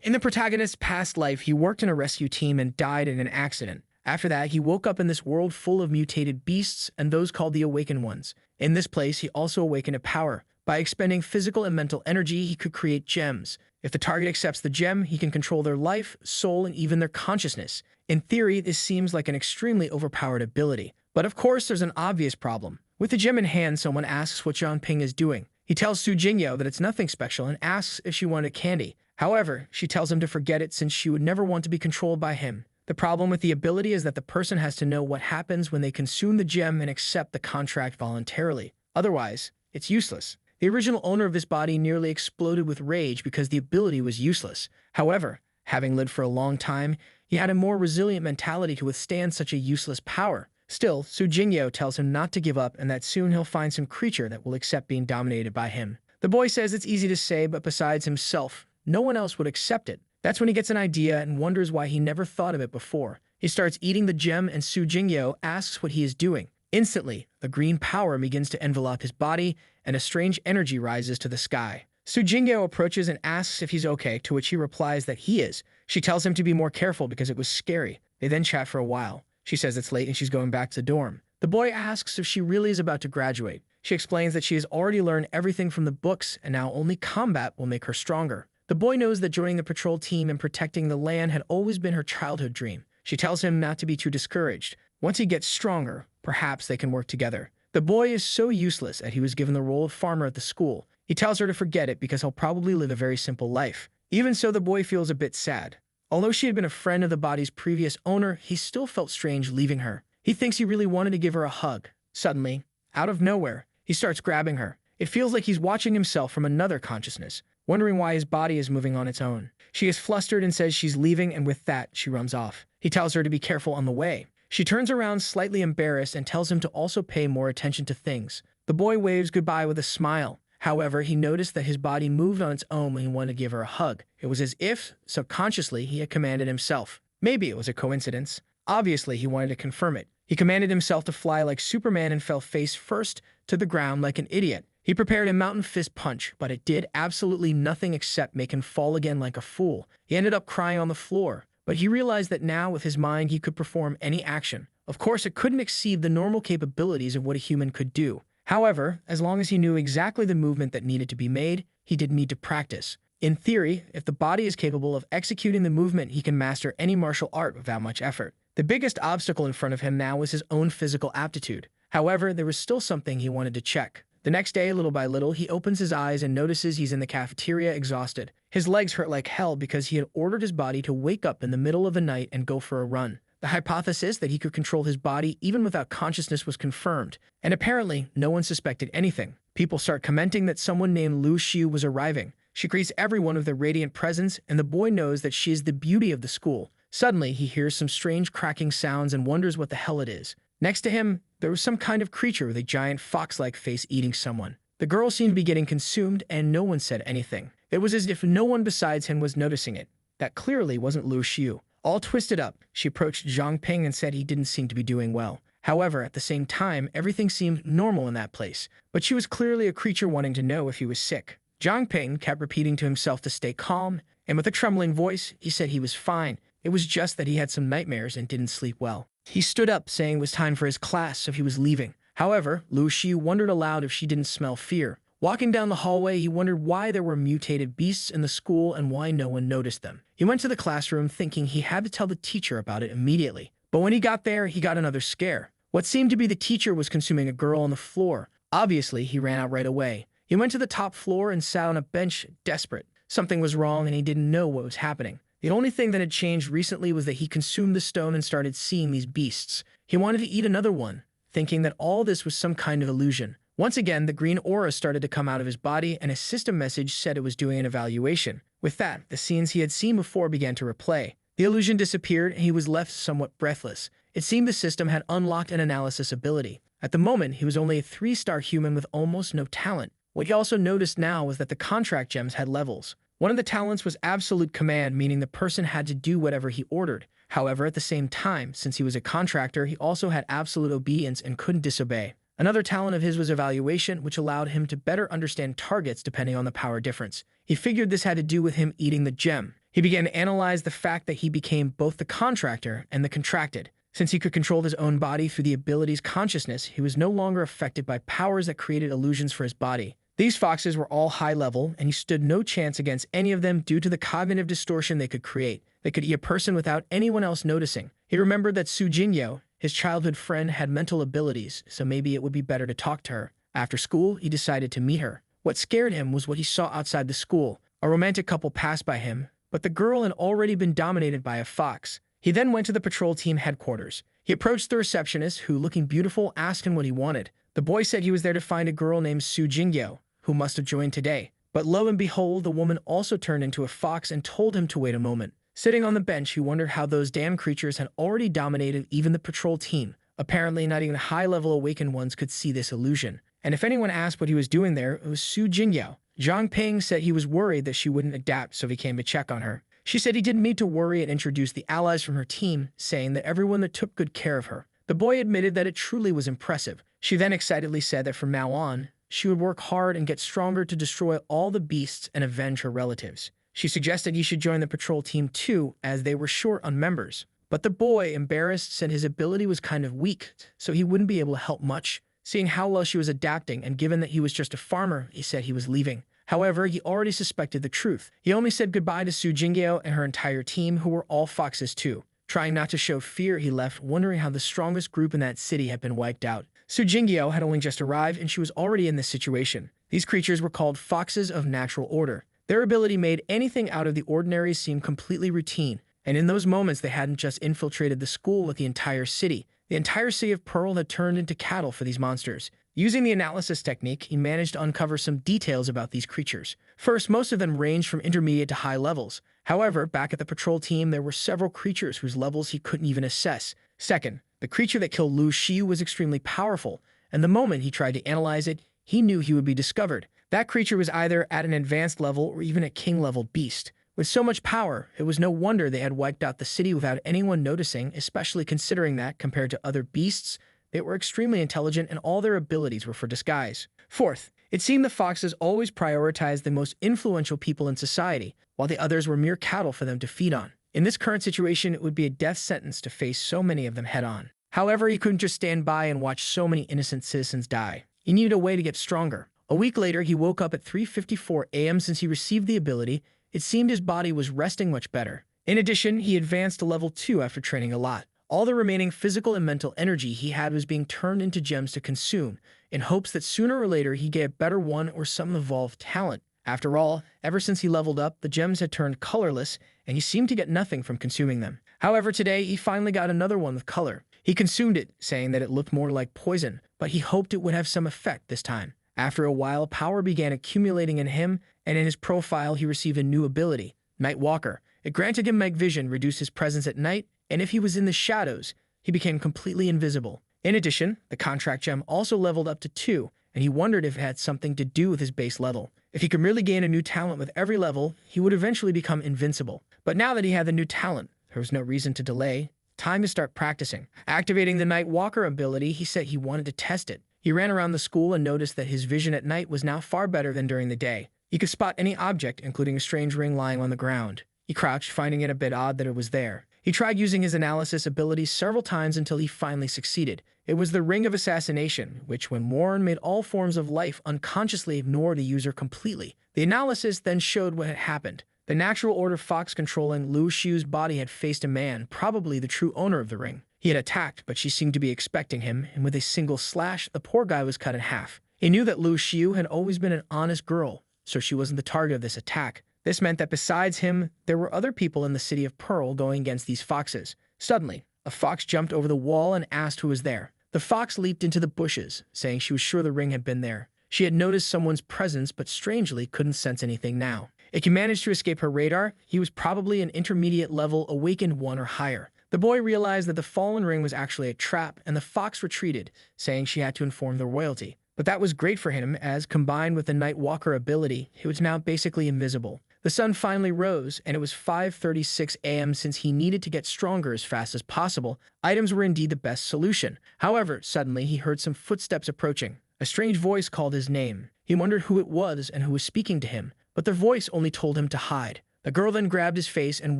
In the protagonist's past life, he worked in a rescue team and died in an accident. After that, he woke up in this world full of mutated beasts and those called the Awakened Ones. In this place, he also awakened a power. By expending physical and mental energy, he could create gems. If the target accepts the gem, he can control their life, soul, and even their consciousness. In theory, this seems like an extremely overpowered ability. But of course, there's an obvious problem. With the gem in hand, someone asks what Zhang Ping is doing. He tells Su Jingyao that it's nothing special and asks if she wanted candy. However, she tells him to forget it since she would never want to be controlled by him. The problem with the ability is that the person has to know what happens when they consume the gem and accept the contract voluntarily. Otherwise, it's useless. The original owner of this body nearly exploded with rage because the ability was useless. However, having lived for a long time, he had a more resilient mentality to withstand such a useless power. Still, Su Jingyao tells him not to give up and that soon he'll find some creature that will accept being dominated by him. The boy says it's easy to say, but besides himself, no one else would accept it. That's when he gets an idea and wonders why he never thought of it before. He starts eating the gem and Su Jingyao asks what he is doing. Instantly, the green power begins to envelop his body and a strange energy rises to the sky. Su Jingyao approaches and asks if he's okay, to which he replies that he is. She tells him to be more careful because it was scary. They then chat for a while. She says it's late and she's going back to the dorm. The boy asks if she really is about to graduate. She explains that she has already learned everything from the books and now only combat will make her stronger. The boy knows that joining the patrol team and protecting the land had always been her childhood dream. She tells him not to be too discouraged. Once he gets stronger, perhaps they can work together. The boy is so useless that he was given the role of farmer at the school. He tells her to forget it because he'll probably live a very simple life. Even so, the boy feels a bit sad. Although she had been a friend of the body's previous owner, he still felt strange leaving her. He thinks he really wanted to give her a hug. Suddenly, out of nowhere, he starts grabbing her. It feels like he's watching himself from another consciousness, wondering why his body is moving on its own. She is flustered and says she's leaving, and with that, she runs off. He tells her to be careful on the way. She turns around slightly embarrassed and tells him to also pay more attention to things. The boy waves goodbye with a smile. However, he noticed that his body moved on its own when he wanted to give her a hug. It was as if, subconsciously, he had commanded himself. Maybe it was a coincidence. Obviously, he wanted to confirm it. He commanded himself to fly like Superman and fell face first to the ground like an idiot. He prepared a mountain fist punch, but it did absolutely nothing except make him fall again like a fool. He ended up crying on the floor, but he realized that now with his mind he could perform any action. Of course, it couldn't exceed the normal capabilities of what a human could do. However, as long as he knew exactly the movement that needed to be made, he didn't need to practice. In theory, if the body is capable of executing the movement, he can master any martial art without much effort. The biggest obstacle in front of him now was his own physical aptitude. However, there was still something he wanted to check. The next day, little by little, he opens his eyes and notices he's in the cafeteria exhausted. His legs hurt like hell because he had ordered his body to wake up in the middle of the night and go for a run. The hypothesis that he could control his body even without consciousness was confirmed, and apparently no one suspected anything. People start commenting that someone named Lu Xiu was arriving. She greets everyone with a radiant presence, and the boy knows that she is the beauty of the school. Suddenly, he hears some strange cracking sounds and wonders what the hell it is. Next to him, there was some kind of creature with a giant fox-like face eating someone. The girl seemed to be getting consumed, and no one said anything. It was as if no one besides him was noticing it. That clearly wasn't Lu Xiu. All twisted up, she approached Zhang Ping and said he didn't seem to be doing well. However, at the same time, everything seemed normal in that place. But she was clearly a creature wanting to know if he was sick. Zhang Ping kept repeating to himself to stay calm, and with a trembling voice, he said he was fine. It was just that he had some nightmares and didn't sleep well. He stood up, saying it was time for his class, so he was leaving. However, Lu Xiu wondered aloud if she didn't smell fear. Walking down the hallway, he wondered why there were mutated beasts in the school and why no one noticed them. He went to the classroom thinking he had to tell the teacher about it immediately. But when he got there, he got another scare. What seemed to be the teacher was consuming a girl on the floor. Obviously, he ran out right away. He went to the top floor and sat on a bench, desperate. Something was wrong and he didn't know what was happening. The only thing that had changed recently was that he consumed the stone and started seeing these beasts. He wanted to eat another one, thinking that all this was some kind of illusion. Once again, the green aura started to come out of his body, and a system message said it was doing an evaluation. With that, the scenes he had seen before began to replay. The illusion disappeared, and he was left somewhat breathless. It seemed the system had unlocked an analysis ability. At the moment, he was only a 3-star human with almost no talent. What he also noticed now was that the contract gems had levels. One of the talents was absolute command, meaning the person had to do whatever he ordered. However, at the same time, since he was a contractor, he also had absolute obedience and couldn't disobey. Another talent of his was evaluation, which allowed him to better understand targets depending on the power difference. He figured this had to do with him eating the gem. He began to analyze the fact that he became both the contractor and the contracted. Since he could control his own body through the ability's consciousness, he was no longer affected by powers that created illusions for his body. These foxes were all high level, and he stood no chance against any of them due to the cognitive distortion they could create. They could eat a person without anyone else noticing. He remembered that Su Jingyo, his childhood friend, had mental abilities, so maybe it would be better to talk to her. After school, he decided to meet her. What scared him was what he saw outside the school. A romantic couple passed by him, but the girl had already been dominated by a fox. He then went to the patrol team headquarters. He approached the receptionist, who, looking beautiful, asked him what he wanted. The boy said he was there to find a girl named Su Jingyo, who must have joined today. But lo and behold, the woman also turned into a fox and told him to wait a moment. Sitting on the bench, he wondered how those damn creatures had already dominated even the patrol team. Apparently, not even high-level awakened ones could see this illusion. And if anyone asked what he was doing there, it was Su Jingyo. Zhang Ping said he was worried that she wouldn't adapt, so he came to check on her. She said he didn't need to worry and introduced the allies from her team, saying that everyone that took good care of her. The boy admitted that it truly was impressive. She then excitedly said that from now on, she would work hard and get stronger to destroy all the beasts and avenge her relatives. She suggested he should join the patrol team too, as they were short on members. But the boy, embarrassed, said his ability was kind of weak, so he wouldn't be able to help much. Seeing how well she was adapting, and given that he was just a farmer, he said he was leaving. However, he already suspected the truth. He only said goodbye to Su Jingyo and her entire team, who were all foxes too. Trying not to show fear, he left, wondering how the strongest group in that city had been wiped out. Su Jingyo had only just arrived, and she was already in this situation. These creatures were called foxes of natural order. Their ability made anything out of the ordinary seem completely routine, and in those moments they hadn't just infiltrated the school but the entire city. The entire city of Pearl had turned into cattle for these monsters. Using the analysis technique, he managed to uncover some details about these creatures. First, most of them ranged from intermediate to high levels. However, back at the patrol team, there were several creatures whose levels he couldn't even assess. Second, the creature that killed Lu Shi was extremely powerful, and the moment he tried to analyze it, he knew he would be discovered. That creature was either at an advanced level or even a king-level beast. With so much power, it was no wonder they had wiped out the city without anyone noticing, especially considering that, compared to other beasts, they were extremely intelligent and all their abilities were for disguise. Fourth, it seemed the foxes always prioritized the most influential people in society, while the others were mere cattle for them to feed on. In this current situation, it would be a death sentence to face so many of them head-on. However, he couldn't just stand by and watch so many innocent citizens die. He needed a way to get stronger. A week later, he woke up at 3:54 a.m. Since he received the ability, it seemed his body was resting much better. In addition, he advanced to level 2 after training a lot. All the remaining physical and mental energy he had was being turned into gems to consume, in hopes that sooner or later he'd get a better one or some evolved talent. After all, ever since he leveled up, the gems had turned colorless, and he seemed to get nothing from consuming them. However, today, he finally got another one with color. He consumed it, saying that it looked more like poison, but he hoped it would have some effect this time. After a while, power began accumulating in him, and in his profile he received a new ability, Night Walker. It granted him night vision, reduced his presence at night, and if he was in the shadows, he became completely invisible. In addition, the contract gem also leveled up to 2, and he wondered if it had something to do with his base level. If he could merely gain a new talent with every level, he would eventually become invincible. But now that he had the new talent, there was no reason to delay. Time to start practicing. Activating the Night Walker ability, he said he wanted to test it. He ran around the school and noticed that his vision at night was now far better than during the day. He could spot any object, including a strange ring lying on the ground. He crouched, finding it a bit odd that it was there. He tried using his analysis abilities several times until he finally succeeded. It was the Ring of Assassination, which, when worn, made all forms of life unconsciously ignore the user completely. The analysis then showed what had happened. The natural order fox controlling Lu Xiu's body had faced a man, probably the true owner of the ring. He had attacked, but she seemed to be expecting him, and with a single slash, the poor guy was cut in half. He knew that Lu Xiu had always been an honest girl, so she wasn't the target of this attack. This meant that besides him, there were other people in the city of Pearl going against these foxes. Suddenly, a fox jumped over the wall and asked who was there. The fox leaped into the bushes, saying she was sure the ring had been there. She had noticed someone's presence, but strangely couldn't sense anything now. If he managed to escape her radar, he was probably an intermediate level awakened one or higher. The boy realized that the fallen ring was actually a trap, and the fox retreated, saying she had to inform the royalty. But that was great for him, as combined with the Night Walker ability, he was now basically invisible. The sun finally rose, and it was 5:36 a.m. Since he needed to get stronger as fast as possible, items were indeed the best solution. However, suddenly he heard some footsteps approaching. A strange voice called his name. He wondered who it was and who was speaking to him, but the voice only told him to hide. The girl then grabbed his face and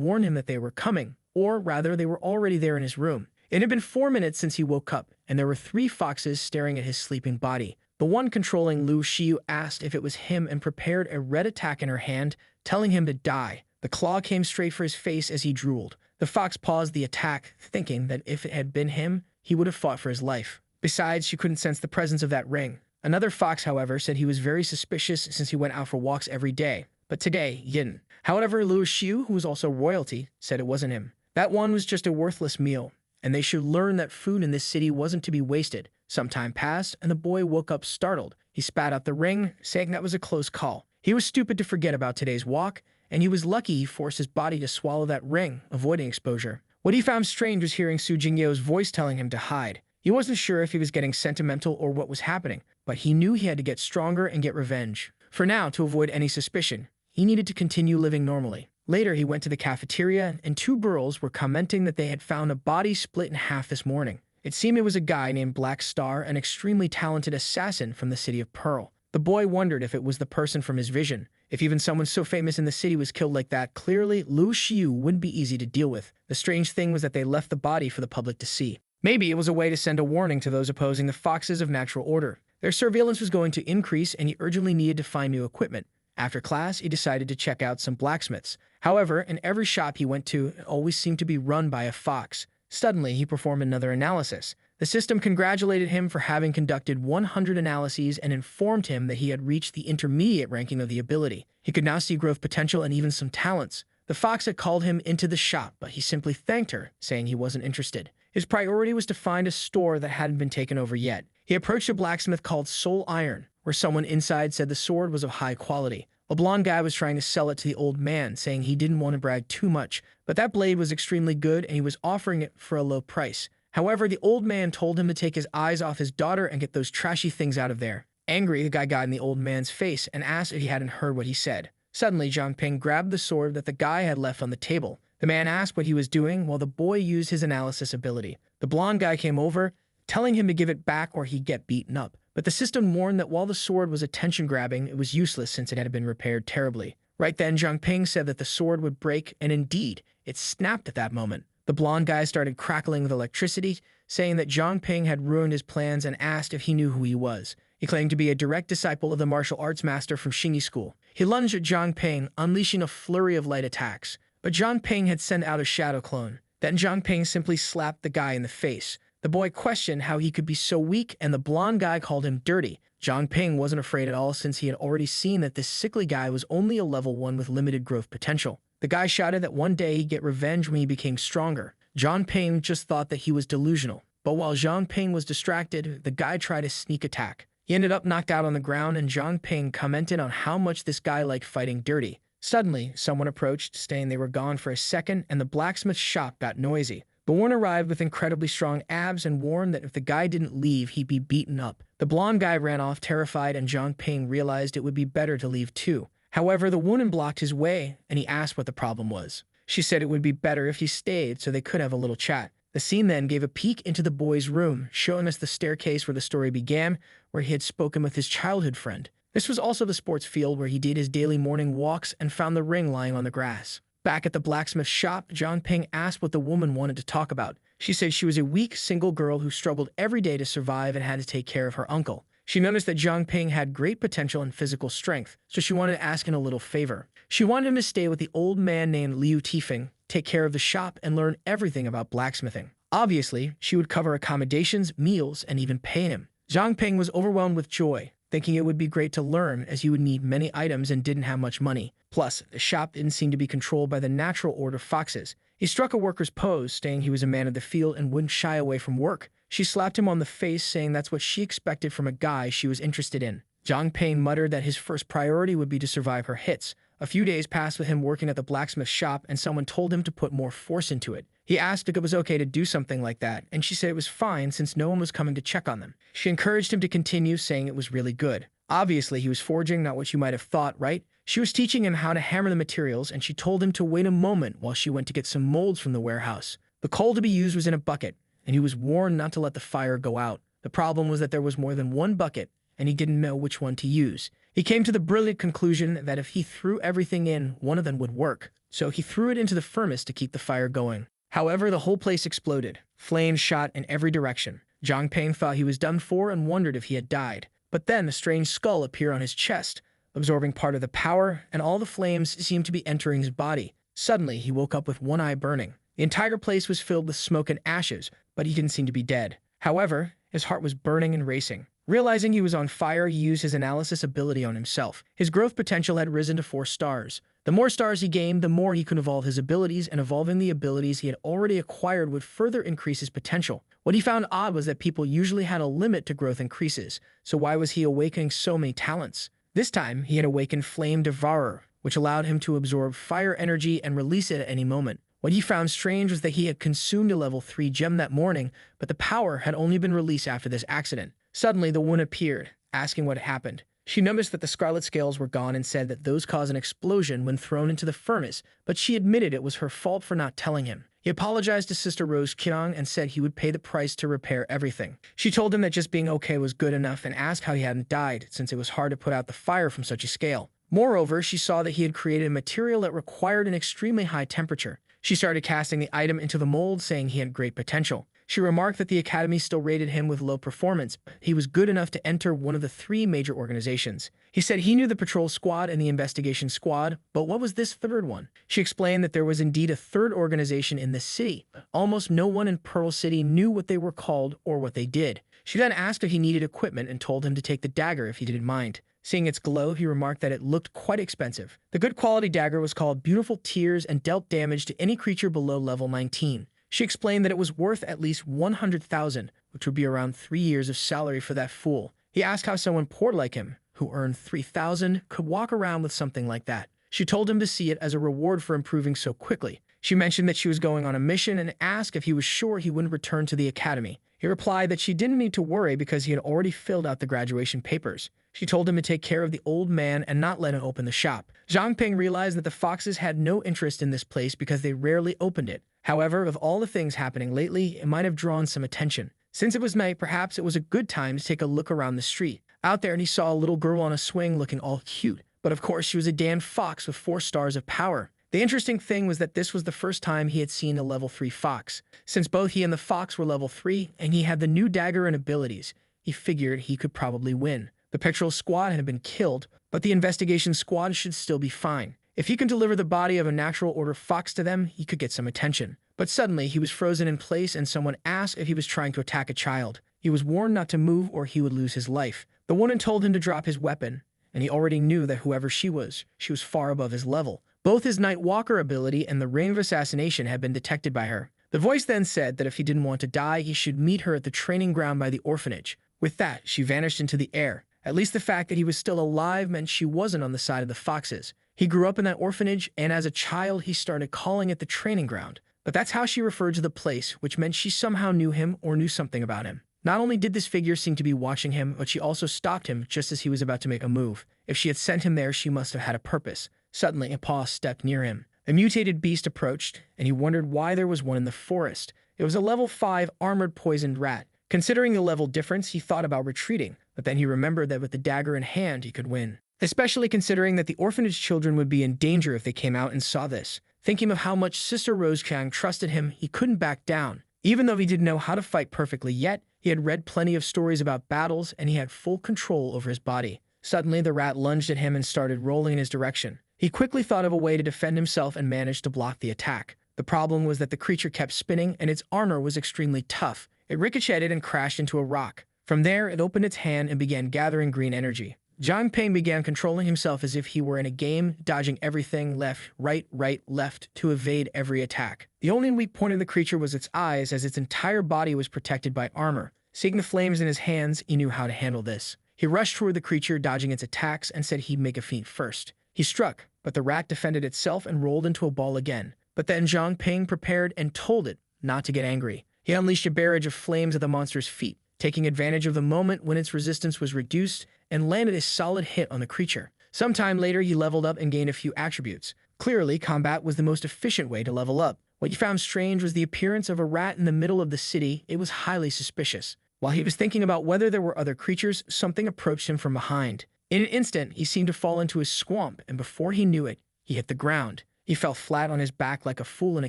warned him that they were coming, or rather, they were already there in his room. It had been 4 minutes since he woke up, and there were 3 foxes staring at his sleeping body. The one controlling Lu Xiu asked if it was him and prepared a red attack in her hand, telling him to die. The claw came straight for his face as he drooled. The fox paused the attack, thinking that if it had been him, he would have fought for his life. Besides, she couldn't sense the presence of that ring. Another fox, however, said he was very suspicious since he went out for walks every day. But today, he didn't. However, Lu Xiu, who was also royalty, said it wasn't him. That one was just a worthless meal, and they should learn that food in this city wasn't to be wasted. Some time passed, and the boy woke up startled. He spat out the ring, saying that was a close call. He was stupid to forget about today's walk, and he was lucky he forced his body to swallow that ring, avoiding exposure. What he found strange was hearing Su Jingyeo's voice telling him to hide. He wasn't sure if he was getting sentimental or what was happening, but he knew he had to get stronger and get revenge. For now, to avoid any suspicion, he needed to continue living normally. Later, he went to the cafeteria, and 2 girls were commenting that they had found a body split in half this morning. It seemed it was a guy named Black Star, an extremely talented assassin from the city of Pearl. The boy wondered if it was the person from his vision. If even someone so famous in the city was killed like that, clearly Lu Xiu wouldn't be easy to deal with. The strange thing was that they left the body for the public to see. Maybe it was a way to send a warning to those opposing the foxes of natural order. Their surveillance was going to increase, and he urgently needed to find new equipment. After class, he decided to check out some blacksmiths. However, in every shop he went to, it always seemed to be run by a fox. Suddenly, he performed another analysis. The system congratulated him for having conducted 100 analyses and informed him that he had reached the intermediate ranking of the ability. He could now see growth potential and even some talents. The fox had called him into the shop, but he simply thanked her, saying he wasn't interested. His priority was to find a store that hadn't been taken over yet. He approached a blacksmith called Soul Iron, where someone inside said the sword was of high quality. A blonde guy was trying to sell it to the old man, saying he didn't want to brag too much, but that blade was extremely good and he was offering it for a low price. However, the old man told him to take his eyes off his daughter and get those trashy things out of there. Angry, the guy got in the old man's face and asked if he hadn't heard what he said. Suddenly, Zhang Ping grabbed the sword that the guy had left on the table. The man asked what he was doing while the boy used his analysis ability. The blonde guy came over, telling him to give it back or he'd get beaten up. But the system warned that while the sword was attention-grabbing, it was useless since it had been repaired terribly. Right then, Zhang Ping said that the sword would break, and indeed, it snapped at that moment. The blonde guy started crackling with electricity, saying that Zhang Ping had ruined his plans and asked if he knew who he was. He claimed to be a direct disciple of the martial arts master from Xingyi School. He lunged at Zhang Ping, unleashing a flurry of light attacks. But Zhang Ping had sent out a shadow clone. Then Zhang Ping simply slapped the guy in the face. The boy questioned how he could be so weak, and the blonde guy called him dirty. Zhang Ping wasn't afraid at all since he had already seen that this sickly guy was only a level 1 with limited growth potential. The guy shouted that one day he'd get revenge when he became stronger. Zhang Ping just thought that he was delusional. But while Zhang Ping was distracted, the guy tried a sneak attack. He ended up knocked out on the ground, and Zhang Ping commented on how much this guy liked fighting dirty. Suddenly, someone approached, saying they were gone for a second, and the blacksmith's shop got noisy. The one arrived with incredibly strong abs and warned that if the guy didn't leave, he'd be beaten up. The blonde guy ran off terrified, and Zhang Ping realized it would be better to leave too. However, the woman blocked his way, and he asked what the problem was. She said it would be better if he stayed so they could have a little chat. The scene then gave a peek into the boy's room, showing us the staircase where the story began, where he had spoken with his childhood friend. This was also the sports field where he did his daily morning walks and found the ring lying on the grass. Back at the blacksmith shop, Zhang Ping asked what the woman wanted to talk about. She said she was a weak, single girl who struggled every day to survive and had to take care of her uncle. She noticed that Zhang Ping had great potential and physical strength, so she wanted to ask him a little favor. She wanted him to stay with the old man named Liu Tifeng, take care of the shop, and learn everything about blacksmithing. Obviously, she would cover accommodations, meals, and even pay him. Zhang Ping was overwhelmed with joy, thinking it would be great to learn as he would need many items and didn't have much money. Plus, the shop didn't seem to be controlled by the natural order foxes. He struck a worker's pose, saying he was a man of the field and wouldn't shy away from work. She slapped him on the face, saying that's what she expected from a guy she was interested in. Zhang Ping muttered that his first priority would be to survive her hits. A few days passed with him working at the blacksmith shop, and someone told him to put more force into it. He asked if it was okay to do something like that, and she said it was fine since no one was coming to check on them. She encouraged him to continue, saying it was really good. Obviously, he was forging, not what you might have thought, right? She was teaching him how to hammer the materials, and she told him to wait a moment while she went to get some molds from the warehouse. The coal to be used was in a bucket, and he was warned not to let the fire go out. The problem was that there was more than one bucket, and he didn't know which one to use. He came to the brilliant conclusion that if he threw everything in, one of them would work. So he threw it into the furnace to keep the fire going. However, the whole place exploded. Flames shot in every direction. Zhang Ping thought he was done for and wondered if he had died. But then a strange skull appeared on his chest, absorbing part of the power, and all the flames seemed to be entering his body. Suddenly, he woke up with one eye burning. The entire place was filled with smoke and ashes, but he didn't seem to be dead. However, his heart was burning and racing. Realizing he was on fire, he used his analysis ability on himself. His growth potential had risen to 4 stars. The more stars he gained, the more he could evolve his abilities, and evolving the abilities he had already acquired would further increase his potential. What he found odd was that people usually had a limit to growth increases, so why was he awakening so many talents? This time, he had awakened Flame Devourer, which allowed him to absorb fire energy and release it at any moment. What he found strange was that he had consumed a level 3 gem that morning, but the power had only been released after this accident. Suddenly, the woman appeared, asking what happened. She noticed that the scarlet scales were gone and said that those caused an explosion when thrown into the furnace, but she admitted it was her fault for not telling him. He apologized to Sister Rose Kirong and said he would pay the price to repair everything. She told him that just being okay was good enough and asked how he hadn't died, since it was hard to put out the fire from such a scale. Moreover, she saw that he had created a material that required an extremely high temperature. She started casting the item into the mold, saying he had great potential. She remarked that the Academy still rated him with low performance. He was good enough to enter one of the 3 major organizations. He said he knew the patrol squad and the investigation squad, but what was this third one? She explained that there was indeed a third organization in the city. Almost no one in Pearl City knew what they were called or what they did. She then asked if he needed equipment and told him to take the dagger if he didn't mind. Seeing its glow, he remarked that it looked quite expensive. The good quality dagger was called Beautiful Tears and dealt damage to any creature below level 19. She explained that it was worth at least 100,000, which would be around 3 years of salary for that fool. He asked how someone poor like him, who earned 3,000, could walk around with something like that. She told him to see it as a reward for improving so quickly. She mentioned that she was going on a mission and asked if he was sure he wouldn't return to the academy. He replied that she didn't need to worry because he had already filled out the graduation papers. She told him to take care of the old man and not let him open the shop. Zhang Ping realized that the foxes had no interest in this place because they rarely opened it. However, of all the things happening lately, it might have drawn some attention. Since it was night, perhaps it was a good time to take a look around the street. Out there, and he saw a little girl on a swing looking all cute. But of course, she was a damn fox with 4 stars of power. The interesting thing was that this was the first time he had seen a level 3 fox. Since both he and the fox were level 3, and he had the new dagger and abilities, he figured he could probably win. The patrol squad had been killed, but the investigation squad should still be fine. If he can deliver the body of a natural order fox to them, he could get some attention. But suddenly, he was frozen in place and someone asked if he was trying to attack a child. He was warned not to move or he would lose his life. The woman told him to drop his weapon, and he already knew that whoever she was far above his level. Both his Night Walker ability and the Ring of Assassination had been detected by her. The voice then said that if he didn't want to die, he should meet her at the training ground by the orphanage. With that, she vanished into the air. At least the fact that he was still alive meant she wasn't on the side of the foxes. He grew up in that orphanage, and as a child, he started calling it the training ground. But that's how she referred to the place, which meant she somehow knew him or knew something about him. Not only did this figure seem to be watching him, but she also stopped him just as he was about to make a move. If she had sent him there, she must have had a purpose. Suddenly, a paw stepped near him. A mutated beast approached, and he wondered why there was one in the forest. It was a level 5 armored poisoned rat. Considering the level difference, he thought about retreating, but then he remembered that with the dagger in hand, he could win. Especially considering that the orphanage children would be in danger if they came out and saw this. Thinking of how much Sister Rose Chang trusted him, he couldn't back down. Even though he didn't know how to fight perfectly yet, he had read plenty of stories about battles and he had full control over his body. Suddenly, the rat lunged at him and started rolling in his direction. He quickly thought of a way to defend himself and managed to block the attack. The problem was that the creature kept spinning and its armor was extremely tough. It ricocheted and crashed into a rock. From there, it opened its hand and began gathering green energy. Zhang Ping began controlling himself as if he were in a game, dodging everything left, right, left to evade every attack. The only weak point of the creature was its eyes, as its entire body was protected by armor. Seeing the flames in his hands, he knew how to handle this. He rushed toward the creature, dodging its attacks, and said he'd make a feint first. He struck, but the rat defended itself and rolled into a ball again. But then Zhang Ping prepared and told it not to get angry. He unleashed a barrage of flames at the monster's feet, taking advantage of the moment when its resistance was reduced, and landed a solid hit on the creature. Sometime later, he leveled up and gained a few attributes. Clearly, combat was the most efficient way to level up. What he found strange was the appearance of a rat in the middle of the city. It was highly suspicious. While he was thinking about whether there were other creatures, something approached him from behind. In an instant, he seemed to fall into a swamp, and before he knew it, he hit the ground. He fell flat on his back like a fool in a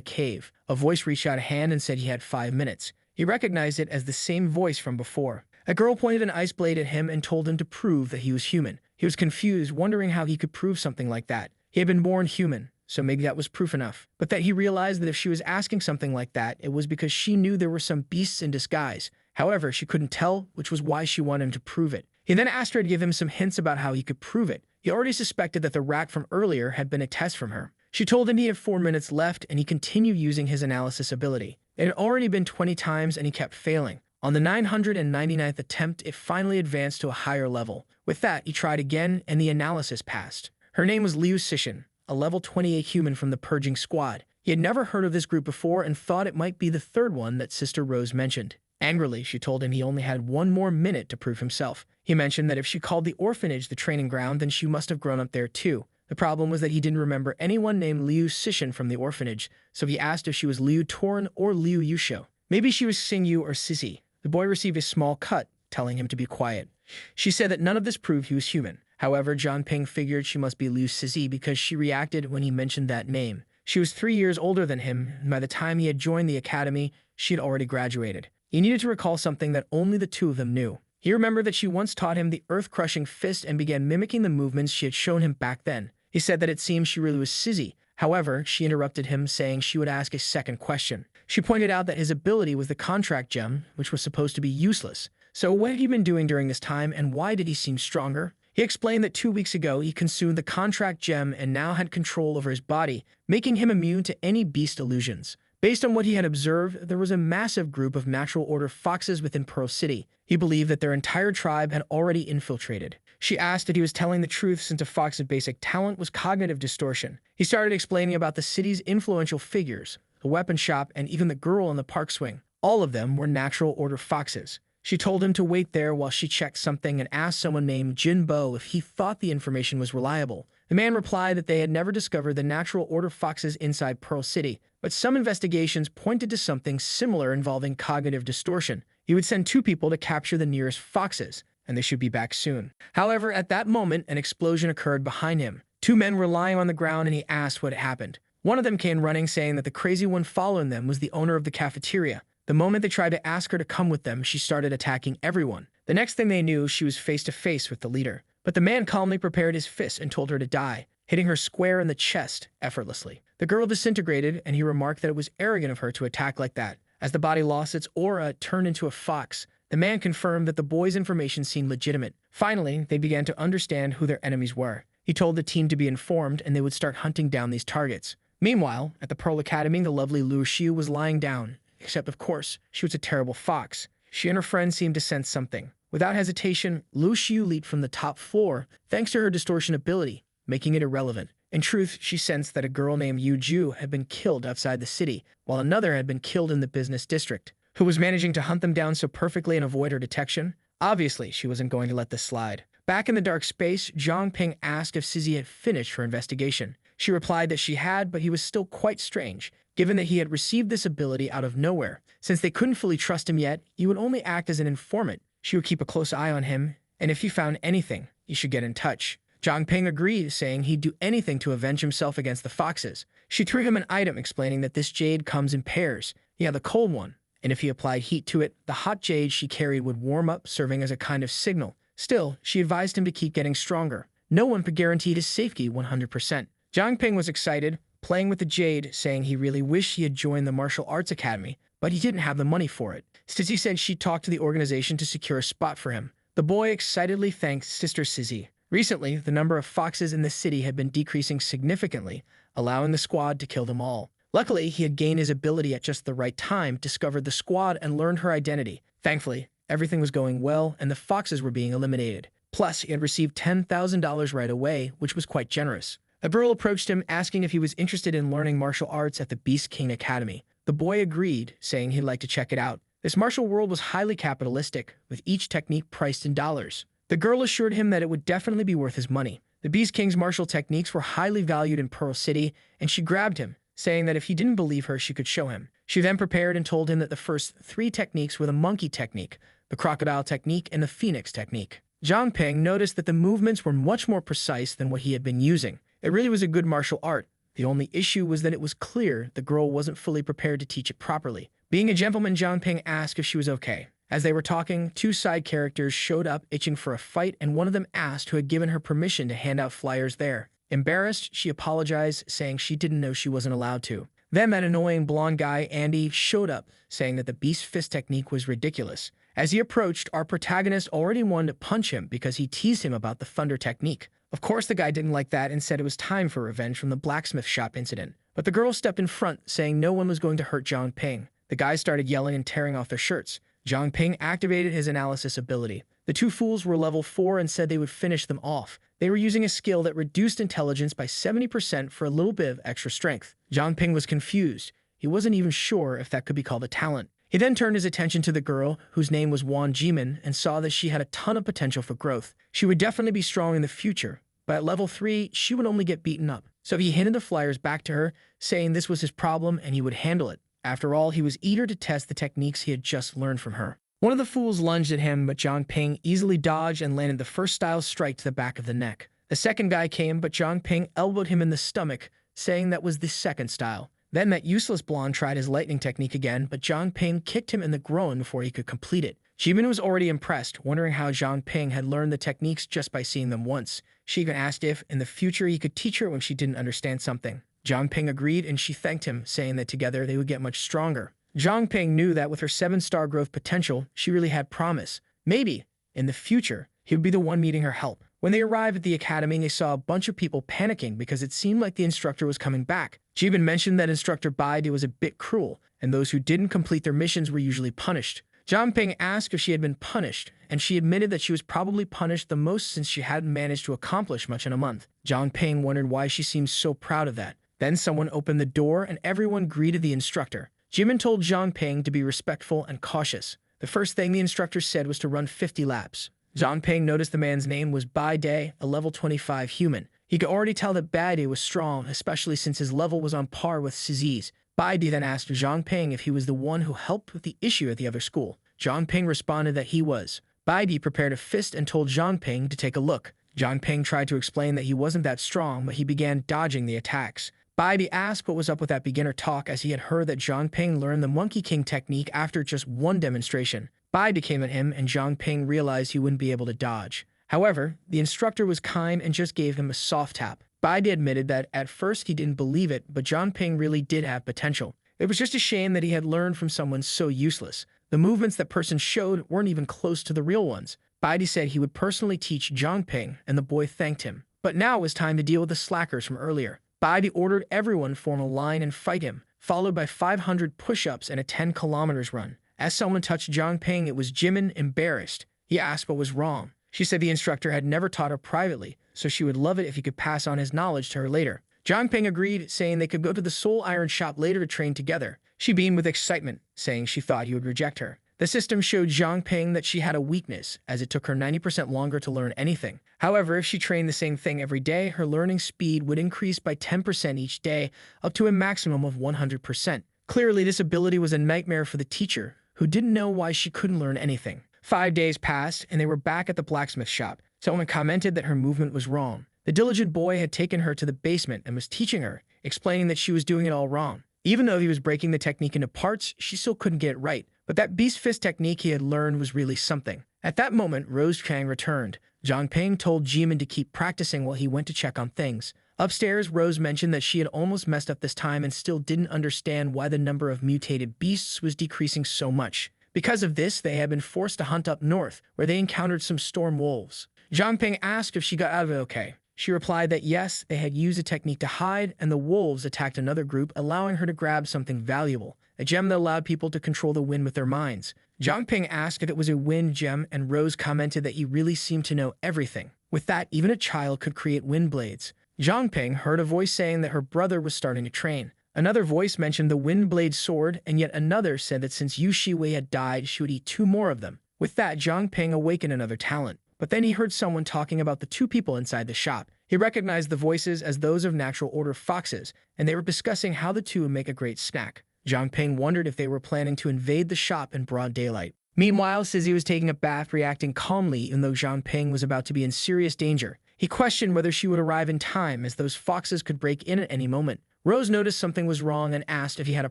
cave. A voice reached out a hand and said he had 5 minutes. He recognized it as the same voice from before. A girl pointed an ice blade at him and told him to prove that he was human. He was confused, wondering how he could prove something like that. He had been born human, so maybe that was proof enough. But that he realized that if she was asking something like that, it was because she knew there were some beasts in disguise. However, she couldn't tell, which was why she wanted him to prove it. He then asked her to give him some hints about how he could prove it. He already suspected that the rat from earlier had been a test from her. She told him he had 4 minutes left, and he continued using his analysis ability. It had already been 20 times, and he kept failing. On the 999th attempt, it finally advanced to a higher level. With that, he tried again, and the analysis passed. Her name was Liu Cixin, a level 28 human from the Purging Squad. He had never heard of this group before and thought it might be the third one that Sister Rose mentioned. Angrily, she told him he only had 1 more minute to prove himself. He mentioned that if she called the orphanage the training ground, then she must have grown up there too. The problem was that he didn't remember anyone named Liu Cixin from the orphanage, so he asked if she was Liu Torin or Liu Yusho. Maybe she was Xingyu or Sissy. The boy received a small cut, telling him to be quiet. She said that none of this proved he was human. However, John Ping figured she must be Liu Sissy because she reacted when he mentioned that name. She was 3 years older than him, and by the time he had joined the academy, she had already graduated. He needed to recall something that only the two of them knew. He remembered that she once taught him the earth-crushing fist and began mimicking the movements she had shown him back then. He said that it seemed she really was Sissy. However, she interrupted him, saying she would ask a second question. She pointed out that his ability was the contract gem, which was supposed to be useless. So what had he been doing during this time, and why did he seem stronger? He explained that 2 weeks ago he consumed the contract gem and now had control over his body, making him immune to any beast illusions. Based on what he had observed, there was a massive group of natural order foxes within Pearl City. He believed that their entire tribe had already infiltrated. She asked if he was telling the truth since a fox's basic talent was cognitive distortion. He started explaining about the city's influential figures, the weapon shop, and even the girl on the park swing. All of them were natural order foxes. She told him to wait there while she checked something and asked someone named Jin Bo if he thought the information was reliable. The man replied that they had never discovered the natural order foxes inside Pearl City, but some investigations pointed to something similar involving cognitive distortion. He would send 2 people to capture the nearest foxes, and they should be back soon. However, at that moment, an explosion occurred behind him. 2 men were lying on the ground, and he asked what had happened. One of them came running, saying that the crazy one following them was the owner of the cafeteria. The moment they tried to ask her to come with them, she started attacking everyone. The next thing they knew, she was face to face with the leader. But the man calmly prepared his fist and told her to die, hitting her square in the chest effortlessly. The girl disintegrated, and he remarked that it was arrogant of her to attack like that. As the body lost its aura, it turned into a fox. The man confirmed that the boy's information seemed legitimate. Finally, they began to understand who their enemies were. He told the team to be informed, and they would start hunting down these targets. Meanwhile, at the Pearl Academy, the lovely Liu Xiu was lying down. Except, of course, she was a terrible fox. She and her friend seemed to sense something. Without hesitation, Liu Xiu leaped from the top floor, thanks to her distortion ability, making it irrelevant. In truth, she sensed that a girl named Yu Ju had been killed outside the city, while another had been killed in the business district. Who was managing to hunt them down so perfectly and avoid her detection? Obviously, she wasn't going to let this slide. Back in the dark space, Zhang Ping asked if Sissy had finished her investigation. She replied that she had, but he was still quite strange, given that he had received this ability out of nowhere. Since they couldn't fully trust him yet, he would only act as an informant. She would keep a close eye on him, and if he found anything, he should get in touch. Zhang Ping agreed, saying he'd do anything to avenge himself against the foxes. She threw him an item explaining that this jade comes in pairs. He had the cold one, and if he applied heat to it, the hot jade she carried would warm up, serving as a kind of signal. Still, she advised him to keep getting stronger. No one could guarantee his safety 100%. Zhang Ping was excited, playing with the jade, saying he really wished he had joined the martial arts academy, but he didn't have the money for it. Sissy said she'd talked to the organization to secure a spot for him. The boy excitedly thanked Sister Sissy. Recently, the number of foxes in the city had been decreasing significantly, allowing the squad to kill them all. Luckily, he had gained his ability at just the right time, discovered the squad, and learned her identity. Thankfully, everything was going well, and the foxes were being eliminated. Plus, he had received $10,000 right away, which was quite generous. A girl approached him, asking if he was interested in learning martial arts at the Beast King Academy. The boy agreed, saying he'd like to check it out. This martial world was highly capitalistic, with each technique priced in dollars. The girl assured him that it would definitely be worth his money. The Beast King's martial techniques were highly valued in Pearl City, and she grabbed him, saying that if he didn't believe her, she could show him. She then prepared and told him that the first 3 techniques were the monkey technique, the crocodile technique, and the phoenix technique. Zhang Ping noticed that the movements were much more precise than what he had been using. It really was a good martial art. The only issue was that it was clear the girl wasn't fully prepared to teach it properly. Being a gentleman, Zhang Ping asked if she was okay. As they were talking, two side characters showed up itching for a fight, and one of them asked who had given her permission to hand out flyers there. Embarrassed, she apologized, saying she didn't know she wasn't allowed to. Then that annoying blonde guy, Andy, showed up, saying that the beast fist technique was ridiculous. As he approached, our protagonist already wanted to punch him because he teased him about the thunder technique. Of course, the guy didn't like that and said it was time for revenge from the blacksmith shop incident. But the girl stepped in front, saying no one was going to hurt Zhang Ping. The guys started yelling and tearing off their shirts. Zhang Ping activated his analysis ability. The two fools were level 4 and said they would finish them off. They were using a skill that reduced intelligence by 70% for a little bit of extra strength. Zhang Ping was confused. He wasn't even sure if that could be called a talent. He then turned his attention to the girl, whose name was Wang Jimin, and saw that she had a ton of potential for growth. She would definitely be strong in the future, but at level 3, she would only get beaten up. So he handed the flyers back to her, saying this was his problem and he would handle it. After all, he was eager to test the techniques he had just learned from her. One of the fools lunged at him, but Zhang Ping easily dodged and landed the first style strike to the back of the neck. The second guy came, but Zhang Ping elbowed him in the stomach, saying that was the second style. Then that useless blonde tried his lightning technique again, but Zhang Ping kicked him in the groin before he could complete it. Jimin was already impressed, wondering how Zhang Ping had learned the techniques just by seeing them once. She even asked if, in the future, he could teach her when she didn't understand something. Zhang Ping agreed, and she thanked him, saying that together they would get much stronger. Zhang Ping knew that with her 7-star growth potential, she really had promise. Maybe, in the future, he would be the one needing her help. When they arrived at the academy, they saw a bunch of people panicking because it seemed like the instructor was coming back. She even mentioned that Instructor Baide was a bit cruel, and those who didn't complete their missions were usually punished. Zhang Ping asked if she had been punished, and she admitted that she was probably punished the most since she hadn't managed to accomplish much in a month. Zhang Ping wondered why she seemed so proud of that. Then someone opened the door and everyone greeted the instructor. Jimin told Zhang Ping to be respectful and cautious. The first thing the instructor said was to run 50 laps. Zhang Ping noticed the man's name was Baide, a level 25 human. He could already tell that Baide was strong, especially since his level was on par with Zizi's. Baide then asked Zhang Ping if he was the one who helped with the issue at the other school. Zhang Ping responded that he was. Baide prepared a fist and told Zhang Ping to take a look. Zhang Ping tried to explain that he wasn't that strong, but he began dodging the attacks. Baide asked what was up with that beginner talk, as he had heard that Zhang Ping learned the Monkey King technique after just one demonstration. Baide came at him, and Zhang Ping realized he wouldn't be able to dodge. However, the instructor was kind and just gave him a soft tap. Baide admitted that at first he didn't believe it, but Zhang Ping really did have potential. It was just a shame that he had learned from someone so useless. The movements that person showed weren't even close to the real ones. Baide said he would personally teach Zhang Ping, and the boy thanked him. But now it was time to deal with the slackers from earlier. Baide ordered everyone form a line and fight him, followed by 500 push-ups and a 10 kilometers run. As someone touched Zhang Ping, it was Jimin, embarrassed. He asked what was wrong. She said the instructor had never taught her privately, so she would love it if he could pass on his knowledge to her later. Zhang Ping agreed, saying they could go to the Soul Iron shop later to train together. She beamed with excitement, saying she thought he would reject her. The system showed Zhang Ping that she had a weakness, as it took her 90% longer to learn anything. However, if she trained the same thing every day, her learning speed would increase by 10% each day, up to a maximum of 100%. Clearly, this ability was a nightmare for the teacher, who didn't know why she couldn't learn anything. 5 days passed, and they were back at the blacksmith shop. Someone commented that her movement was wrong. The diligent boy had taken her to the basement and was teaching her, explaining that she was doing it all wrong. Even though he was breaking the technique into parts, she still couldn't get it right. But that beast fist technique he had learned was really something. At that moment, Rose Chang returned. Zhang Ping told Jimin to keep practicing while he went to check on things. Upstairs, Rose mentioned that she had almost messed up this time and still didn't understand why the number of mutated beasts was decreasing so much. Because of this, they had been forced to hunt up north, where they encountered some storm wolves. Zhang Ping asked if she got out of it okay. She replied that yes, they had used a technique to hide, and the wolves attacked another group, allowing her to grab something valuable, a gem that allowed people to control the wind with their minds. Zhang Ping asked if it was a wind gem, and Rose commented that he really seemed to know everything. With that, even a child could create wind blades. Zhang Ping heard a voice saying that her brother was starting to train. Another voice mentioned the wind blade sword, and yet another said that since Yu Shiwei had died, she would eat 2 more of them. With that, Zhang Ping awakened another talent. But then he heard someone talking about the 2 people inside the shop. He recognized the voices as those of Natural Order foxes, and they were discussing how the 2 would make a great snack. Zhang Ping wondered if they were planning to invade the shop in broad daylight. Meanwhile, Sizzy was taking a bath, reacting calmly even though Zhang Ping was about to be in serious danger. He questioned whether she would arrive in time, as those foxes could break in at any moment. Rose noticed something was wrong and asked if he had a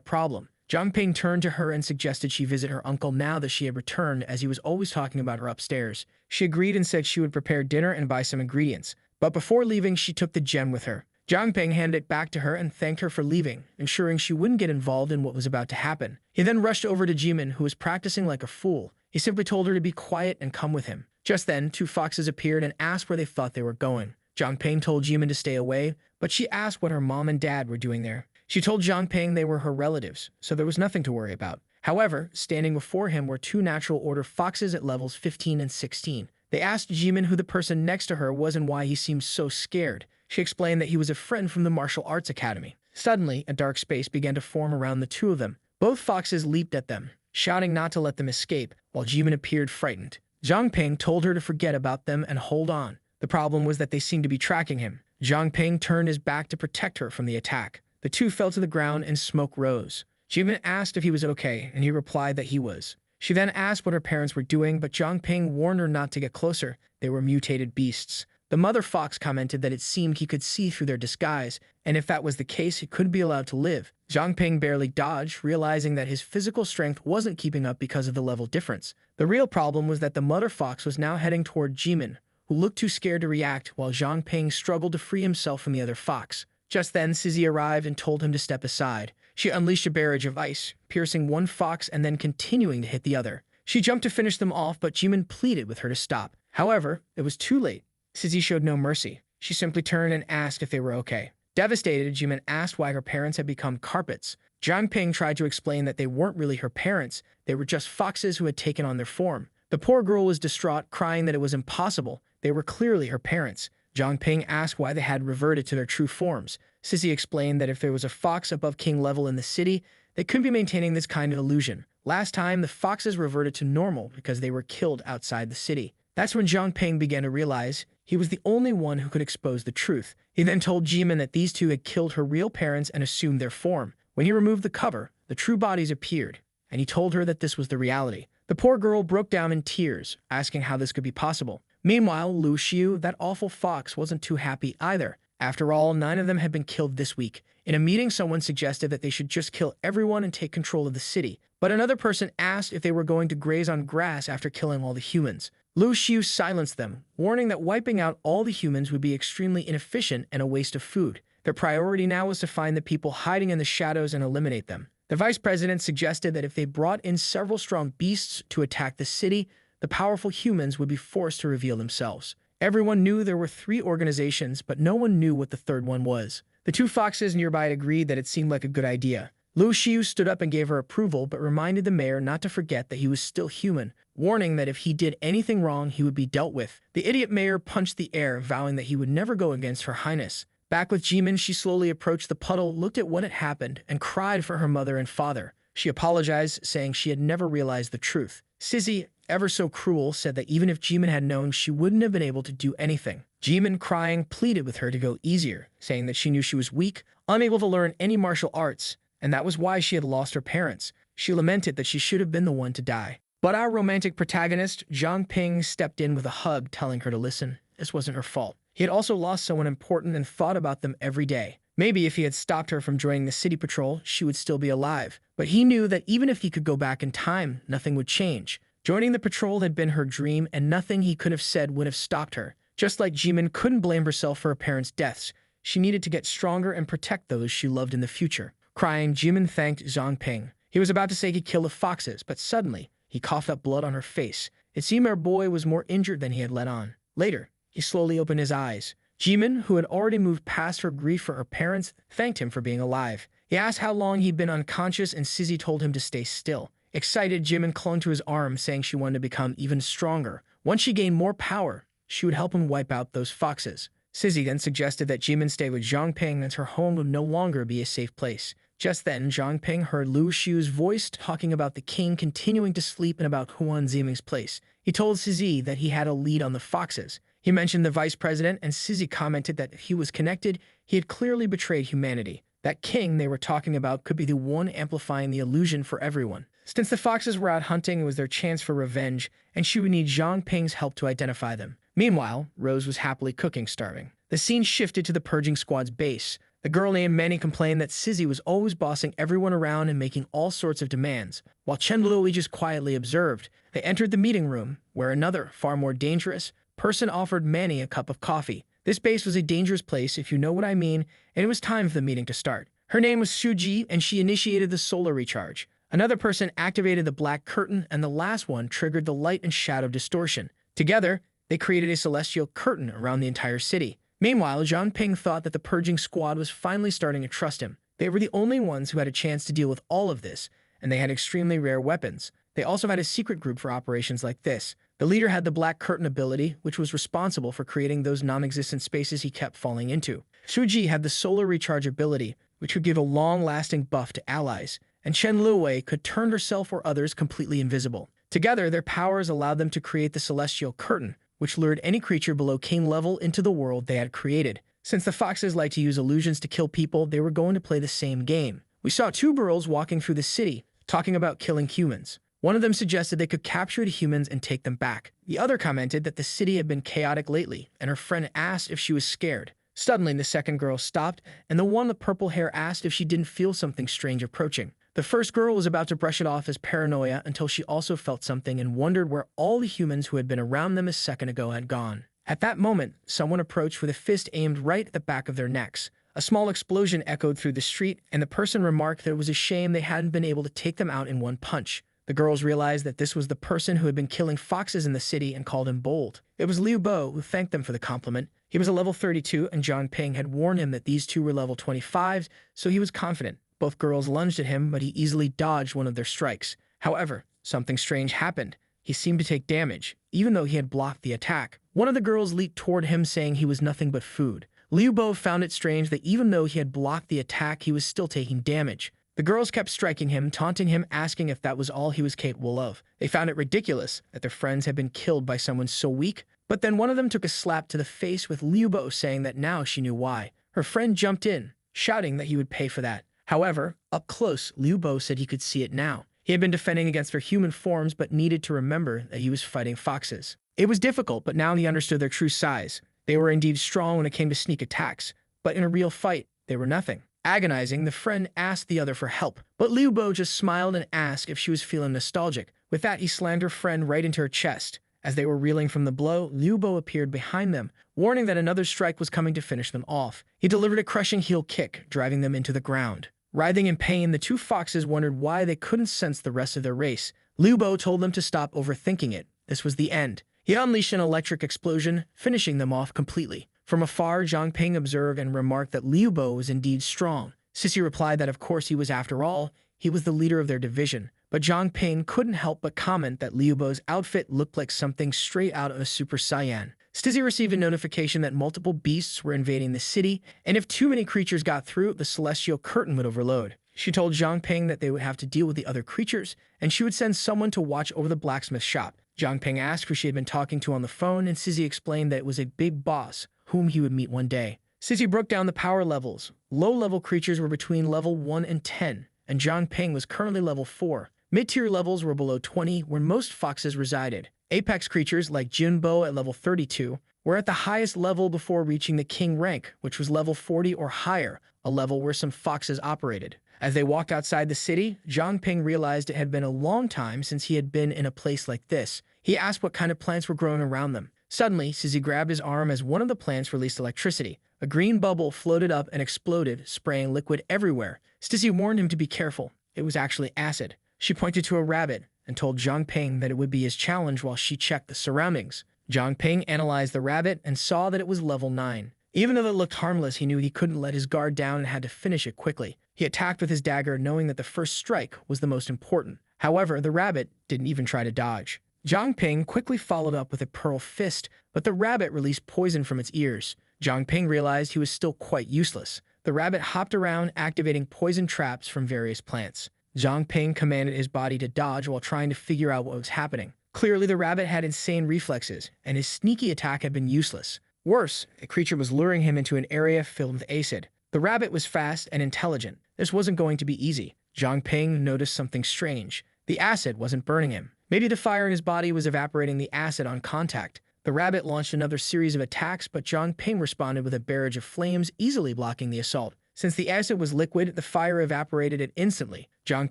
problem. Zhang Ping turned to her and suggested she visit her uncle now that she had returned, as he was always talking about her upstairs. She agreed and said she would prepare dinner and buy some ingredients. But before leaving, she took the gem with her. Zhang Ping handed it back to her and thanked her for leaving, ensuring she wouldn't get involved in what was about to happen. He then rushed over to Jimin, who was practicing like a fool. He simply told her to be quiet and come with him. Just then, two foxes appeared and asked where they thought they were going. Zhang Ping told Jimin to stay away, but she asked what her mom and dad were doing there. She told Zhang Ping they were her relatives, so there was nothing to worry about. However, standing before him were two natural order foxes at levels 15 and 16. They asked Jimin who the person next to her was and why he seemed so scared. She explained that he was a friend from the martial arts academy. Suddenly, a dark space began to form around the two of them. Both foxes leaped at them, shouting not to let them escape, while Jimin appeared frightened. Zhang Ping told her to forget about them and hold on. The problem was that they seemed to be tracking him. Zhang Ping turned his back to protect her from the attack. The two fell to the ground and smoke rose. Jimin asked if he was okay, and he replied that he was. She then asked what her parents were doing, but Zhang Ping warned her not to get closer. They were mutated beasts. The mother fox commented that it seemed he could see through their disguise, and if that was the case, he couldn't be allowed to live. Zhang Ping barely dodged, realizing that his physical strength wasn't keeping up because of the level difference. The real problem was that the mother fox was now heading toward Jimin, who looked too scared to react, while Zhang Ping struggled to free himself from the other fox. Just then, Sizzy arrived and told him to step aside. She unleashed a barrage of ice, piercing one fox and then continuing to hit the other. She jumped to finish them off, but Jimin pleaded with her to stop. However, it was too late. Sizzy showed no mercy. She simply turned and asked if they were okay. Devastated, Jimin asked why her parents had become carpets. Zhang Ping tried to explain that they weren't really her parents, they were just foxes who had taken on their form. The poor girl was distraught, crying that it was impossible. They were clearly her parents. Zhang Ping asked why they had reverted to their true forms. Sizzy explained that if there was a fox above king level in the city, they couldn't be maintaining this kind of illusion. Last time, the foxes reverted to normal because they were killed outside the city. That's when Zhang Ping began to realize he was the only one who could expose the truth. He then told Jimin that these two had killed her real parents and assumed their form. When he removed the cover, the true bodies appeared, and he told her that this was the reality. The poor girl broke down in tears, asking how this could be possible. Meanwhile, Lu Xiu, that awful fox, wasn't too happy either. After all, 9 of them had been killed this week. In a meeting, someone suggested that they should just kill everyone and take control of the city. But another person asked if they were going to graze on grass after killing all the humans. Lu Xiu silenced them, warning that wiping out all the humans would be extremely inefficient and a waste of food. Their priority now was to find the people hiding in the shadows and eliminate them. The vice president suggested that if they brought in several strong beasts to attack the city, the powerful humans would be forced to reveal themselves. Everyone knew there were 3 organizations, but no one knew what the third one was. The 2 foxes nearby agreed that it seemed like a good idea. Lu Xiu stood up and gave her approval, but reminded the mayor not to forget that he was still human, warning that if he did anything wrong, he would be dealt with. The idiot mayor punched the air, vowing that he would never go against Her Highness. Back with Jimin, she slowly approached the puddle, looked at what had happened, and cried for her mother and father. She apologized, saying she had never realized the truth. Sizzy, ever so cruel, said that even if Jimin had known, she wouldn't have been able to do anything. Jimin, crying, pleaded with her to go easier, saying that she knew she was weak, unable to learn any martial arts, and that was why she had lost her parents. She lamented that she should have been the one to die. But our romantic protagonist, Zhang Ping, stepped in with a hug, telling her to listen. This wasn't her fault. He had also lost someone important and thought about them every day. Maybe if he had stopped her from joining the city patrol, she would still be alive. But he knew that even if he could go back in time, nothing would change. Joining the patrol had been her dream, and nothing he could have said would have stopped her. Just like Jimin couldn't blame herself for her parents' deaths, she needed to get stronger and protect those she loved in the future. Crying, Jimin thanked Zhang Ping. He was about to say he'd kill the foxes, but suddenly, he coughed up blood on her face. It seemed our boy was more injured than he had let on. Later, he slowly opened his eyes. Jimin, who had already moved past her grief for her parents, thanked him for being alive. He asked how long he'd been unconscious, and Sizzy told him to stay still. Excited, Jimin clung to his arm, saying she wanted to become even stronger. Once she gained more power, she would help him wipe out those foxes. Sizzy then suggested that Jimin stay with Zhang Ping, as her home would no longer be a safe place. Just then, Zhang Ping heard Lu Xiu's voice talking about the king continuing to sleep and about Huan Ziming's place. He told Sizzy that he had a lead on the foxes. He mentioned the vice president, and Sizzy commented that if he was connected, he had clearly betrayed humanity. That king they were talking about could be the one amplifying the illusion for everyone. Since the foxes were out hunting, it was their chance for revenge, and she would need Zhang Ping's help to identify them. Meanwhile, Rose was happily cooking, starving. The scene shifted to the purging squad's base. The girl named Manny complained that Sizzy was always bossing everyone around and making all sorts of demands, while Chen Luo just quietly observed. They entered the meeting room, where another, far more dangerous, person offered Manny a cup of coffee. This base was a dangerous place, if you know what I mean, and it was time for the meeting to start. Her name was Suji, and she initiated the solar recharge. Another person activated the black curtain, and the last one triggered the light and shadow distortion. Together, they created a celestial curtain around the entire city. Meanwhile, Zhang Ping thought that the purging squad was finally starting to trust him. They were the only ones who had a chance to deal with all of this, and they had extremely rare weapons. They also had a secret group for operations like this. The leader had the black curtain ability, which was responsible for creating those non-existent spaces he kept falling into. Suji had the solar recharge ability, which could give a long-lasting buff to allies, and Chen Luwei could turn herself or others completely invisible. Together, their powers allowed them to create the celestial curtain, which lured any creature below king level into the world they had created. Since the foxes like to use illusions to kill people, they were going to play the same game. We saw two girls walking through the city, talking about killing humans. One of them suggested they could capture the humans and take them back. The other commented that the city had been chaotic lately, and her friend asked if she was scared. Suddenly, the second girl stopped, and the one with purple hair asked if she didn't feel something strange approaching. The first girl was about to brush it off as paranoia until she also felt something and wondered where all the humans who had been around them a second ago had gone. At that moment, someone approached with a fist aimed right at the back of their necks. A small explosion echoed through the street, and the person remarked that it was a shame they hadn't been able to take them out in one punch. The girls realized that this was the person who had been killing foxes in the city and called him bold. It was Liu Bo who thanked them for the compliment. He was a level 32, and Zhang Ping had warned him that these two were level 25s, so he was confident. Both girls lunged at him, but he easily dodged one of their strikes. However, something strange happened. He seemed to take damage, even though he had blocked the attack. One of the girls leaped toward him, saying he was nothing but food. Liu Bo found it strange that even though he had blocked the attack, he was still taking damage. The girls kept striking him, taunting him, asking if that was all he was capable of. They found it ridiculous that their friends had been killed by someone so weak, but then one of them took a slap to the face with Liu Bo, saying that now she knew why. Her friend jumped in, shouting that he would pay for that. However, up close, Liu Bo said he could see it now. He had been defending against their human forms, but needed to remember that he was fighting foxes. It was difficult, but now he understood their true size. They were indeed strong when it came to sneak attacks, but in a real fight, they were nothing. Agonizing, the friend asked the other for help, but Liu Bo just smiled and asked if she was feeling nostalgic. With that, he slammed her friend right into her chest. As they were reeling from the blow, Liu Bo appeared behind them, warning that another strike was coming to finish them off. He delivered a crushing heel kick, driving them into the ground. Writhing in pain, the two foxes wondered why they couldn't sense the rest of their race. Liu Bo told them to stop overthinking it. This was the end. He unleashed an electric explosion, finishing them off completely. From afar, Zhang Ping observed and remarked that Liu Bo was indeed strong. Sissy replied that of course he was. After all, he was the leader of their division. But Zhang Ping couldn't help but comment that Liu Bo's outfit looked like something straight out of a Super Saiyan. Stizzy received a notification that multiple beasts were invading the city, and if too many creatures got through, the celestial curtain would overload. She told Zhang Ping that they would have to deal with the other creatures, and she would send someone to watch over the blacksmith shop. Zhang Ping asked who she had been talking to on the phone, and Sizzy explained that it was a big boss whom he would meet one day. Sizzy broke down the power levels. Low-level creatures were between level 1 and 10, and Zhang Ping was currently level 4. Mid-tier levels were below 20, where most foxes resided. Apex creatures like Jinbo at level 32 were at the highest level before reaching the king rank, which was level 40 or higher, a level where some foxes operated. As they walked outside the city, Zhang Ping realized it had been a long time since he had been in a place like this. He asked what kind of plants were growing around them. Suddenly, Sizzy grabbed his arm as one of the plants released electricity. A green bubble floated up and exploded, spraying liquid everywhere. Stizzy warned him to be careful. It was actually acid. She pointed to a rabbit and told Zhang Ping that it would be his challenge while she checked the surroundings. Zhang Ping analyzed the rabbit and saw that it was level 9. Even though it looked harmless, he knew he couldn't let his guard down and had to finish it quickly. He attacked with his dagger, knowing that the first strike was the most important. However, the rabbit didn't even try to dodge. Zhang Ping quickly followed up with a pearl fist, but the rabbit released poison from its ears. Zhang Ping realized he was still quite useless. The rabbit hopped around, activating poison traps from various plants. Zhang Ping commanded his body to dodge while trying to figure out what was happening. Clearly, the rabbit had insane reflexes, and his sneaky attack had been useless. Worse, a creature was luring him into an area filled with acid. The rabbit was fast and intelligent. This wasn't going to be easy. Zhang Ping noticed something strange. The acid wasn't burning him. Maybe the fire in his body was evaporating the acid on contact. The rabbit launched another series of attacks, but Zhang Ping responded with a barrage of flames, easily blocking the assault. Since the acid was liquid, the fire evaporated it instantly. Zhang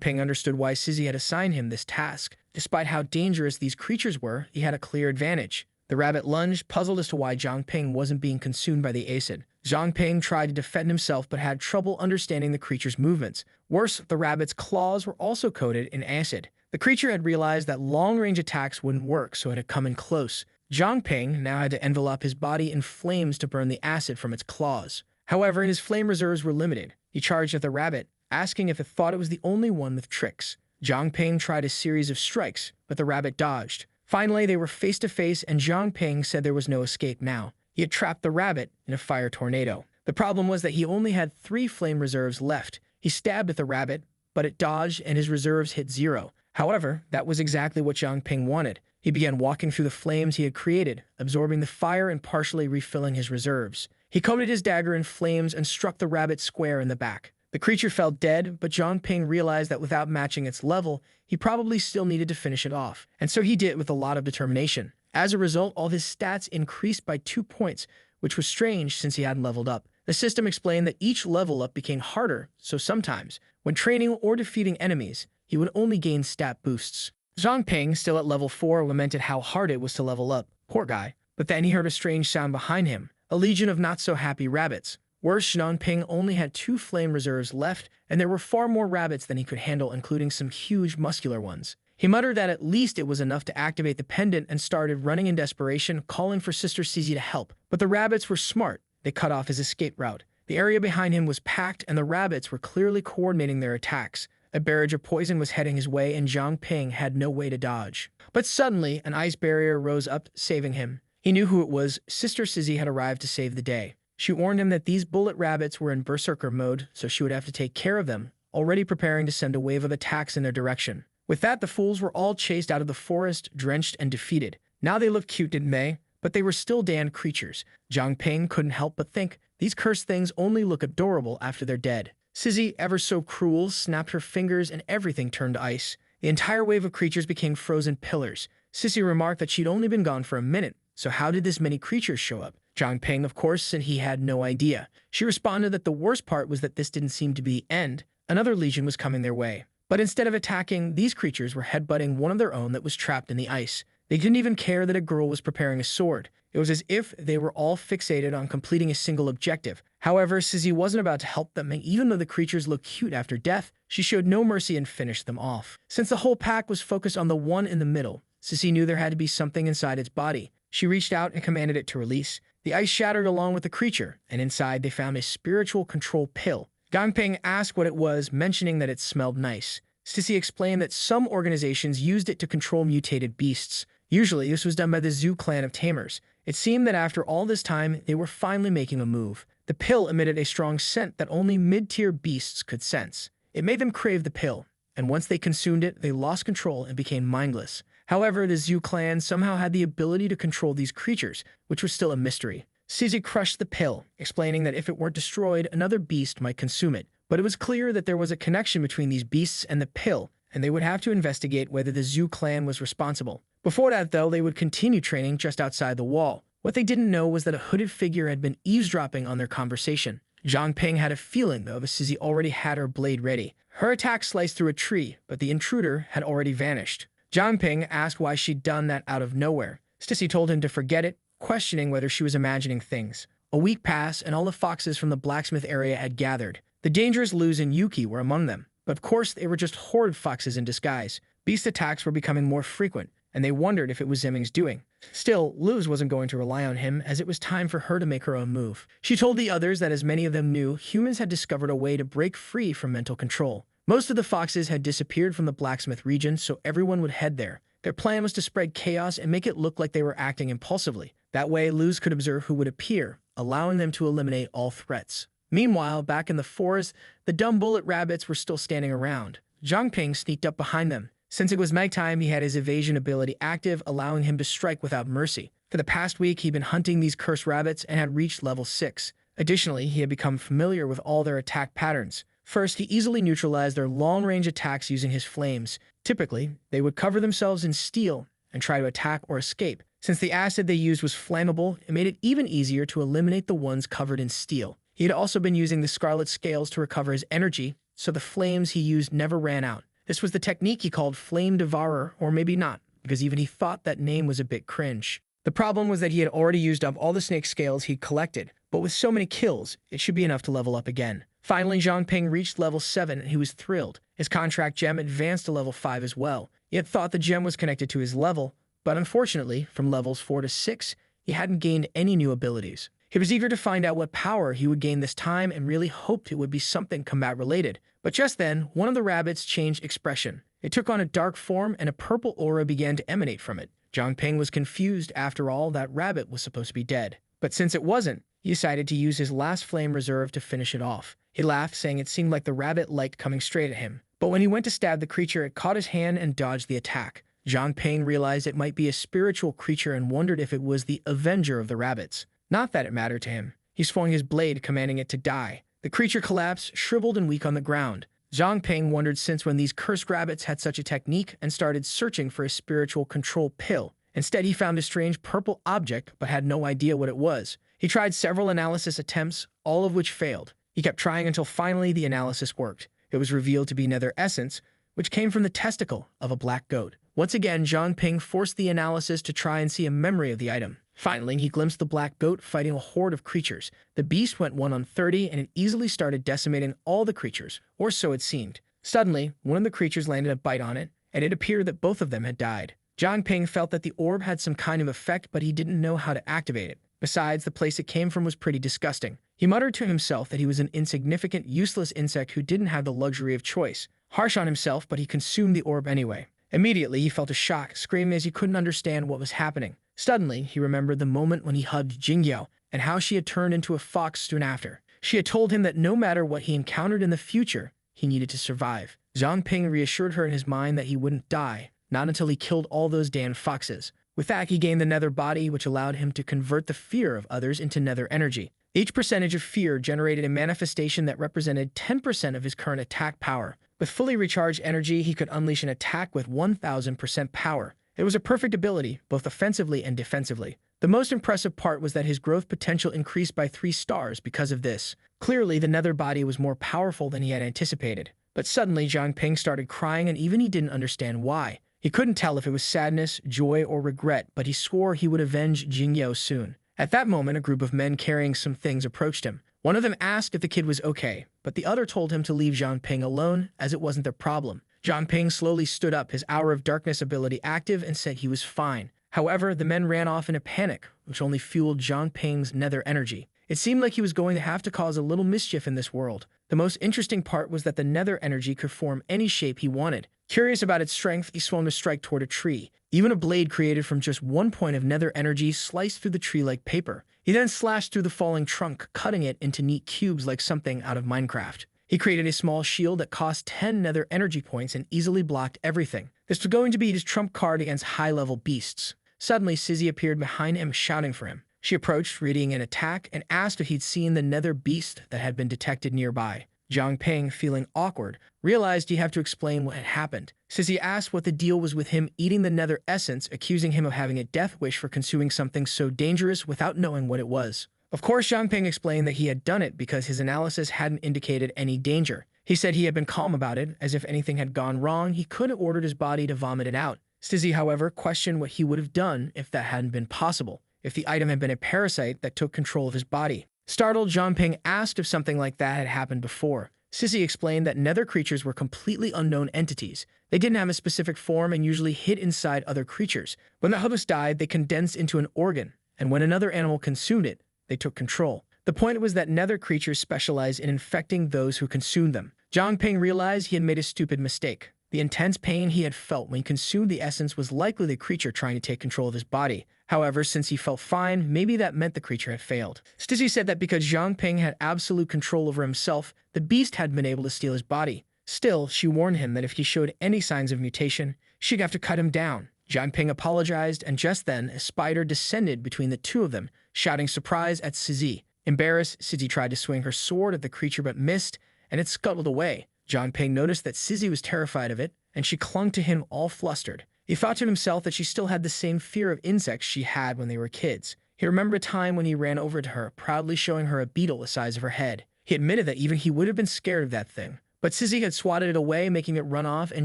Ping understood why Sizzy had assigned him this task. Despite how dangerous these creatures were, he had a clear advantage. The rabbit lunged, puzzled as to why Zhang Ping wasn't being consumed by the acid. Zhang Ping tried to defend himself but had trouble understanding the creature's movements. Worse, the rabbit's claws were also coated in acid. The creature had realized that long-range attacks wouldn't work, so it had come in close. Zhang Ping now had to envelop his body in flames to burn the acid from its claws. However, his flame reserves were limited. He charged at the rabbit, asking if it thought it was the only one with tricks. Zhang Ping tried a series of strikes, but the rabbit dodged. Finally, they were face to face, and Zhang Ping said there was no escape now. He had trapped the rabbit in a fire tornado. The problem was that he only had 3 flame reserves left. He stabbed at the rabbit, but it dodged and his reserves hit 0. However, that was exactly what Zhang Ping wanted. He began walking through the flames he had created, absorbing the fire and partially refilling his reserves. He coated his dagger in flames and struck the rabbit square in the back. The creature fell dead, but Zhang Ping realized that without matching its level, he probably still needed to finish it off. And so he did with a lot of determination. As a result, all his stats increased by 2 points, which was strange since he hadn't leveled up. The system explained that each level up became harder, so sometimes, when training or defeating enemies, he would only gain stat boosts. Zhang Ping, still at level 4, lamented how hard it was to level up. Poor guy. But then he heard a strange sound behind him, a legion of not-so-happy rabbits. Worse, Zhang Ping only had 2 flame reserves left, and there were far more rabbits than he could handle, including some huge muscular ones. He muttered that at least it was enough to activate the pendant and started running in desperation, calling for Sister Sizzy to help. But the rabbits were smart. They cut off his escape route. The area behind him was packed, and the rabbits were clearly coordinating their attacks. A barrage of poison was heading his way, and Zhang Ping had no way to dodge. But suddenly, an ice barrier rose up, saving him. He knew who it was. Sister Sizzy had arrived to save the day. She warned him that these bullet rabbits were in berserker mode, so she would have to take care of them, already preparing to send a wave of attacks in their direction. With that, the fools were all chased out of the forest, drenched and defeated. Now they looked cute, didn't they? But they were still damned creatures. Zhang Ping couldn't help but think, these cursed things only look adorable after they're dead. Sizzy, ever so cruel, snapped her fingers and everything turned to ice. The entire wave of creatures became frozen pillars. Sissy remarked that she'd only been gone for a minute, so how did this many creatures show up? Zhang Ping, of course, said he had no idea. She responded that the worst part was that this didn't seem to be the end. Another legion was coming their way. But instead of attacking, these creatures were headbutting one of their own that was trapped in the ice. They didn't even care that a girl was preparing a sword. It was as if they were all fixated on completing a single objective. However, Sizzy wasn't about to help them, and even though the creatures looked cute after death, she showed no mercy and finished them off. Since the whole pack was focused on the one in the middle, Sizzy knew there had to be something inside its body. She reached out and commanded it to release. The ice shattered along with the creature, and inside they found a spiritual control pill. Zhang Ping asked what it was, mentioning that it smelled nice. Sissy explained that some organizations used it to control mutated beasts. Usually, this was done by the Zhu clan of tamers. It seemed that after all this time, they were finally making a move. The pill emitted a strong scent that only mid-tier beasts could sense. It made them crave the pill, and once they consumed it, they lost control and became mindless. However, the Zhu clan somehow had the ability to control these creatures, which was still a mystery. Sizzy crushed the pill, explaining that if it weren't destroyed, another beast might consume it. But it was clear that there was a connection between these beasts and the pill, and they would have to investigate whether the Zhu clan was responsible. Before that, though, they would continue training just outside the wall. What they didn't know was that a hooded figure had been eavesdropping on their conversation. Zhang Ping had a feeling, though, that Sizzy already had her blade ready. Her attack sliced through a tree, but the intruder had already vanished. Zhang Ping asked why she'd done that out of nowhere. Sissy told him to forget it, questioning whether she was imagining things. A week passed, and all the foxes from the blacksmith area had gathered. The dangerous Luz and Yuki were among them, but of course they were just horrid foxes in disguise. Beast attacks were becoming more frequent, and they wondered if it was Ziming's doing. Still, Luz wasn't going to rely on him, as it was time for her to make her own move. She told the others that, as many of them knew, humans had discovered a way to break free from mental control. Most of the foxes had disappeared from the blacksmith region, so everyone would head there. Their plan was to spread chaos and make it look like they were acting impulsively. That way, Luz could observe who would appear, allowing them to eliminate all threats. Meanwhile, back in the forest, the dumb bullet rabbits were still standing around. Zhang Ping sneaked up behind them. Since it was nighttime, he had his evasion ability active, allowing him to strike without mercy. For the past week, he'd been hunting these cursed rabbits and had reached level 6. Additionally, he had become familiar with all their attack patterns. First, he easily neutralized their long-range attacks using his flames. Typically, they would cover themselves in steel and try to attack or escape. Since the acid they used was flammable, it made it even easier to eliminate the ones covered in steel. He had also been using the scarlet scales to recover his energy, so the flames he used never ran out. This was the technique he called Flame Devourer, or maybe not, because even he thought that name was a bit cringe. The problem was that he had already used up all the snake scales he'd collected, but with so many kills, it should be enough to level up again. Finally, Zhang Ping reached level 7 and he was thrilled. His contract gem advanced to level 5 as well. He had thought the gem was connected to his level, but unfortunately, from levels 4 to 6, he hadn't gained any new abilities. He was eager to find out what power he would gain this time and really hoped it would be something combat-related. But just then, one of the rabbits changed expression. It took on a dark form and a purple aura began to emanate from it. Zhang Ping was confused. After all, that rabbit was supposed to be dead. But since it wasn't, he decided to use his last flame reserve to finish it off. He laughed, saying it seemed like the rabbit liked coming straight at him. But when he went to stab the creature, it caught his hand and dodged the attack. Zhang Ping realized it might be a spiritual creature and wondered if it was the avenger of the rabbits. Not that it mattered to him. He swung his blade, commanding it to die. The creature collapsed, shriveled and weak on the ground. Zhang Ping wondered since when these cursed rabbits had such a technique and started searching for a spiritual control pill. Instead, he found a strange purple object, but had no idea what it was. He tried several analysis attempts, all of which failed. He kept trying until finally the analysis worked. It was revealed to be nether essence, which came from the testicle of a black goat. Once again, Zhang Ping forced the analysis to try and see a memory of the item. Finally, he glimpsed the black goat fighting a horde of creatures. The beast went 1 on 30, and it easily started decimating all the creatures, or so it seemed. Suddenly, one of the creatures landed a bite on it, and it appeared that both of them had died. Zhang Ping felt that the orb had some kind of effect, but he didn't know how to activate it. Besides, the place it came from was pretty disgusting. He muttered to himself that he was an insignificant, useless insect who didn't have the luxury of choice. Harsh on himself, but he consumed the orb anyway. Immediately, he felt a shock, screaming as he couldn't understand what was happening. Suddenly, he remembered the moment when he hugged Jingyao and how she had turned into a fox soon after. She had told him that no matter what he encountered in the future, he needed to survive. Zhang Ping reassured her in his mind that he wouldn't die, not until he killed all those damn foxes. With that, he gained the nether body, which allowed him to convert the fear of others into nether energy. Each percentage of fear generated a manifestation that represented 10% of his current attack power. With fully recharged energy, he could unleash an attack with 1000% power. It was a perfect ability, both offensively and defensively. The most impressive part was that his growth potential increased by 3 stars because of this. Clearly, the nether body was more powerful than he had anticipated. But suddenly, Zhang Ping started crying, and even he didn't understand why. He couldn't tell if it was sadness, joy, or regret, but he swore he would avenge Jingyao soon. At that moment, a group of men carrying some things approached him. One of them asked if the kid was okay, but the other told him to leave Zhang Ping alone, as it wasn't their problem. Zhang Ping slowly stood up, his Hour of Darkness ability active, and said he was fine. However, the men ran off in a panic, which only fueled Zhang Ping's nether energy. It seemed like he was going to have to cause a little mischief in this world. The most interesting part was that the nether energy could form any shape he wanted. Curious about its strength, he swung to strike toward a tree. Even a blade created from just 1 point of nether energy sliced through the tree like paper. He then slashed through the falling trunk, cutting it into neat cubes like something out of Minecraft. He created a small shield that cost 10 nether energy points and easily blocked everything. This was going to be his trump card against high-level beasts. Suddenly, Sizzy appeared behind him, shouting for him. She approached, readying an attack, and asked if he'd seen the nether beast that had been detected nearby. Zhang Ping, feeling awkward, realized he had to explain what had happened. Sizzy asked what the deal was with him eating the nether essence, accusing him of having a death wish for consuming something so dangerous without knowing what it was. Of course, Zhang Ping explained that he had done it because his analysis hadn't indicated any danger. He said he had been calm about it, as if anything had gone wrong, he could have ordered his body to vomit it out. Sizzy, however, questioned what he would have done if that hadn't been possible, if the item had been a parasite that took control of his body. Startled, Zhang Ping asked if something like that had happened before. Sizzy explained that nether creatures were completely unknown entities. They didn't have a specific form and usually hid inside other creatures. When the host died, they condensed into an organ, and when another animal consumed it, they took control. The point was that nether creatures specialize in infecting those who consume them. Zhang Ping realized he had made a stupid mistake. The intense pain he had felt when he consumed the essence was likely the creature trying to take control of his body. However, since he felt fine, maybe that meant the creature had failed. Sizzy said that because Zhang Ping had absolute control over himself, the beast hadn't been able to steal his body. Still, she warned him that if he showed any signs of mutation, she'd have to cut him down. Zhang Ping apologized, and just then, a spider descended between the two of them, shouting surprise at Sizzy. Embarrassed, Sizzy tried to swing her sword at the creature but missed, and it scuttled away. Zhang Ping noticed that Sizzy was terrified of it, and she clung to him all flustered. He thought to himself that she still had the same fear of insects she had when they were kids. He remembered a time when he ran over to her, proudly showing her a beetle the size of her head. He admitted that even he would have been scared of that thing. But Sizzy had swatted it away, making it run off, and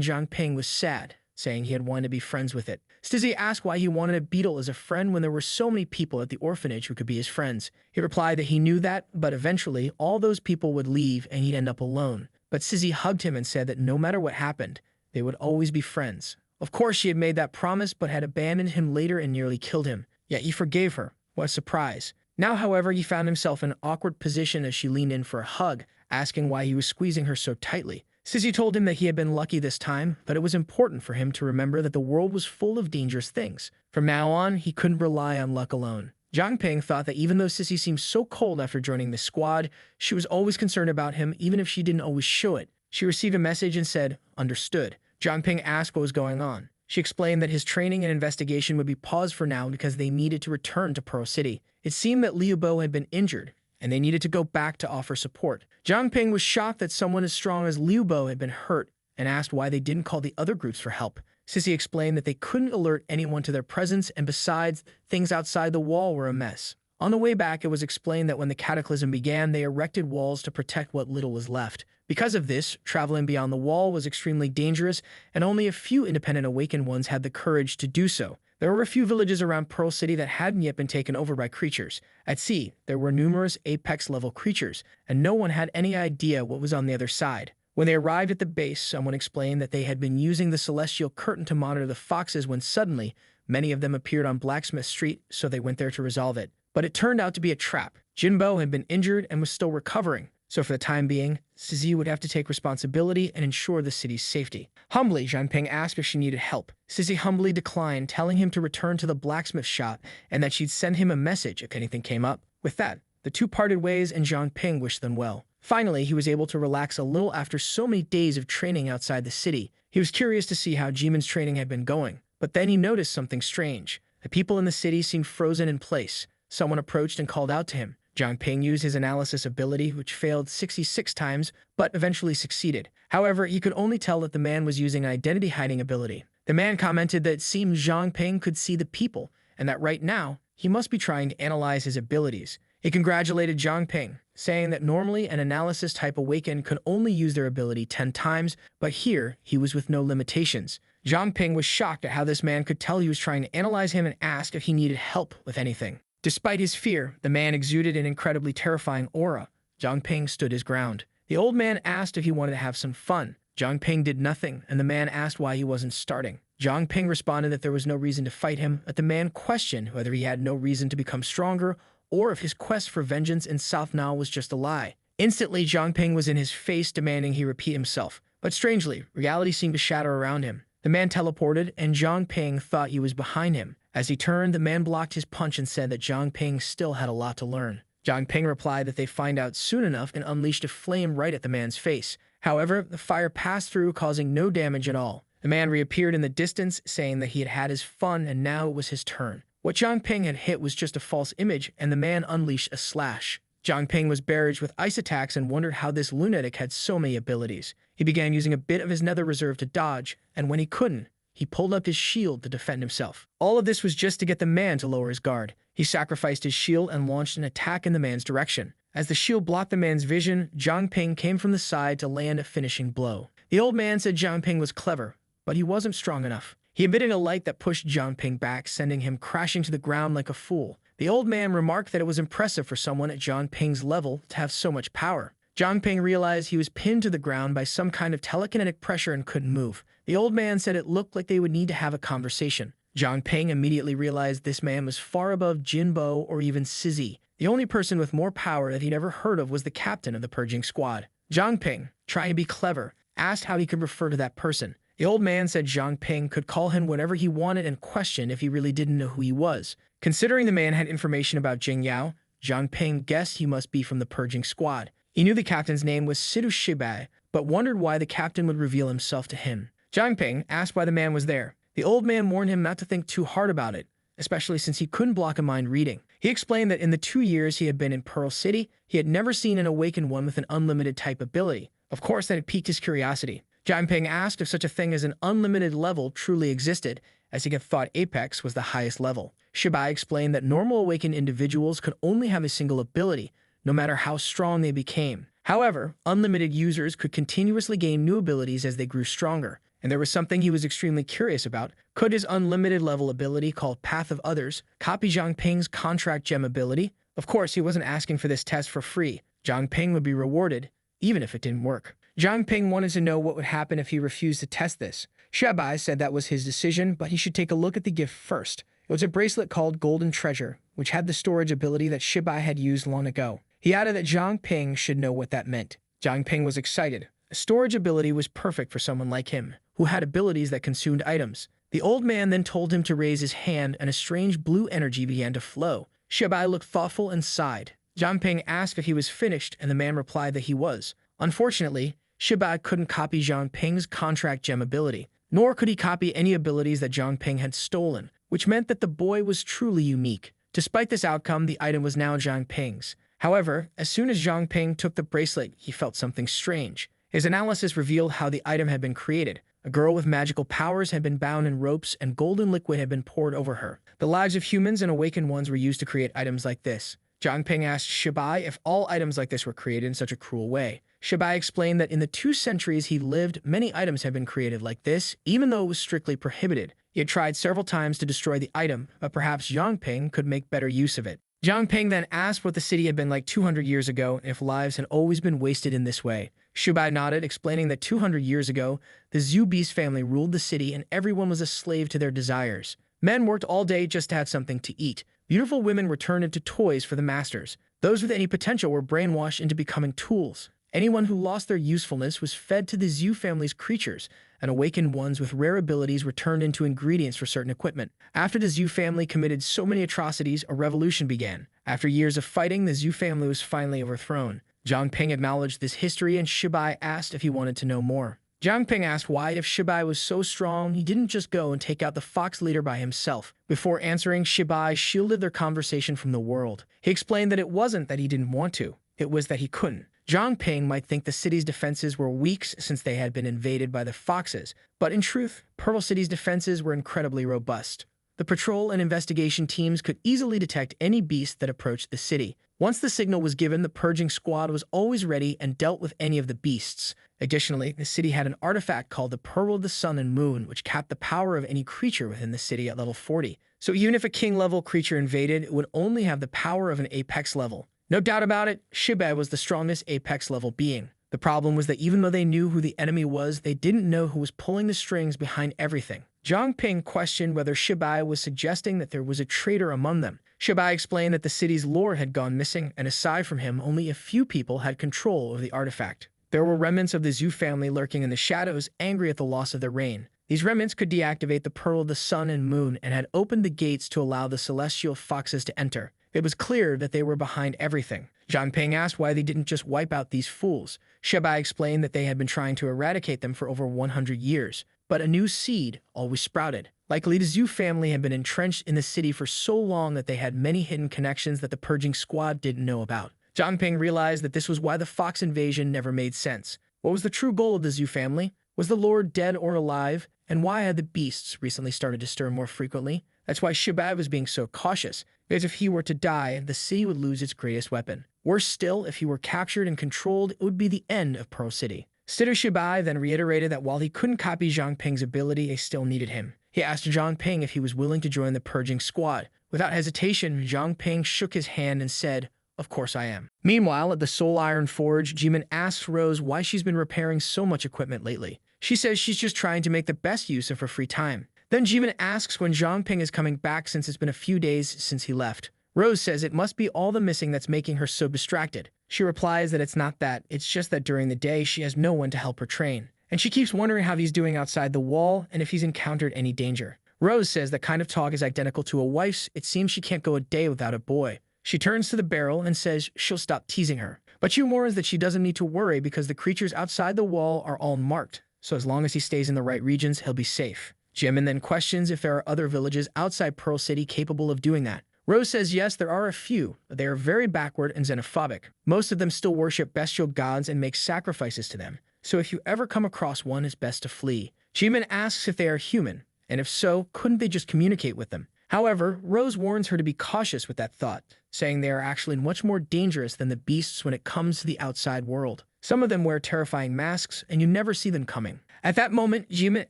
Zhang Ping was sad, saying he had wanted to be friends with it. Sizzy asked why he wanted a beetle as a friend when there were so many people at the orphanage who could be his friends. He replied that he knew that, but eventually all those people would leave and he'd end up alone. But Sizzy hugged him and said that no matter what happened, they would always be friends. Of course, she had made that promise, but had abandoned him later and nearly killed him. Yet he forgave her. What a surprise. Now, however, he found himself in an awkward position as she leaned in for a hug, asking why he was squeezing her so tightly. Sizzy told him that he had been lucky this time, but it was important for him to remember that the world was full of dangerous things. From now on, he couldn't rely on luck alone. Zhang Ping thought that even though Sizzy seemed so cold after joining the squad, she was always concerned about him, even if she didn't always show it. She received a message and said, "Understood." Zhang Ping asked what was going on. She explained that his training and investigation would be paused for now because they needed to return to Pearl City. It seemed that Liu Bo had been injured, and they needed to go back to offer support. Zhang Ping was shocked that someone as strong as Liu Bo had been hurt and asked why they didn't call the other groups for help. Sissy explained that they couldn't alert anyone to their presence, and besides, things outside the wall were a mess. On the way back, it was explained that when the cataclysm began, they erected walls to protect what little was left. Because of this, traveling beyond the wall was extremely dangerous, and only a few independent awakened ones had the courage to do so. There were a few villages around Pearl City that hadn't yet been taken over by creatures. At sea, there were numerous apex-level creatures, and no one had any idea what was on the other side. When they arrived at the base, someone explained that they had been using the celestial curtain to monitor the foxes when suddenly, many of them appeared on Blacksmith Street, so they went there to resolve it. But it turned out to be a trap. Jinbo had been injured and was still recovering, so for the time being, Sisi would have to take responsibility and ensure the city's safety. Humbly, Zhanping asked if she needed help. Sisi humbly declined, telling him to return to the blacksmith shop and that she'd send him a message if anything came up. With that, the two parted ways and Zhanping wished them well. Finally, he was able to relax a little after so many days of training outside the city. He was curious to see how Jimin's training had been going, but then he noticed something strange. The people in the city seemed frozen in place. Someone approached and called out to him. Zhangping used his analysis ability, which failed 66 times, but eventually succeeded. However, he could only tell that the man was using an identity-hiding ability. The man commented that it seemed Zhangping could see the people, and that right now, he must be trying to analyze his abilities. He congratulated Zhangping, saying that normally an analysis-type awakened could only use their ability 10 times, but here, he was with no limitations. Zhangping was shocked at how this man could tell he was trying to analyze him and asked if he needed help with anything. Despite his fear, the man exuded an incredibly terrifying aura. Zhangping stood his ground. The old man asked if he wanted to have some fun. Zhangping did nothing, and the man asked why he wasn't starting. Zhangping responded that there was no reason to fight him, but the man questioned whether he had no reason to become stronger or if his quest for vengeance in South Nile was just a lie. Instantly, Zhangping was in his face, demanding he repeat himself. But strangely, reality seemed to shatter around him. The man teleported, and Zhangping thought he was behind him. As he turned, the man blocked his punch and said that Zhangping still had a lot to learn. Zhangping replied that they'd find out soon enough and unleashed a flame right at the man's face. However, the fire passed through, causing no damage at all. The man reappeared in the distance, saying that he had had his fun and now it was his turn. What Zhangping had hit was just a false image, and the man unleashed a slash. Zhangping was barraged with ice attacks and wondered how this lunatic had so many abilities. He began using a bit of his nether reserve to dodge, and when he couldn't, he pulled up his shield to defend himself. All of this was just to get the man to lower his guard. He sacrificed his shield and launched an attack in the man's direction. As the shield blocked the man's vision, Zhangping came from the side to land a finishing blow. The old man said Zhangping was clever, but he wasn't strong enough. He emitted a light that pushed Zhangping back, sending him crashing to the ground like a fool. The old man remarked that it was impressive for someone at Zhangping's level to have so much power. Zhangping realized he was pinned to the ground by some kind of telekinetic pressure and couldn't move. The old man said it looked like they would need to have a conversation. Zhangping immediately realized this man was far above Jinbo or even Sizzy. The only person with more power that he'd ever heard of was the captain of the purging squad. Zhangping, trying to be clever, asked how he could refer to that person. The old man said Zhangping could call him whatever he wanted and questioned if he really didn't know who he was. Considering the man had information about Jing Yao, Zhangping guessed he must be from the purging squad. He knew the captain's name was Sidu Shibai, but wondered why the captain would reveal himself to him. Zhangping asked why the man was there. The old man warned him not to think too hard about it, especially since he couldn't block a mind reading. He explained that in the 2 years he had been in Pearl City, he had never seen an awakened one with an unlimited type ability, Of course, that had piqued his curiosity. Jiang Ping asked if such a thing as an unlimited level truly existed, as he had thought Apex was the highest level. Shibai explained that normal awakened individuals could only have a single ability, no matter how strong they became. However, unlimited users could continuously gain new abilities as they grew stronger, and there was something he was extremely curious about. Could his unlimited level ability, called Path of Others, copy Jiang Ping's contract gem ability? Of course, he wasn't asking for this test for free. Jiang Ping would be rewarded, even if it didn't work. Jiang Ping wanted to know what would happen if he refused to test this. Shibai said that was his decision, but he should take a look at the gift first. It was a bracelet called Golden Treasure, which had the storage ability that Shibai had used long ago. He added that Jiang Ping should know what that meant. Jiang Ping was excited. A storage ability was perfect for someone like him, who had abilities that consumed items. The old man then told him to raise his hand, and a strange blue energy began to flow. Shibai looked thoughtful and sighed. Jiang Ping asked if he was finished, and the man replied that he was. Unfortunately, Shibai couldn't copy Jiang Ping's contract gem ability, nor could he copy any abilities that Jiang Ping had stolen, which meant that the boy was truly unique. Despite this outcome, the item was now Jiang Ping's. However, as soon as Jiang Ping took the bracelet, he felt something strange. His analysis revealed how the item had been created. A girl with magical powers had been bound in ropes, and golden liquid had been poured over her. The lives of humans and awakened ones were used to create items like this. Jiang Ping asked Shibai if all items like this were created in such a cruel way. Shibai explained that in the 2 centuries he lived, many items had been created like this, even though it was strictly prohibited. He had tried several times to destroy the item, but perhaps Jiang Ping could make better use of it. Jiang Ping then asked what the city had been like 200 years ago and if lives had always been wasted in this way. Shibai nodded, explaining that 200 years ago, the Zhu Beast family ruled the city and everyone was a slave to their desires. Men worked all day just to have something to eat. Beautiful women were turned into toys for the masters. Those with any potential were brainwashed into becoming tools. Anyone who lost their usefulness was fed to the Zhu family's creatures, and awakened ones with rare abilities were turned into ingredients for certain equipment. After the Zhu family committed so many atrocities, a revolution began. After years of fighting, the Zhu family was finally overthrown. Jiang Ping acknowledged this history, and Shibai asked if he wanted to know more. Jiang Ping asked why, if Shibai was so strong, he didn't just go and take out the fox leader by himself. Before answering, Shibai shielded their conversation from the world. He explained that it wasn't that he didn't want to, it was that he couldn't. Jiang Ping might think the city's defenses were weak since they had been invaded by the foxes, but in truth, Pearl City's defenses were incredibly robust. The patrol and investigation teams could easily detect any beast that approached the city. Once the signal was given, the purging squad was always ready and dealt with any of the beasts. Additionally, the city had an artifact called the Pearl of the Sun and Moon, which capped the power of any creature within the city at level 40. So even if a king-level creature invaded, it would only have the power of an Apex level. No doubt about it, Shibai was the strongest Apex-level being. The problem was that even though they knew who the enemy was, they didn't know who was pulling the strings behind everything. Jiang Ping questioned whether Shibai was suggesting that there was a traitor among them. Shibai explained that the city's lord had gone missing, and aside from him, only a few people had control of the artifact. There were remnants of the Zhu family lurking in the shadows, angry at the loss of their reign. These remnants could deactivate the Pearl of the Sun and Moon and had opened the gates to allow the celestial foxes to enter. It was clear that they were behind everything. Jiang Ping asked why they didn't just wipe out these fools. Shibai explained that they had been trying to eradicate them for over 100 years, but a new seed always sprouted. Likely the Zhu family had been entrenched in the city for so long that they had many hidden connections that the purging squad didn't know about. Jiang Ping realized that this was why the fox invasion never made sense. What was the true goal of the Zhu family? Was the lord dead or alive? And why had the beasts recently started to stir more frequently? That's why Shibai was being so cautious, because if he were to die, the city would lose its greatest weapon. Worse still, if he were captured and controlled, it would be the end of Pearl City. Stitter Shibai then reiterated that while he couldn't copy Jiang Ping's ability, they still needed him. He asked Jiang Ping if he was willing to join the purging squad. Without hesitation, Jiang Ping shook his hand and said, "Of course I am." Meanwhile, at the Soul Iron Forge, Jimin asks Rose why she's been repairing so much equipment lately. She says she's just trying to make the best use of her free time. Then Jimin asks when Jiang Ping is coming back since it's been a few days since he left. Rose says it must be all the missing that's making her so distracted. She replies that it's not that, it's just that during the day she has no one to help her train. And she keeps wondering how he's doing outside the wall and if he's encountered any danger. Rose says that kind of talk is identical to a wife's. It seems she can't go a day without a boy. She turns to the barrel and says she'll stop teasing her. But she warns that she doesn't need to worry because the creatures outside the wall are all marked. So as long as he stays in the right regions, he'll be safe. Jimin then questions if there are other villages outside Pearl City capable of doing that. Rose says yes, there are a few, but they are very backward and xenophobic. Most of them still worship bestial gods and make sacrifices to them. So if you ever come across one, it's best to flee. Jimin asks if they are human, and if so, couldn't they just communicate with them? However, Rose warns her to be cautious with that thought, saying they are actually much more dangerous than the beasts when it comes to the outside world. Some of them wear terrifying masks, and you never see them coming. At that moment, Jimin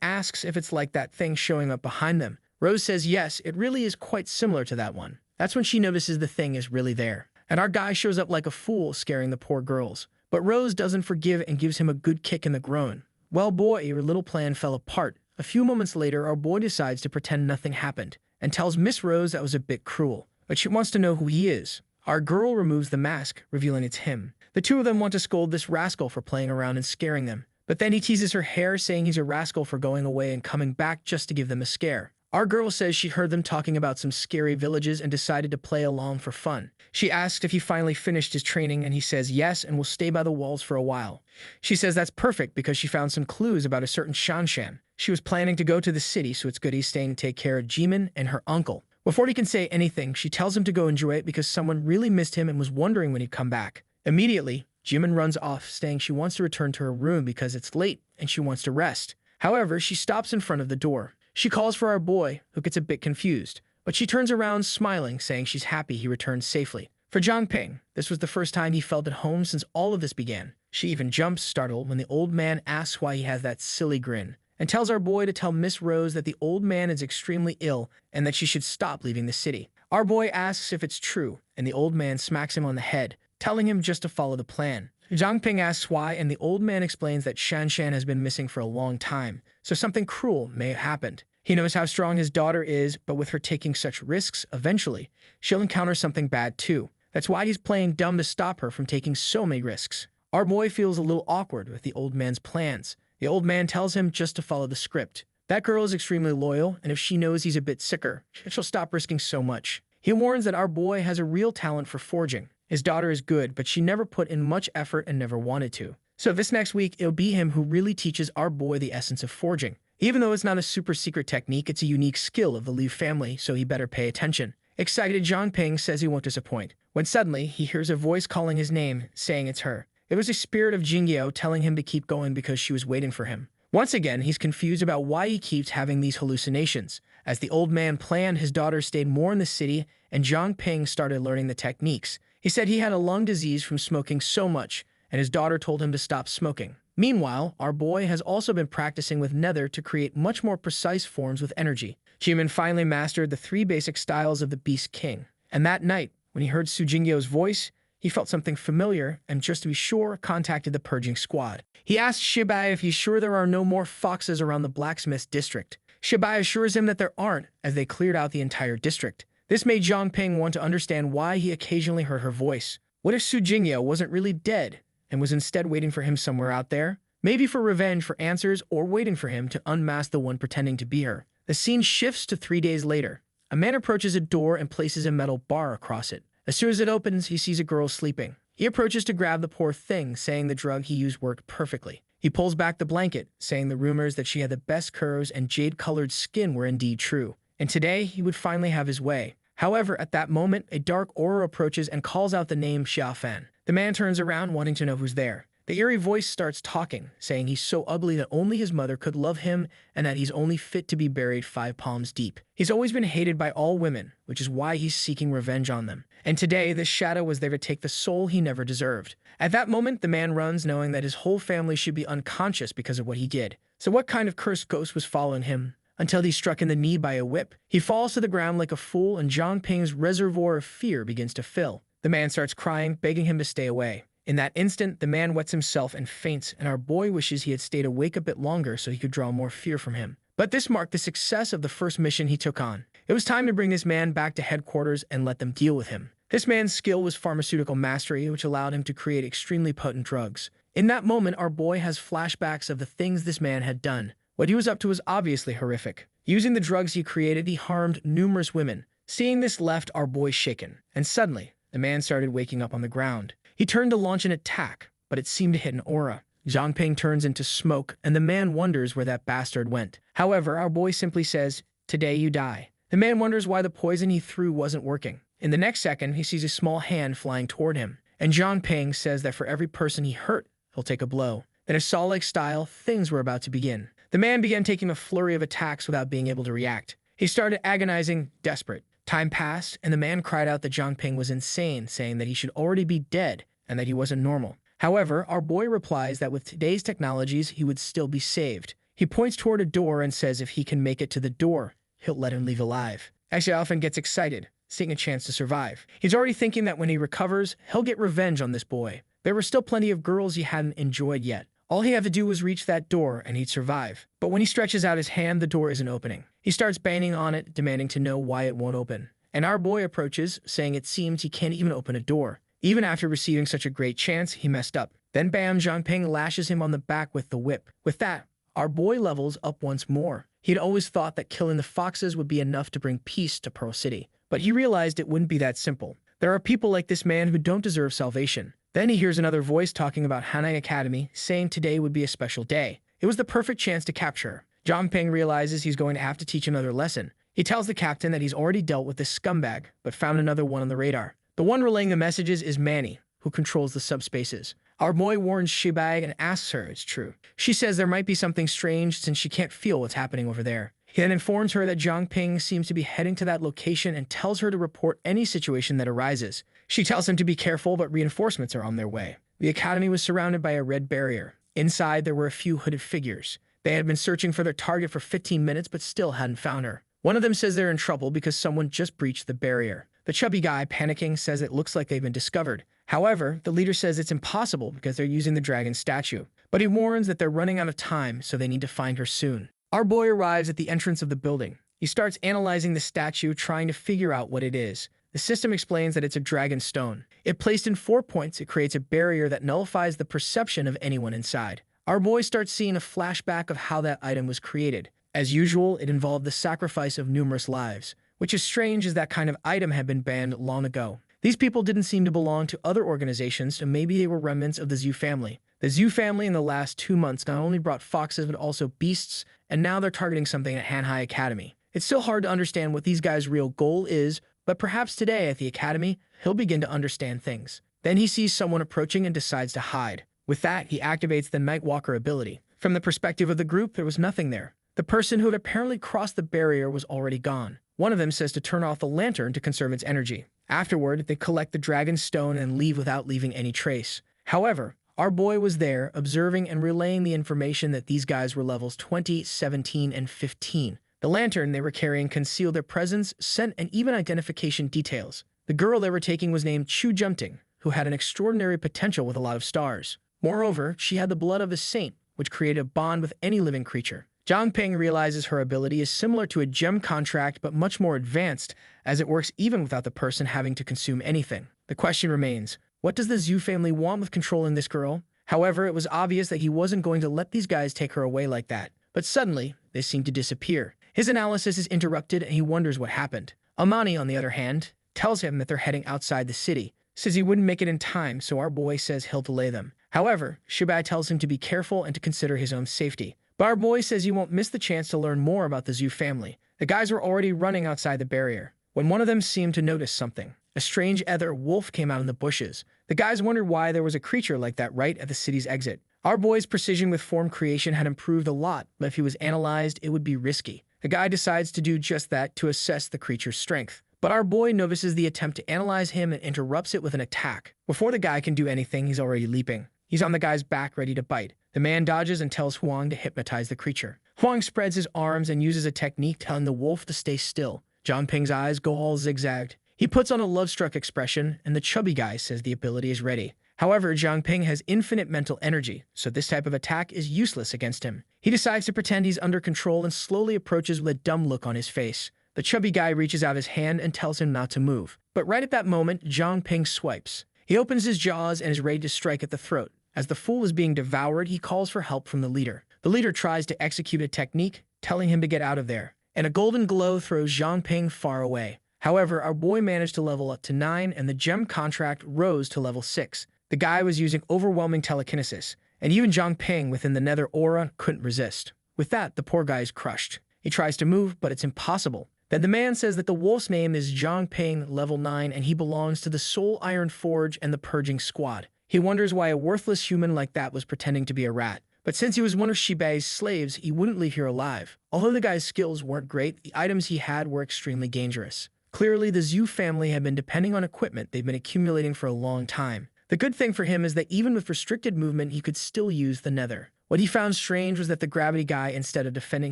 asks if it's like that thing showing up behind them. Rose says yes, it really is quite similar to that one. That's when she notices the thing is really there. And our guy shows up like a fool, scaring the poor girls. But Rose doesn't forgive and gives him a good kick in the groin. Well, boy, your little plan fell apart. A few moments later, our boy decides to pretend nothing happened and tells Miss Rose that was a bit cruel, but she wants to know who he is. Our girl removes the mask, revealing it's him. The two of them want to scold this rascal for playing around and scaring them, but then he teases her hair, saying he's a rascal for going away and coming back just to give them a scare. Our girl says she heard them talking about some scary villages and decided to play along for fun. She asks if he finally finished his training, and he says yes and will stay by the walls for a while. She says that's perfect because she found some clues about a certain Shanshan. She was planning to go to the city, so it's good he's staying to take care of Jimin and her uncle. Before he can say anything, she tells him to go enjoy it because someone really missed him and was wondering when he'd come back. Immediately, Jimin runs off, saying she wants to return to her room because it's late and she wants to rest. However, she stops in front of the door. She calls for our boy, who gets a bit confused, but she turns around smiling, saying she's happy he returned safely. For Zhangping, this was the first time he felt at home since all of this began. She even jumps, startled, when the old man asks why he has that silly grin, and tells our boy to tell Miss Rose that the old man is extremely ill and that she should stop leaving the city. Our boy asks if it's true, and the old man smacks him on the head, telling him just to follow the plan. Zhangping asks why, and the old man explains that Shanshan has been missing for a long time, so something cruel may have happened. He knows how strong his daughter is, but with her taking such risks, eventually, she'll encounter something bad too. That's why he's playing dumb to stop her from taking so many risks. Our boy feels a little awkward with the old man's plans. The old man tells him just to follow the script. That girl is extremely loyal, and if she knows he's a bit sicker, she'll stop risking so much. He warns that our boy has a real talent for forging. His daughter is good, but she never put in much effort and never wanted to. So this next week, it'll be him who really teaches our boy the essence of forging. Even though it's not a super secret technique, it's a unique skill of the Liu family, so he better pay attention. Excited, Zhangping says he won't disappoint, when suddenly he hears a voice calling his name, saying it's her. It was the spirit of Jingyeo telling him to keep going because she was waiting for him. Once again, he's confused about why he keeps having these hallucinations. As the old man planned, his daughter stayed more in the city, and Zhangping started learning the techniques. He said he had a lung disease from smoking so much, and his daughter told him to stop smoking. Meanwhile, our boy has also been practicing with Nether to create much more precise forms with energy. Jimin finally mastered the 3 basic styles of the Beast King. And that night, when he heard Su Jingyo's voice, he felt something familiar and, just to be sure, contacted the purging squad. He asked Shibai if he's sure there are no more foxes around the blacksmith's district. Shibai assures him that there aren't, as they cleared out the entire district. This made Zhangping want to understand why he occasionally heard her voice. What if Su Jingyo wasn't really dead and was instead waiting for him somewhere out there? Maybe for revenge, for answers, or waiting for him to unmask the one pretending to be her. The scene shifts to 3 days later. A man approaches a door and places a metal bar across it. As soon as it opens, he sees a girl sleeping. He approaches to grab the poor thing, saying the drug he used worked perfectly. He pulls back the blanket, saying the rumors that she had the best curves and jade-colored skin were indeed true. And today, he would finally have his way. However, at that moment, a dark aura approaches and calls out the name Xiaofan. The man turns around, wanting to know who's there. The eerie voice starts talking, saying he's so ugly that only his mother could love him and that he's only fit to be buried 5 palms deep. He's always been hated by all women, which is why he's seeking revenge on them. And today, this shadow was there to take the soul he never deserved. At that moment, the man runs, knowing that his whole family should be unconscious because of what he did. So what kind of cursed ghost was following him? Until he's struck in the knee by a whip. He falls to the ground like a fool, and Zhangping's reservoir of fear begins to fill. The man starts crying, begging him to stay away. In that instant, the man wets himself and faints, and our boy wishes he had stayed awake a bit longer so he could draw more fear from him. But this marked the success of the first mission he took on. It was time to bring this man back to headquarters and let them deal with him. This man's skill was pharmaceutical mastery, which allowed him to create extremely potent drugs. In that moment, our boy has flashbacks of the things this man had done. What he was up to was obviously horrific. Using the drugs he created, he harmed numerous women. Seeing this left our boy shaken, and suddenly, the man started waking up on the ground. He turned to launch an attack, but it seemed to hit an aura. Zhangping turns into smoke, and the man wonders where that bastard went. However, our boy simply says, "Today you die." The man wonders why the poison he threw wasn't working. In the next second, he sees a small hand flying toward him, and Zhang Ping says that for every person he hurt, he'll take a blow. In a Saw-like style, things were about to begin. The man began taking a flurry of attacks without being able to react. He started agonizing, desperate. Time passed, and the man cried out that Zhang Ping was insane, saying that he should already be dead and that he wasn't normal. However, our boy replies that with today's technologies, he would still be saved. He points toward a door and says if he can make it to the door, he'll let him leave alive. Xiaofan gets excited, seeing a chance to survive. He's already thinking that when he recovers, he'll get revenge on this boy. There were still plenty of girls he hadn't enjoyed yet. All he had to do was reach that door and he'd survive. But when he stretches out his hand, the door isn't opening. He starts banging on it, demanding to know why it won't open. And our boy approaches, saying it seems he can't even open a door. Even after receiving such a great chance, he messed up. Then bam, Zhang Ping lashes him on the back with the whip. With that, our boy levels up once more. He'd always thought that killing the foxes would be enough to bring peace to Pearl City. But he realized it wouldn't be that simple. There are people like this man who don't deserve salvation. Then he hears another voice talking about Hanai Academy, saying today would be a special day. It was the perfect chance to capture her. Zhang Ping realizes he's going to have to teach another lesson. He tells the captain that he's already dealt with this scumbag, but found another one on the radar. The one relaying the messages is Manny, who controls the subspaces. Our boy warns Shibai and asks her it's true. She says there might be something strange since she can't feel what's happening over there. He then informs her that Zhang Ping seems to be heading to that location and tells her to report any situation that arises. She tells him to be careful, but reinforcements are on their way. The academy was surrounded by a red barrier. Inside, there were a few hooded figures. They had been searching for their target for 15 minutes, but still hadn't found her. One of them says they're in trouble because someone just breached the barrier. The chubby guy, panicking, says it looks like they've been discovered. However, the leader says it's impossible because they're using the dragon statue. But he warns that they're running out of time, so they need to find her soon. Our boy arrives at the entrance of the building. He starts analyzing the statue, trying to figure out what it is. The system explains that it's a dragon stone. If placed in 4 points, it creates a barrier that nullifies the perception of anyone inside. Our boy starts seeing a flashback of how that item was created. As usual, it involved the sacrifice of numerous lives, which is strange as that kind of item had been banned long ago. These people didn't seem to belong to other organizations, so maybe they were remnants of the Zhu family. The Zhu family in the last 2 months not only brought foxes but also beasts, and now they're targeting something at Hanhai Academy. It's still hard to understand what these guys' real goal is, but perhaps today at the academy, he'll begin to understand things. Then he sees someone approaching and decides to hide. With that, he activates the Nightwalker ability. From the perspective of the group, there was nothing there. The person who had apparently crossed the barrier was already gone. One of them says to turn off the lantern to conserve its energy. Afterward, they collect the dragon's stone and leave without leaving any trace. However, our boy was there, observing and relaying the information that these guys were levels 20, 17, and 15. The lantern they were carrying concealed their presence, scent, and even identification details. The girl they were taking was named Chu Jumting, who had an extraordinary potential with a lot of stars. Moreover, she had the blood of a saint, which created a bond with any living creature. Zhang Ping realizes her ability is similar to a gem contract but much more advanced, as it works even without the person having to consume anything. The question remains, what does the Zhu family want with controlling this girl? However, it was obvious that he wasn't going to let these guys take her away like that. But suddenly, they seem to disappear. His analysis is interrupted and he wonders what happened. Amani, on the other hand, tells him that they're heading outside the city. Says he wouldn't make it in time, so our boy says he'll delay them. However, Shibai tells him to be careful and to consider his own safety. But our boy says he won't miss the chance to learn more about the Zhu family. The guys were already running outside the barrier, when one of them seemed to notice something. A strange other wolf came out in the bushes. The guys wondered why there was a creature like that right at the city's exit. Our boy's precision with form creation had improved a lot, but if he was analyzed, it would be risky. The guy decides to do just that to assess the creature's strength. But our boy notices the attempt to analyze him and interrupts it with an attack. Before the guy can do anything, he's already leaping. He's on the guy's back, ready to bite. The man dodges and tells Huang to hypnotize the creature. Huang spreads his arms and uses a technique telling the wolf to stay still. Zhang Ping's eyes go all zigzagged. He puts on a love-struck expression, and the chubby guy says the ability is ready. However, Zhang Ping has infinite mental energy, so this type of attack is useless against him. He decides to pretend he's under control and slowly approaches with a dumb look on his face. The chubby guy reaches out his hand and tells him not to move. But right at that moment, Zhang Ping swipes. He opens his jaws and is ready to strike at the throat. As the fool is being devoured, he calls for help from the leader. The leader tries to execute a technique, telling him to get out of there. And a golden glow throws Zhang Ping far away. However, our boy managed to level up to 9, and the gem contract rose to level 6. The guy was using overwhelming telekinesis, and even Zhang Ping within the nether aura couldn't resist. With that, the poor guy is crushed. He tries to move, but it's impossible. Then the man says that the wolf's name is Zhang Ping, level 9, and he belongs to the Soul Iron Forge and the Purging Squad. He wonders why a worthless human like that was pretending to be a rat. But since he was one of Shibei's slaves, he wouldn't leave here alive. Although the guy's skills weren't great, the items he had were extremely dangerous. Clearly, the Zhu family had been depending on equipment they've been accumulating for a long time. The good thing for him is that even with restricted movement, he could still use the nether. What he found strange was that the gravity guy, instead of defending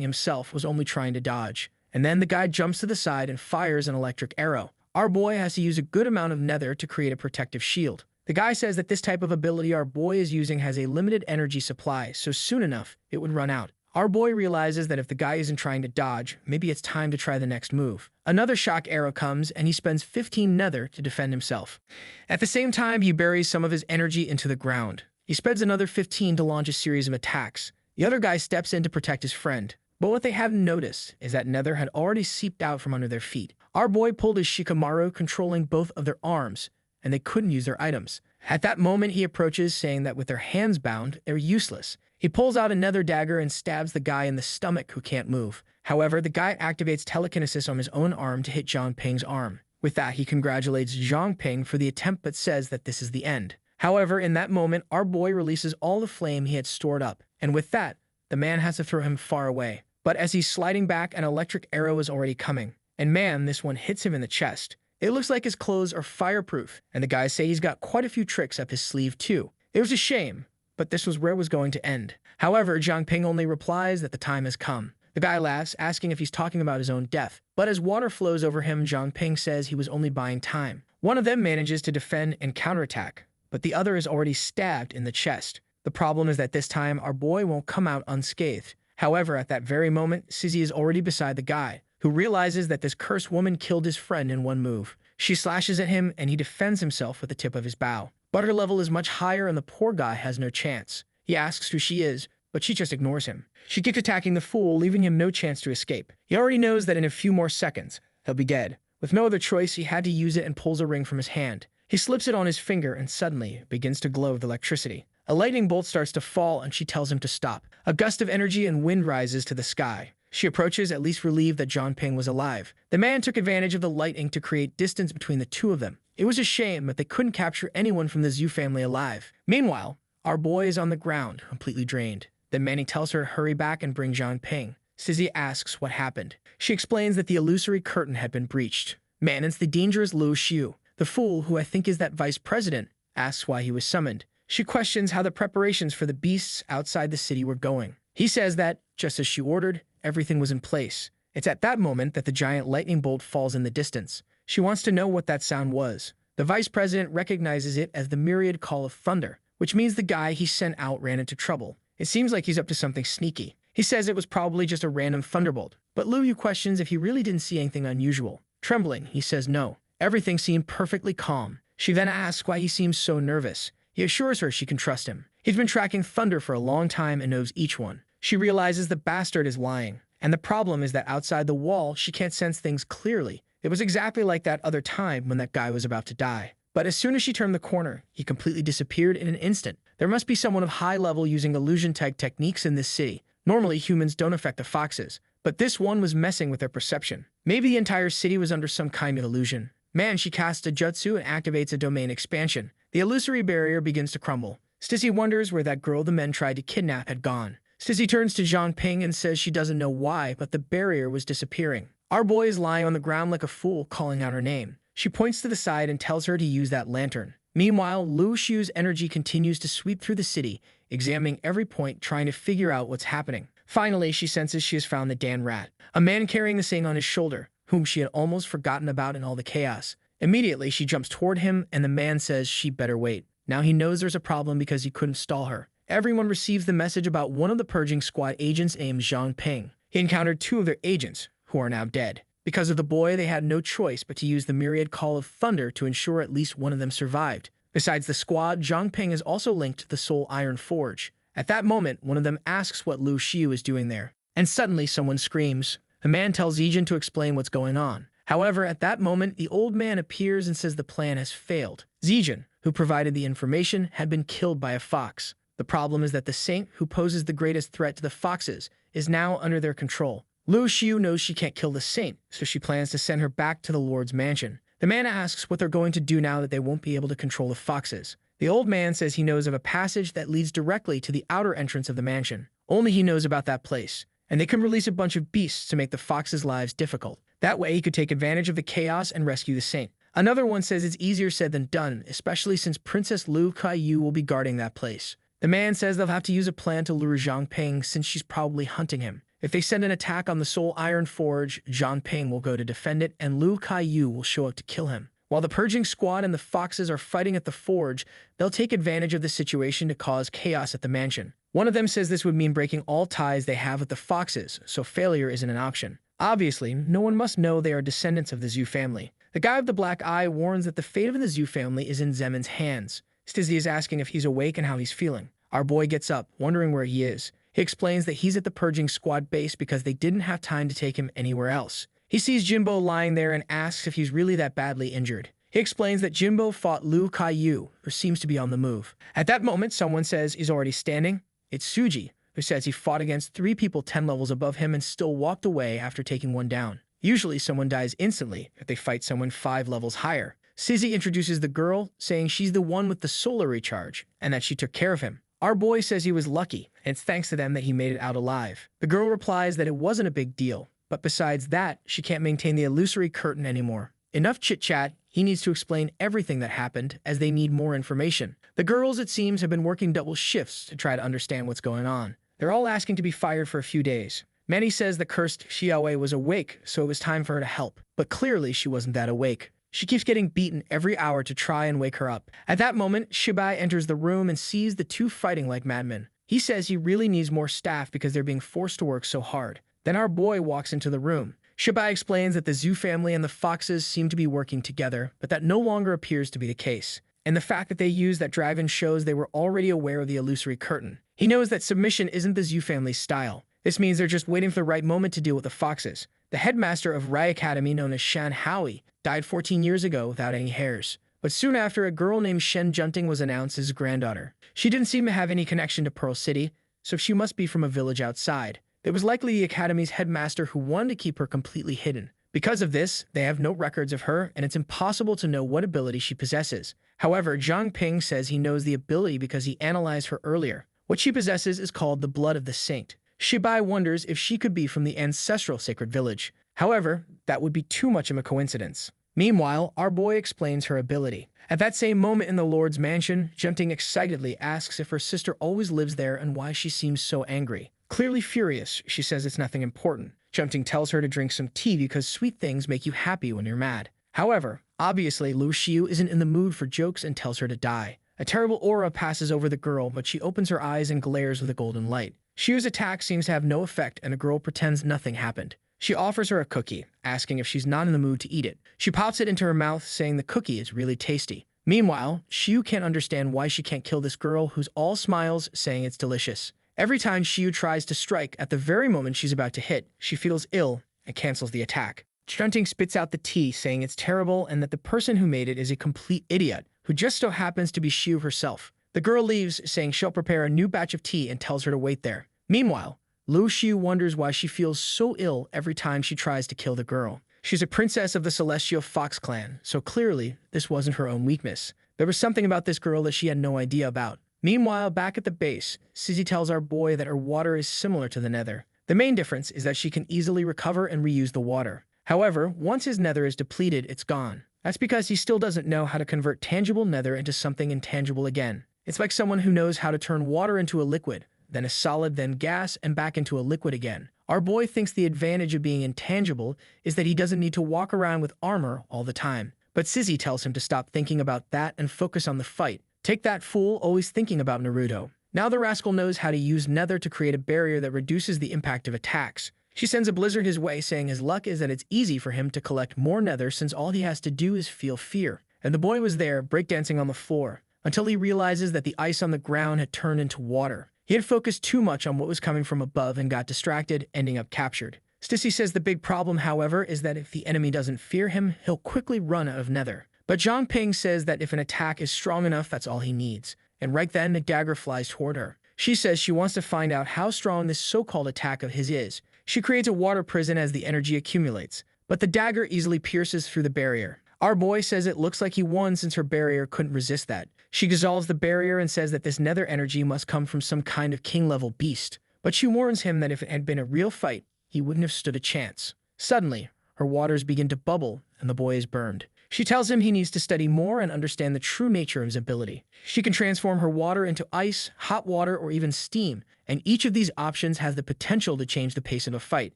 himself, was only trying to dodge. And then the guy jumps to the side and fires an electric arrow. Our boy has to use a good amount of nether to create a protective shield. The guy says that this type of ability our boy is using has a limited energy supply, so soon enough, it would run out. Our boy realizes that if the guy isn't trying to dodge, maybe it's time to try the next move. Another shock arrow comes, and he spends 15 nether to defend himself. At the same time, he buries some of his energy into the ground. He spends another 15 to launch a series of attacks. The other guy steps in to protect his friend. But what they haven't noticed is that nether had already seeped out from under their feet. Our boy pulled his shikamaru, controlling both of their arms, and they couldn't use their items. At that moment, he approaches, saying that with their hands bound, they're useless. He pulls out a nether dagger and stabs the guy in the stomach who can't move. However, the guy activates telekinesis on his own arm to hit Zhang Ping's arm. With that, he congratulates Zhang Ping for the attempt but says that this is the end. However, in that moment, our boy releases all the flame he had stored up, and with that, the man has to throw him far away. But as he's sliding back, an electric arrow is already coming. And man, this one hits him in the chest. It looks like his clothes are fireproof, and the guys say he's got quite a few tricks up his sleeve too. It was a shame, but this was where it was going to end. However, Zhang Ping only replies that the time has come. The guy laughs, asking if he's talking about his own death. But as water flows over him, Zhang Ping says he was only buying time. One of them manages to defend and counterattack, but the other is already stabbed in the chest. The problem is that this time, our boy won't come out unscathed. However, at that very moment, Sizzy is already beside the guy, who realizes that this cursed woman killed his friend in one move. She slashes at him, and he defends himself with the tip of his bow. But her level is much higher, and the poor guy has no chance. He asks who she is, but she just ignores him. She keeps attacking the fool, leaving him no chance to escape. He already knows that in a few more seconds, he'll be dead. With no other choice, he had to use it and pulls a ring from his hand. He slips it on his finger, and suddenly it begins to glow with electricity. A lightning bolt starts to fall, and she tells him to stop. A gust of energy and wind rises to the sky. She approaches, at least relieved that Zhang Ping was alive. The man took advantage of the lightning to create distance between the two of them. It was a shame that they couldn't capture anyone from the Zhu family alive. Meanwhile, our boy is on the ground, completely drained. Then Manny tells her to hurry back and bring Zhang Ping. Sizzy asks what happened. She explains that the illusory curtain had been breached. Man, it's the dangerous Lu Xiu. The fool, who I think is that vice president, asks why he was summoned. She questions how the preparations for the beasts outside the city were going. He says that, just as she ordered, everything was in place. It's at that moment that the giant lightning bolt falls in the distance. She wants to know what that sound was. The vice president recognizes it as the myriad call of thunder, which means the guy he sent out ran into trouble. It seems like he's up to something sneaky. He says it was probably just a random thunderbolt, but Lu Yu questions if he really didn't see anything unusual. Trembling, he says no. Everything seemed perfectly calm. She then asks why he seems so nervous. He assures her she can trust him. He's been tracking thunder for a long time and knows each one. She realizes the bastard is lying. And the problem is that outside the wall, she can't sense things clearly. It was exactly like that other time when that guy was about to die. But as soon as she turned the corner, he completely disappeared in an instant. There must be someone of high level using illusion tag techniques in this city. Normally, humans don't affect the foxes, but this one was messing with their perception. Maybe the entire city was under some kind of illusion. Man, she casts a jutsu and activates a domain expansion. The illusory barrier begins to crumble. Stizzy wonders where that girl the men tried to kidnap had gone. Stizzy turns to Zhang Ping and says she doesn't know why, but the barrier was disappearing. Our boy is lying on the ground like a fool, calling out her name. She points to the side and tells her to use that lantern. Meanwhile, Lu Xiu's energy continues to sweep through the city, examining every point, trying to figure out what's happening. Finally, she senses she has found the Dan Rat, a man carrying the thing on his shoulder, whom she had almost forgotten about in all the chaos. Immediately, she jumps toward him, and the man says she better wait. Now he knows there's a problem because he couldn't stall her. Everyone receives the message about one of the Purging Squad agents named Zhang Ping. He encountered two of their agents, who are now dead. Because of the boy, they had no choice but to use the myriad call of thunder to ensure at least one of them survived. Besides the squad, Zhang Ping is also linked to the Soul Iron Forge. At that moment, one of them asks what Lu Xiu is doing there. And suddenly, someone screams. The man tells Zijin to explain what's going on. However, at that moment, the old man appears and says the plan has failed. Zijin, who provided the information, had been killed by a fox. The problem is that the saint, who poses the greatest threat to the foxes, is now under their control. Lu Xiu knows she can't kill the saint, so she plans to send her back to the Lord's mansion. The man asks what they're going to do now that they won't be able to control the foxes. The old man says he knows of a passage that leads directly to the outer entrance of the mansion. Only he knows about that place, and they can release a bunch of beasts to make the foxes' lives difficult. That way he could take advantage of the chaos and rescue the saint. Another one says it's easier said than done, especially since Princess Lu Kaiyu will be guarding that place. The man says they'll have to use a plan to lure Zhang Ping since she's probably hunting him. If they send an attack on the Soul Iron Forge, Zhang Ping will go to defend it and Lu Kaiyu will show up to kill him. While the purging squad and the foxes are fighting at the forge, they'll take advantage of the situation to cause chaos at the mansion. One of them says this would mean breaking all ties they have with the foxes, so failure isn't an option. Obviously, no one must know they are descendants of the Zhu family. The guy with the black eye warns that the fate of the Zhu family is in Zemin's hands. Stizzy is asking if he's awake and how he's feeling. Our boy gets up, wondering where he is. He explains that he's at the purging squad base because they didn't have time to take him anywhere else. He sees Jinbo lying there and asks if he's really that badly injured. He explains that Jinbo fought Lu Kaiyu, who seems to be on the move. At that moment, someone says he's already standing. It's Suji, who says he fought against 3 people 10 levels above him and still walked away after taking one down. Usually, someone dies instantly if they fight someone 5 levels higher. Sizzy introduces the girl, saying she's the one with the solar recharge, and that she took care of him. Our boy says he was lucky, and it's thanks to them that he made it out alive. The girl replies that it wasn't a big deal, but besides that, she can't maintain the illusory curtain anymore. Enough chit-chat, he needs to explain everything that happened, as they need more information. The girls, it seems, have been working double shifts to try to understand what's going on. They're all asking to be fired for a few days. Manny says the cursed Xiaowei was awake, so it was time for her to help. But clearly, she wasn't that awake. She keeps getting beaten every hour to try and wake her up. At that moment, Shibai enters the room and sees the two fighting like madmen. He says he really needs more staff because they're being forced to work so hard. Then our boy walks into the room. Shibai explains that the Zhu family and the foxes seem to be working together, but that no longer appears to be the case. And the fact that they used that dragon shows they were already aware of the illusory curtain. He knows that submission isn't the Zhu family's style. This means they're just waiting for the right moment to deal with the foxes. The headmaster of Rai Academy, known as Shan Howie, died 14 years ago without any heirs. But soon after, a girl named Shen Junting was announced as granddaughter. She didn't seem to have any connection to Pearl City, so she must be from a village outside. It was likely the Academy's headmaster who wanted to keep her completely hidden. Because of this, they have no records of her, and it's impossible to know what ability she possesses. However, Zhang Ping says he knows the ability because he analyzed her earlier. What she possesses is called the blood of the saint. Shibai wonders if she could be from the ancestral sacred village. However, that would be too much of a coincidence. Meanwhile, our boy explains her ability. At that same moment in the Lord's mansion, Junting excitedly asks if her sister always lives there and why she seems so angry. Clearly furious, she says it's nothing important. Junting tells her to drink some tea because sweet things make you happy when you're mad. However, obviously Lu Xiu isn't in the mood for jokes and tells her to die. A terrible aura passes over the girl, but she opens her eyes and glares with a golden light. Xiu's attack seems to have no effect and the girl pretends nothing happened. She offers her a cookie, asking if she's not in the mood to eat it. She pops it into her mouth, saying the cookie is really tasty. Meanwhile, Xiu can't understand why she can't kill this girl who's all smiles, saying it's delicious. Every time Xiu tries to strike, at the very moment she's about to hit, she feels ill and cancels the attack. Junting spits out the tea, saying it's terrible and that the person who made it is a complete idiot, who just so happens to be Xiu herself. The girl leaves, saying she'll prepare a new batch of tea and tells her to wait there. Meanwhile, Lu Xiu wonders why she feels so ill every time she tries to kill the girl. She's a princess of the Celestial Fox clan, so clearly this wasn't her own weakness. There was something about this girl that she had no idea about. Meanwhile, back at the base, Sizzy tells our boy that her water is similar to the nether. The main difference is that she can easily recover and reuse the water. However, once his nether is depleted, it's gone. That's because he still doesn't know how to convert tangible nether into something intangible again. It's like someone who knows how to turn water into a liquid, then a solid, then gas, and back into a liquid again. Our boy thinks the advantage of being intangible is that he doesn't need to walk around with armor all the time. But Sizzy tells him to stop thinking about that and focus on the fight. Take that fool always thinking about Naruto. Now the rascal knows how to use nether to create a barrier that reduces the impact of attacks. She sends a blizzard his way, saying his luck is that it's easy for him to collect more nether since all he has to do is feel fear. And the boy was there, breakdancing on the floor, until he realizes that the ice on the ground had turned into water. He had focused too much on what was coming from above and got distracted, ending up captured. Stissy says the big problem, however, is that if the enemy doesn't fear him, he'll quickly run out of nether. But Zhang Ping says that if an attack is strong enough, that's all he needs. And right then, the dagger flies toward her. She says she wants to find out how strong this so-called attack of his is. She creates a water prison as the energy accumulates, but the dagger easily pierces through the barrier. Our boy says it looks like he won since her barrier couldn't resist that. She dissolves the barrier and says that this nether energy must come from some kind of king-level beast, but she warns him that if it had been a real fight, he wouldn't have stood a chance. Suddenly, her waters begin to bubble and the boy is burned. She tells him he needs to study more and understand the true nature of his ability. She can transform her water into ice, hot water, or even steam, and each of these options has the potential to change the pace of a fight.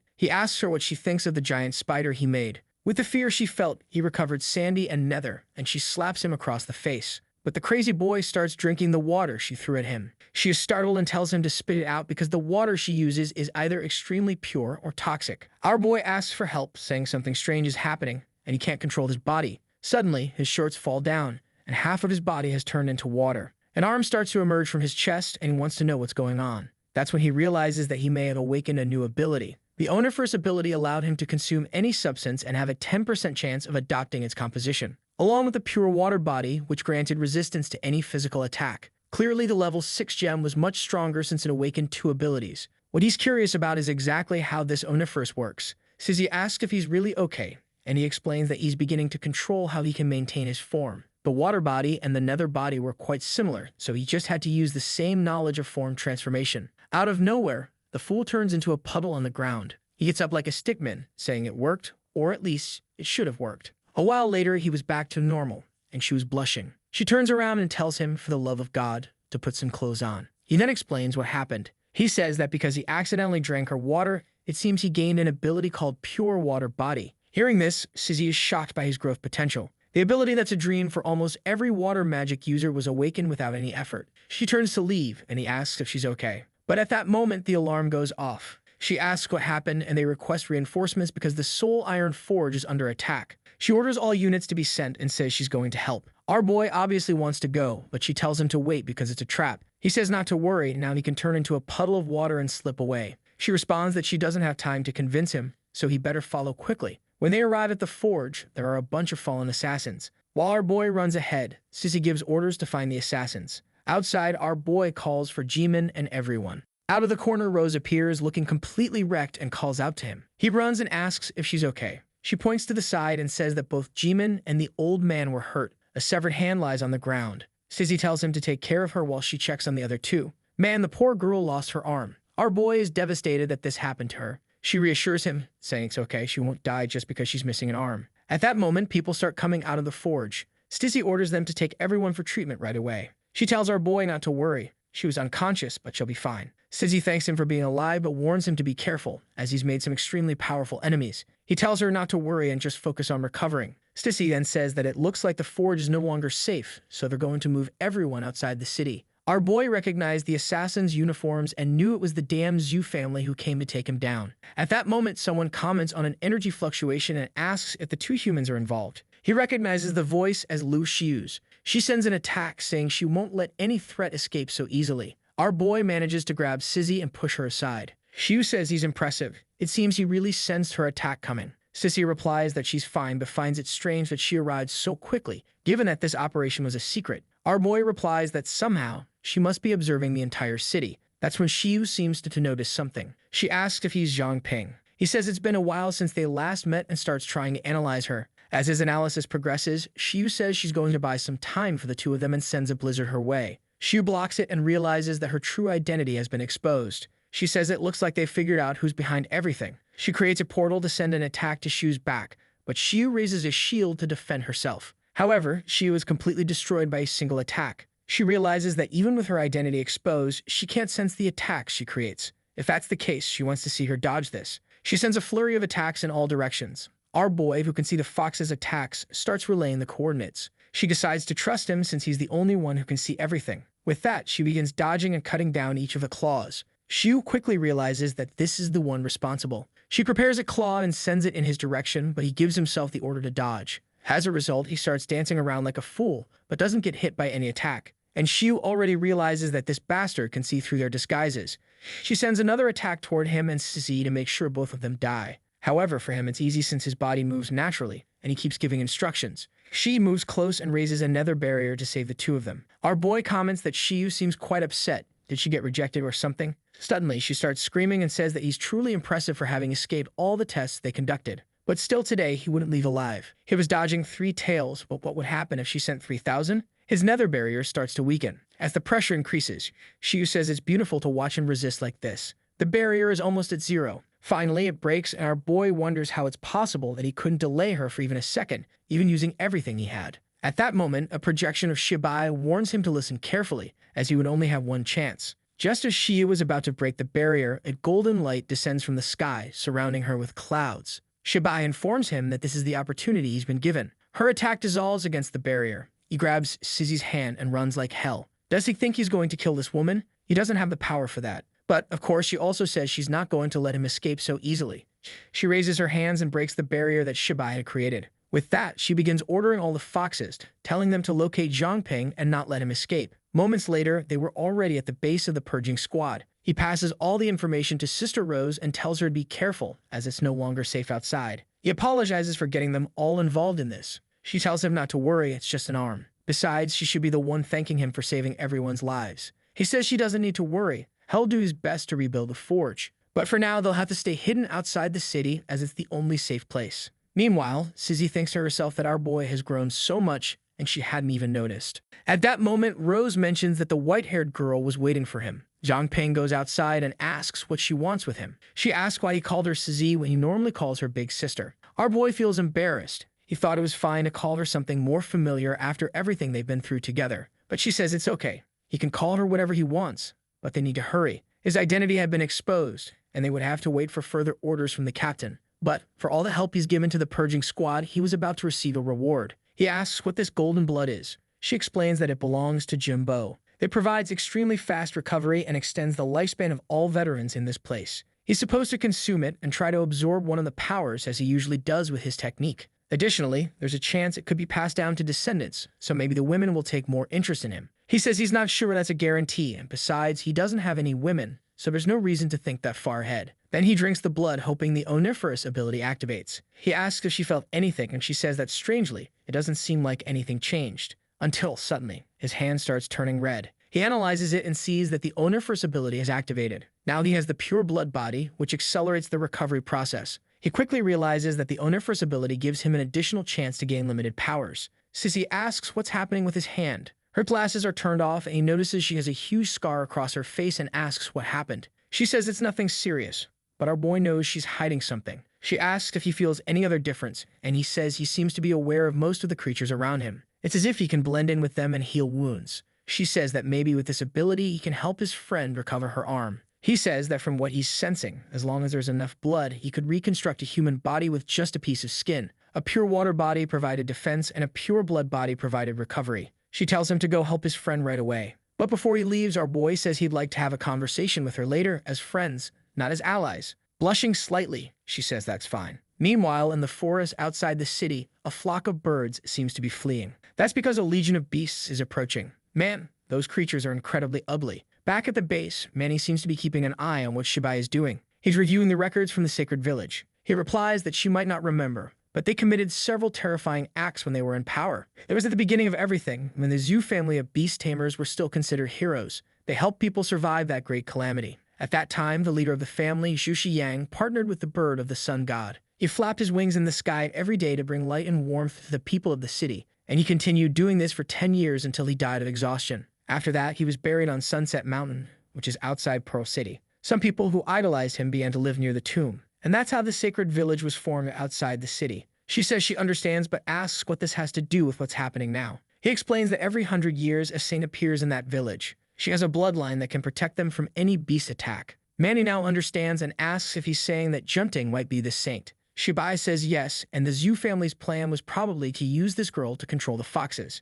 He asks her what she thinks of the giant spider he made. With the fear she felt, he recovered Sandy and Nether, and she slaps him across the face. But the crazy boy starts drinking the water she threw at him. She is startled and tells him to spit it out because the water she uses is either extremely pure or toxic. Our boy asks for help, saying something strange is happening, and he can't control his body. Suddenly, his shorts fall down, and half of his body has turned into water. An arm starts to emerge from his chest, and he wants to know what's going on. That's when he realizes that he may have awakened a new ability. The Oniferous ability allowed him to consume any substance and have a 10% chance of adopting its composition, along with the pure water body, which granted resistance to any physical attack. Clearly, the level 6 gem was much stronger since it awakened 2 abilities. What he's curious about is exactly how this Oniferous works. Sizzy asks if he's really okay, and he explains that he's beginning to control how he can maintain his form. The water body and the nether body were quite similar, so he just had to use the same knowledge of form transformation. Out of nowhere, the fool turns into a puddle on the ground. He gets up like a stickman, saying it worked, or at least it should have worked. A while later, he was back to normal, and she was blushing. She turns around and tells him, for the love of God, to put some clothes on. He then explains what happened. He says that because he accidentally drank her water, it seems he gained an ability called Pure Water Body. Hearing this, Sizzy is shocked by his growth potential. The ability that's a dream for almost every water magic user was awakened without any effort. She turns to leave, and he asks if she's okay. But at that moment, the alarm goes off. She asks what happened, and they request reinforcements because the Soul Iron Forge is under attack. She orders all units to be sent and says she's going to help. Our boy obviously wants to go, but she tells him to wait because it's a trap. He says not to worry, now he can turn into a puddle of water and slip away. She responds that she doesn't have time to convince him, so he better follow quickly. When they arrive at the forge, there are a bunch of fallen assassins. While our boy runs ahead, Sissy gives orders to find the assassins. Outside, our boy calls for Jimin and everyone. Out of the corner, Rose appears, looking completely wrecked, and calls out to him. He runs and asks if she's okay. She points to the side and says that both Jimin and the old man were hurt. A severed hand lies on the ground. Sissy tells him to take care of her while she checks on the other two. Man, the poor girl lost her arm. Our boy is devastated that this happened to her. She reassures him, saying it's okay, she won't die just because she's missing an arm. At that moment, people start coming out of the forge. Stizzy orders them to take everyone for treatment right away. She tells our boy not to worry. She was unconscious, but she'll be fine. Stizzy thanks him for being alive, but warns him to be careful, as he's made some extremely powerful enemies. He tells her not to worry and just focus on recovering. Stizzy then says that it looks like the forge is no longer safe, so they're going to move everyone outside the city. Our boy recognized the assassins' uniforms and knew it was the damn Zhu family who came to take him down. At that moment, someone comments on an energy fluctuation and asks if the two humans are involved. He recognizes the voice as Lu Xiu's. She sends an attack, saying she won't let any threat escape so easily. Our boy manages to grab Sissy and push her aside. Xiu says he's impressive. It seems he really sensed her attack coming. Sissy replies that she's fine, but finds it strange that she arrived so quickly, given that this operation was a secret. Our boy replies that somehow she must be observing the entire city. That's when Xiu seems to notice something. She asks if he's Zhang Ping. He says it's been a while since they last met and starts trying to analyze her. As his analysis progresses, Xiu says she's going to buy some time for the two of them and sends a blizzard her way. Xiu blocks it and realizes that her true identity has been exposed. She says it looks like they've figured out who's behind everything. She creates a portal to send an attack to Xiu's back, but Xiu raises a shield to defend herself. However, Xiu is completely destroyed by a single attack. She realizes that even with her identity exposed, she can't sense the attacks she creates. If that's the case, she wants to see her dodge this. She sends a flurry of attacks in all directions. Our boy, who can see the fox's attacks, starts relaying the coordinates. She decides to trust him since he's the only one who can see everything. With that, she begins dodging and cutting down each of the claws. Xiu quickly realizes that this is the one responsible. She prepares a claw and sends it in his direction, but he gives himself the order to dodge. As a result, he starts dancing around like a fool, but doesn't get hit by any attack. And Xiu already realizes that this bastard can see through their disguises. She sends another attack toward him and Sissy to make sure both of them die. However, for him, it's easy since his body moves naturally, and he keeps giving instructions. She moves close and raises another barrier to save the two of them. Our boy comments that Xiu seems quite upset. Did she get rejected or something? Suddenly, she starts screaming and says that he's truly impressive for having escaped all the tests they conducted. But still today, he wouldn't leave alive. He was dodging 3 tails, but what would happen if she sent 3,000? His nether barrier starts to weaken. As the pressure increases, Shiyu says it's beautiful to watch him resist like this. The barrier is almost at 0. Finally, it breaks, and our boy wonders how it's possible that he couldn't delay her for even a second, even using everything he had. At that moment, a projection of Shibai warns him to listen carefully, as he would only have one chance. Just as Shiyu was about to break the barrier, a golden light descends from the sky, surrounding her with clouds. Shibai informs him that this is the opportunity he's been given. Her attack dissolves against the barrier. He grabs Sizzy's hand and runs like hell. Does he think he's going to kill this woman? He doesn't have the power for that. But, of course, she also says she's not going to let him escape so easily. She raises her hands and breaks the barrier that Shibai had created. With that, she begins ordering all the foxes, telling them to locate Zhangping and not let him escape. Moments later, they were already at the base of the purging squad. He passes all the information to Sister Rose and tells her to be careful, as it's no longer safe outside. He apologizes for getting them all involved in this. She tells him not to worry, it's just an arm. Besides, she should be the one thanking him for saving everyone's lives. He says she doesn't need to worry. He'll do his best to rebuild the forge. But for now, they'll have to stay hidden outside the city, as it's the only safe place. Meanwhile, Sizzy thinks to herself that our boy has grown so much, and she hadn't even noticed. At that moment, Rose mentions that the white-haired girl was waiting for him. Zhangping goes outside and asks what she wants with him. She asks why he called her Sizzy when he normally calls her big sister. Our boy feels embarrassed. He thought it was fine to call her something more familiar after everything they've been through together. But she says it's okay. He can call her whatever he wants, but they need to hurry. His identity had been exposed, and they would have to wait for further orders from the captain. But for all the help he's given to the purging squad, he was about to receive a reward. He asks what this golden blood is. She explains that it belongs to Jimbo. It provides extremely fast recovery and extends the lifespan of all veterans in this place. He's supposed to consume it and try to absorb one of the powers as he usually does with his technique. Additionally, there's a chance it could be passed down to descendants, so maybe the women will take more interest in him. He says he's not sure that's a guarantee, and besides, he doesn't have any women, so there's no reason to think that far ahead. Then he drinks the blood, hoping the oniferous ability activates. He asks if she felt anything, and she says that strangely, it doesn't seem like anything changed. Until, suddenly, his hand starts turning red. He analyzes it and sees that the oniferous ability is activated. Now he has the pure blood body, which accelerates the recovery process. He quickly realizes that the oniferous ability gives him an additional chance to gain limited powers. Sissy asks what's happening with his hand. Her glasses are turned off, and he notices she has a huge scar across her face and asks what happened. She says it's nothing serious, but our boy knows she's hiding something. She asks if he feels any other difference, and he says he seems to be aware of most of the creatures around him. It's as if he can blend in with them and heal wounds. She says that maybe with this ability, he can help his friend recover her arm. He says that from what he's sensing, as long as there's enough blood, he could reconstruct a human body with just a piece of skin. A pure water body provided defense, and a pure blood body provided recovery. She tells him to go help his friend right away. But before he leaves, our boy says he'd like to have a conversation with her later as friends, not as allies. Blushing slightly, she says that's fine. Meanwhile, in the forest outside the city, a flock of birds seems to be fleeing. That's because a legion of beasts is approaching. Man, those creatures are incredibly ugly. Back at the base, Manny seems to be keeping an eye on what Shibai is doing. He's reviewing the records from the sacred village. He replies that she might not remember, but they committed several terrifying acts when they were in power. It was at the beginning of everything, when the Zhu family of beast tamers were still considered heroes. They helped people survive that great calamity. At that time, the leader of the family, Zhu Shiyang, partnered with the bird of the sun god. He flapped his wings in the sky every day to bring light and warmth to the people of the city, and he continued doing this for 10 years until he died of exhaustion. After that, he was buried on Sunset Mountain, which is outside Pearl City. Some people who idolized him began to live near the tomb, and that's how the sacred village was formed outside the city. She says she understands, but asks what this has to do with what's happening now. He explains that every 100 years, a saint appears in that village. She has a bloodline that can protect them from any beast attack. Manny now understands and asks if he's saying that Junting might be the saint. Shibai says yes, and the Zhu family's plan was probably to use this girl to control the foxes.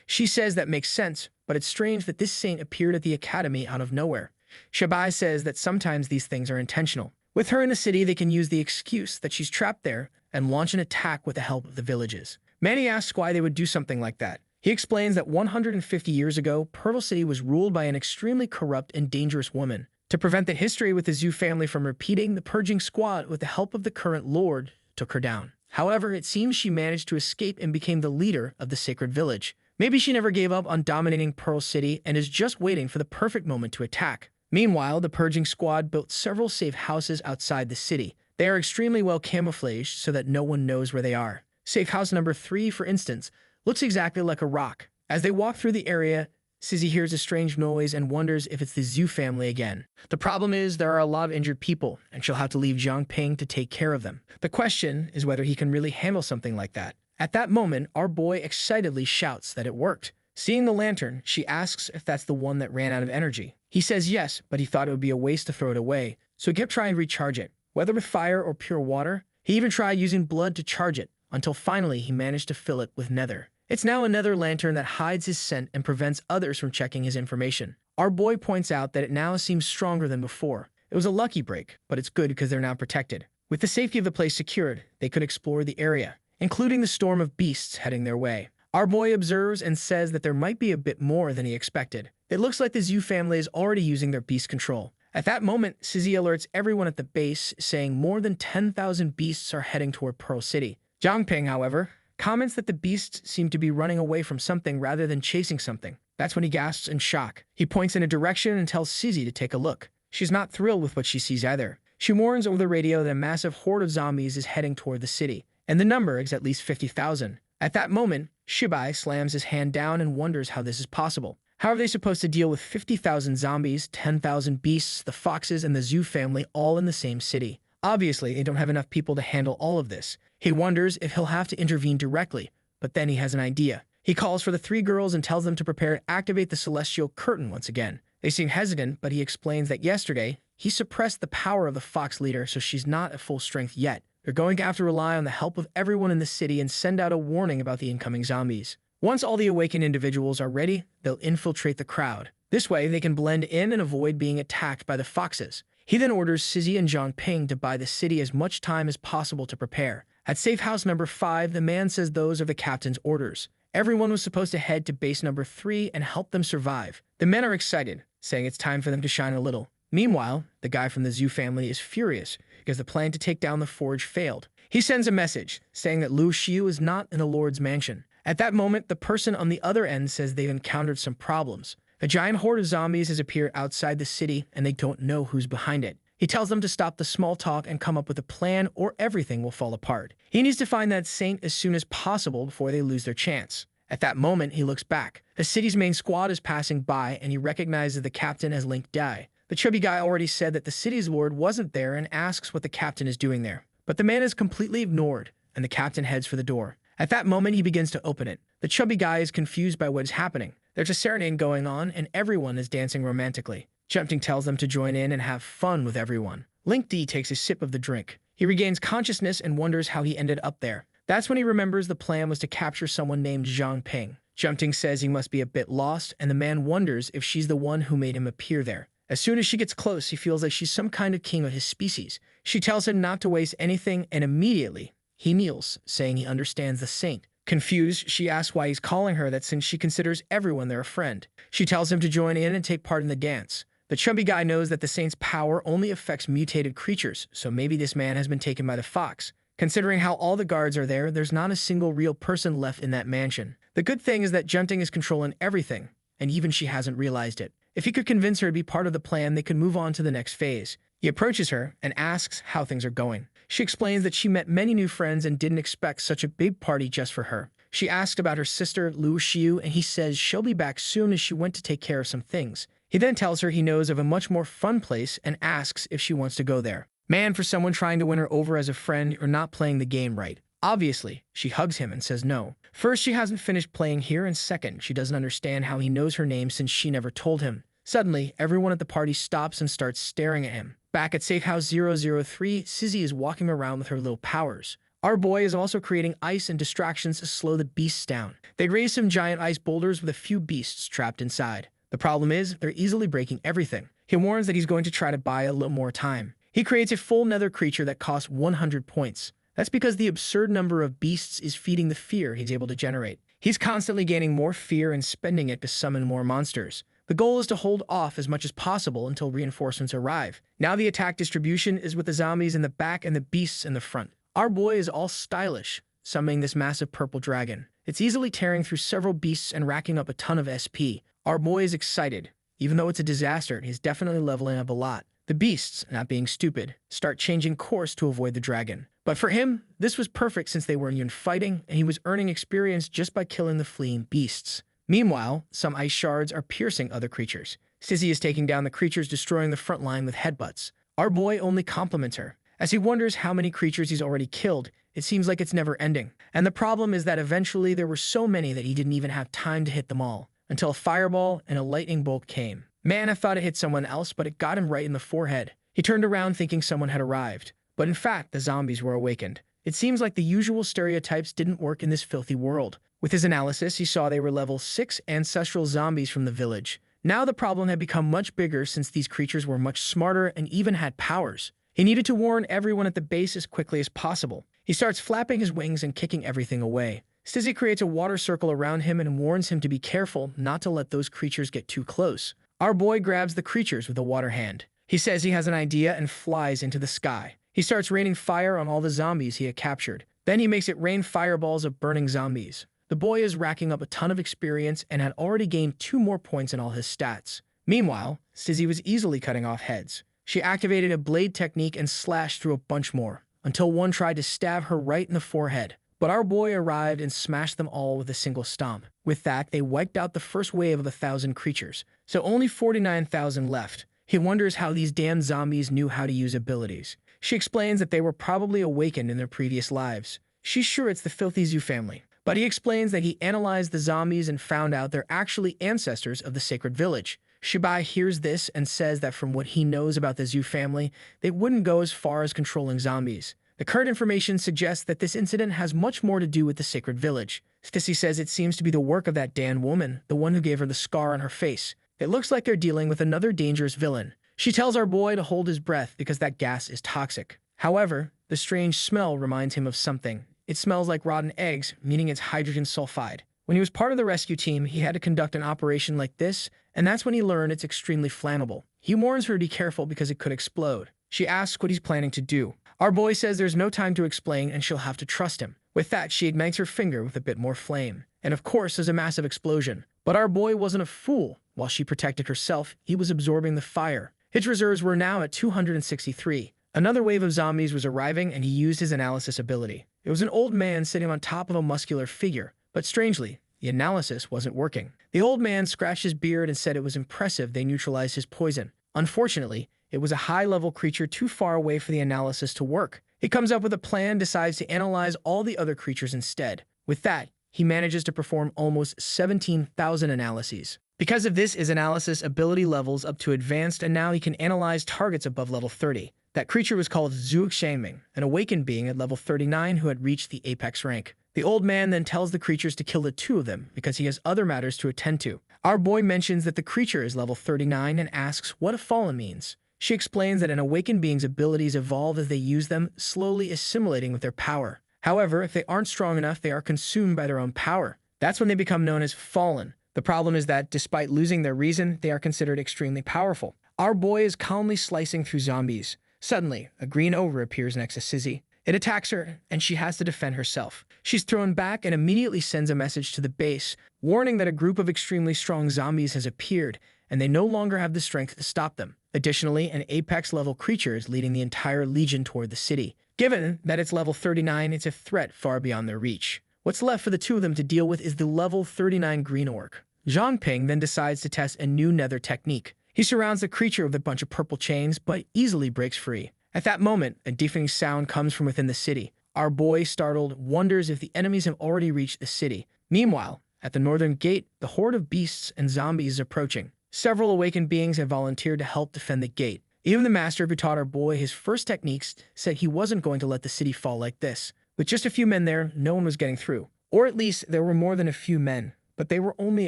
She says that makes sense, but it's strange that this saint appeared at the academy out of nowhere. Shibai says that sometimes these things are intentional. With her in the city, they can use the excuse that she's trapped there and launch an attack with the help of the villages. Manny asks why they would do something like that. He explains that 150 years ago, Pearl City was ruled by an extremely corrupt and dangerous woman. To prevent the history with the Zhu family from repeating, the purging squad, with the help of the current lord, took her down. However, it seems she managed to escape and became the leader of the sacred village. Maybe she never gave up on dominating Pearl City and is just waiting for the perfect moment to attack. Meanwhile, the purging squad built several safe houses outside the city. They are extremely well camouflaged so that no one knows where they are. Safe house number 3, for instance, looks exactly like a rock. As they walk through the area, Sizzy hears a strange noise and wonders if it's the Zhu family again. The problem is there are a lot of injured people, and she'll have to leave Zhang Ping to take care of them. The question is whether he can really handle something like that. At that moment, our boy excitedly shouts that it worked. Seeing the lantern, she asks if that's the one that ran out of energy. He says yes, but he thought it would be a waste to throw it away, so he kept trying to recharge it, whether with fire or pure water. He even tried using blood to charge it, until finally he managed to fill it with nether. It's now a nether lantern that hides his scent and prevents others from checking his information. Our boy points out that it now seems stronger than before. It was a lucky break, but it's good because they're now protected. With the safety of the place secured, they could explore the area, including the storm of beasts heading their way. Our boy observes and says that there might be a bit more than he expected. It looks like the Zhu family is already using their beast control. At that moment, Sizzy alerts everyone at the base, saying more than 10,000 beasts are heading toward Pearl City. Zhang Ping, however, comments that the beasts seem to be running away from something rather than chasing something. That's when he gasps in shock. He points in a direction and tells Sizzy to take a look. She's not thrilled with what she sees either. She warns over the radio that a massive horde of zombies is heading toward the city, and the number is at least 50,000. At that moment, Shibai slams his hand down and wonders how this is possible. How are they supposed to deal with 50,000 zombies, 10,000 beasts, the foxes, and the Zhu family all in the same city? Obviously, they don't have enough people to handle all of this. He wonders if he'll have to intervene directly, but then he has an idea. He calls for the 3 girls and tells them to prepare to activate the celestial curtain once again. They seem hesitant, but he explains that yesterday, he suppressed the power of the fox leader, so she's not at full strength yet. They're going to have to rely on the help of everyone in the city and send out a warning about the incoming zombies. Once all the awakened individuals are ready, they'll infiltrate the crowd. This way, they can blend in and avoid being attacked by the foxes. He then orders Sizzy and Zhang Ping to buy the city as much time as possible to prepare. At safe house number 5, the man says those are the captain's orders. Everyone was supposed to head to base number 3 and help them survive. The men are excited, saying it's time for them to shine a little. Meanwhile, the guy from the Zhu family is furious because the plan to take down the forge failed. He sends a message saying that Lu Xiu is not in the Lord's mansion. At that moment, the person on the other end says they've encountered some problems. A giant horde of zombies has appeared outside the city and they don't know who's behind it. He tells them to stop the small talk and come up with a plan or everything will fall apart. He needs to find that saint as soon as possible before they lose their chance. At that moment, he looks back. The city's main squad is passing by and he recognizes the captain as Link Dai. The chubby guy already said that the city's lord wasn't there and asks what the captain is doing there. But the man is completely ignored and the captain heads for the door. At that moment, he begins to open it. The chubby guy is confused by what is happening. There's a serenade going on and everyone is dancing romantically. Jumping tells them to join in and have fun with everyone. Link D takes a sip of the drink. He regains consciousness and wonders how he ended up there. That's when he remembers the plan was to capture someone named Zhang Ping. Jumping says he must be a bit lost, and the man wonders if she's the one who made him appear there. As soon as she gets close, he feels like she's some kind of king of his species. She tells him not to waste anything, and immediately, he kneels, saying he understands the saint. Confused, she asks why he's calling her that since she considers everyone their friend. She tells him to join in and take part in the dance. The chubby guy knows that the saint's power only affects mutated creatures, so maybe this man has been taken by the fox. Considering how all the guards are there, there's not a single real person left in that mansion. The good thing is that Junting is controlling everything, and even she hasn't realized it. If he could convince her to be part of the plan, they could move on to the next phase. He approaches her and asks how things are going. She explains that she met many new friends and didn't expect such a big party just for her. She asks about her sister, Lu Xiu, and he says she'll be back soon as she went to take care of some things. He then tells her he knows of a much more fun place and asks if she wants to go there. Man, for someone trying to win her over as a friend, you're not playing the game right. Obviously, she hugs him and says no. First, she hasn't finished playing here, and second, she doesn't understand how he knows her name since she never told him. Suddenly, everyone at the party stops and starts staring at him. Back at Safe House 003, Sizzy is walking around with her little powers. Our boy is also creating ice and distractions to slow the beasts down. They raise some giant ice boulders with a few beasts trapped inside. The problem is, they're easily breaking everything. He warns that he's going to try to buy a little more time. He creates a full nether creature that costs 100 points. That's because the absurd number of beasts is feeding the fear he's able to generate. He's constantly gaining more fear and spending it to summon more monsters. The goal is to hold off as much as possible until reinforcements arrive. Now the attack distribution is with the zombies in the back and the beasts in the front. Our boy is all stylish, summoning this massive purple dragon. It's easily tearing through several beasts and racking up a ton of SP. Our boy is excited. Even though it's a disaster, he's definitely leveling up a lot. The beasts, not being stupid, start changing course to avoid the dragon. But for him, this was perfect since they weren't even fighting, and he was earning experience just by killing the fleeing beasts. Meanwhile, some ice shards are piercing other creatures. Stizzy is taking down the creatures, destroying the front line with headbutts. Our boy only compliments her. As he wonders how many creatures he's already killed, it seems like it's never ending. And the problem is that eventually there were so many that he didn't even have time to hit them all, until a fireball and a lightning bolt came. Manhwa thought it hit someone else, but it got him right in the forehead. He turned around thinking someone had arrived. But in fact, the zombies were awakened. It seems like the usual stereotypes didn't work in this filthy world. With his analysis, he saw they were level 6 ancestral zombies from the village. Now the problem had become much bigger since these creatures were much smarter and even had powers. He needed to warn everyone at the base as quickly as possible. He starts flapping his wings and kicking everything away. Stizzy creates a water circle around him and warns him to be careful not to let those creatures get too close. Our boy grabs the creatures with a water hand. He says he has an idea and flies into the sky. He starts raining fire on all the zombies he had captured. Then he makes it rain fireballs of burning zombies. The boy is racking up a ton of experience and had already gained 2 more points in all his stats. Meanwhile, Stizzy was easily cutting off heads. She activated a blade technique and slashed through a bunch more, until one tried to stab her right in the forehead. But our boy arrived and smashed them all with a single stomp. With that, they wiped out the first wave of 1,000 creatures, so only 49,000 left. He wonders how these damn zombies knew how to use abilities. She explains that they were probably awakened in their previous lives. She's sure it's the filthy Zoo family. But he explains that he analyzed the zombies and found out they're actually ancestors of the sacred village. Shibai hears this and says that from what he knows about the Zoo family, they wouldn't go as far as controlling zombies. The current information suggests that this incident has much more to do with the sacred village. Stizzy says it seems to be the work of that Dan woman, the one who gave her the scar on her face. It looks like they're dealing with another dangerous villain. She tells our boy to hold his breath because that gas is toxic. However, the strange smell reminds him of something. It smells like rotten eggs, meaning it's hydrogen sulfide. When he was part of the rescue team, he had to conduct an operation like this, and that's when he learned it's extremely flammable. He warns her to be careful because it could explode. She asks what he's planning to do. Our boy says there's no time to explain and she'll have to trust him. With that, she ignites her finger with a bit more flame. And of course, there's a massive explosion. But our boy wasn't a fool. While she protected herself, he was absorbing the fire. His reserves were now at 263. Another wave of zombies was arriving and he used his analysis ability. It was an old man sitting on top of a muscular figure. But strangely, the analysis wasn't working. The old man scratched his beard and said it was impressive they neutralized his poison. Unfortunately, it was a high-level creature too far away for the analysis to work. He comes up with a plan, decides to analyze all the other creatures instead. With that, he manages to perform almost 17,000 analyses. Because of this, his analysis ability levels up to advanced, and now he can analyze targets above level 30. That creature was called Zhuo Shangming, an awakened being at level 39 who had reached the apex rank. The old man then tells the creatures to kill the 2 of them because he has other matters to attend to. Our boy mentions that the creature is level 39 and asks what a fallen means. She explains that an awakened being's abilities evolve as they use them, slowly assimilating with their power. However, if they aren't strong enough, they are consumed by their own power. That's when they become known as fallen. The problem is that, despite losing their reason, they are considered extremely powerful. Our boy is calmly slicing through zombies. Suddenly, a green ogre appears next to Stizzy. It attacks her, and she has to defend herself. She's thrown back and immediately sends a message to the base, warning that a group of extremely strong zombies has appeared, and they no longer have the strength to stop them. Additionally, an apex-level creature is leading the entire legion toward the city. Given that it's level 39, it's a threat far beyond their reach. What's left for the 2 of them to deal with is the level 39 green orc. Zhangping then decides to test a new nether technique. He surrounds the creature with a bunch of purple chains, but easily breaks free. At that moment, a deafening sound comes from within the city. Our boy, startled, wonders if the enemies have already reached the city. Meanwhile, at the northern gate, the horde of beasts and zombies is approaching. Several awakened beings have volunteered to help defend the gate. Even the master who taught our boy his first techniques said he wasn't going to let the city fall like this. With just a few men there, no one was getting through. Or at least there were more than a few men, but they were only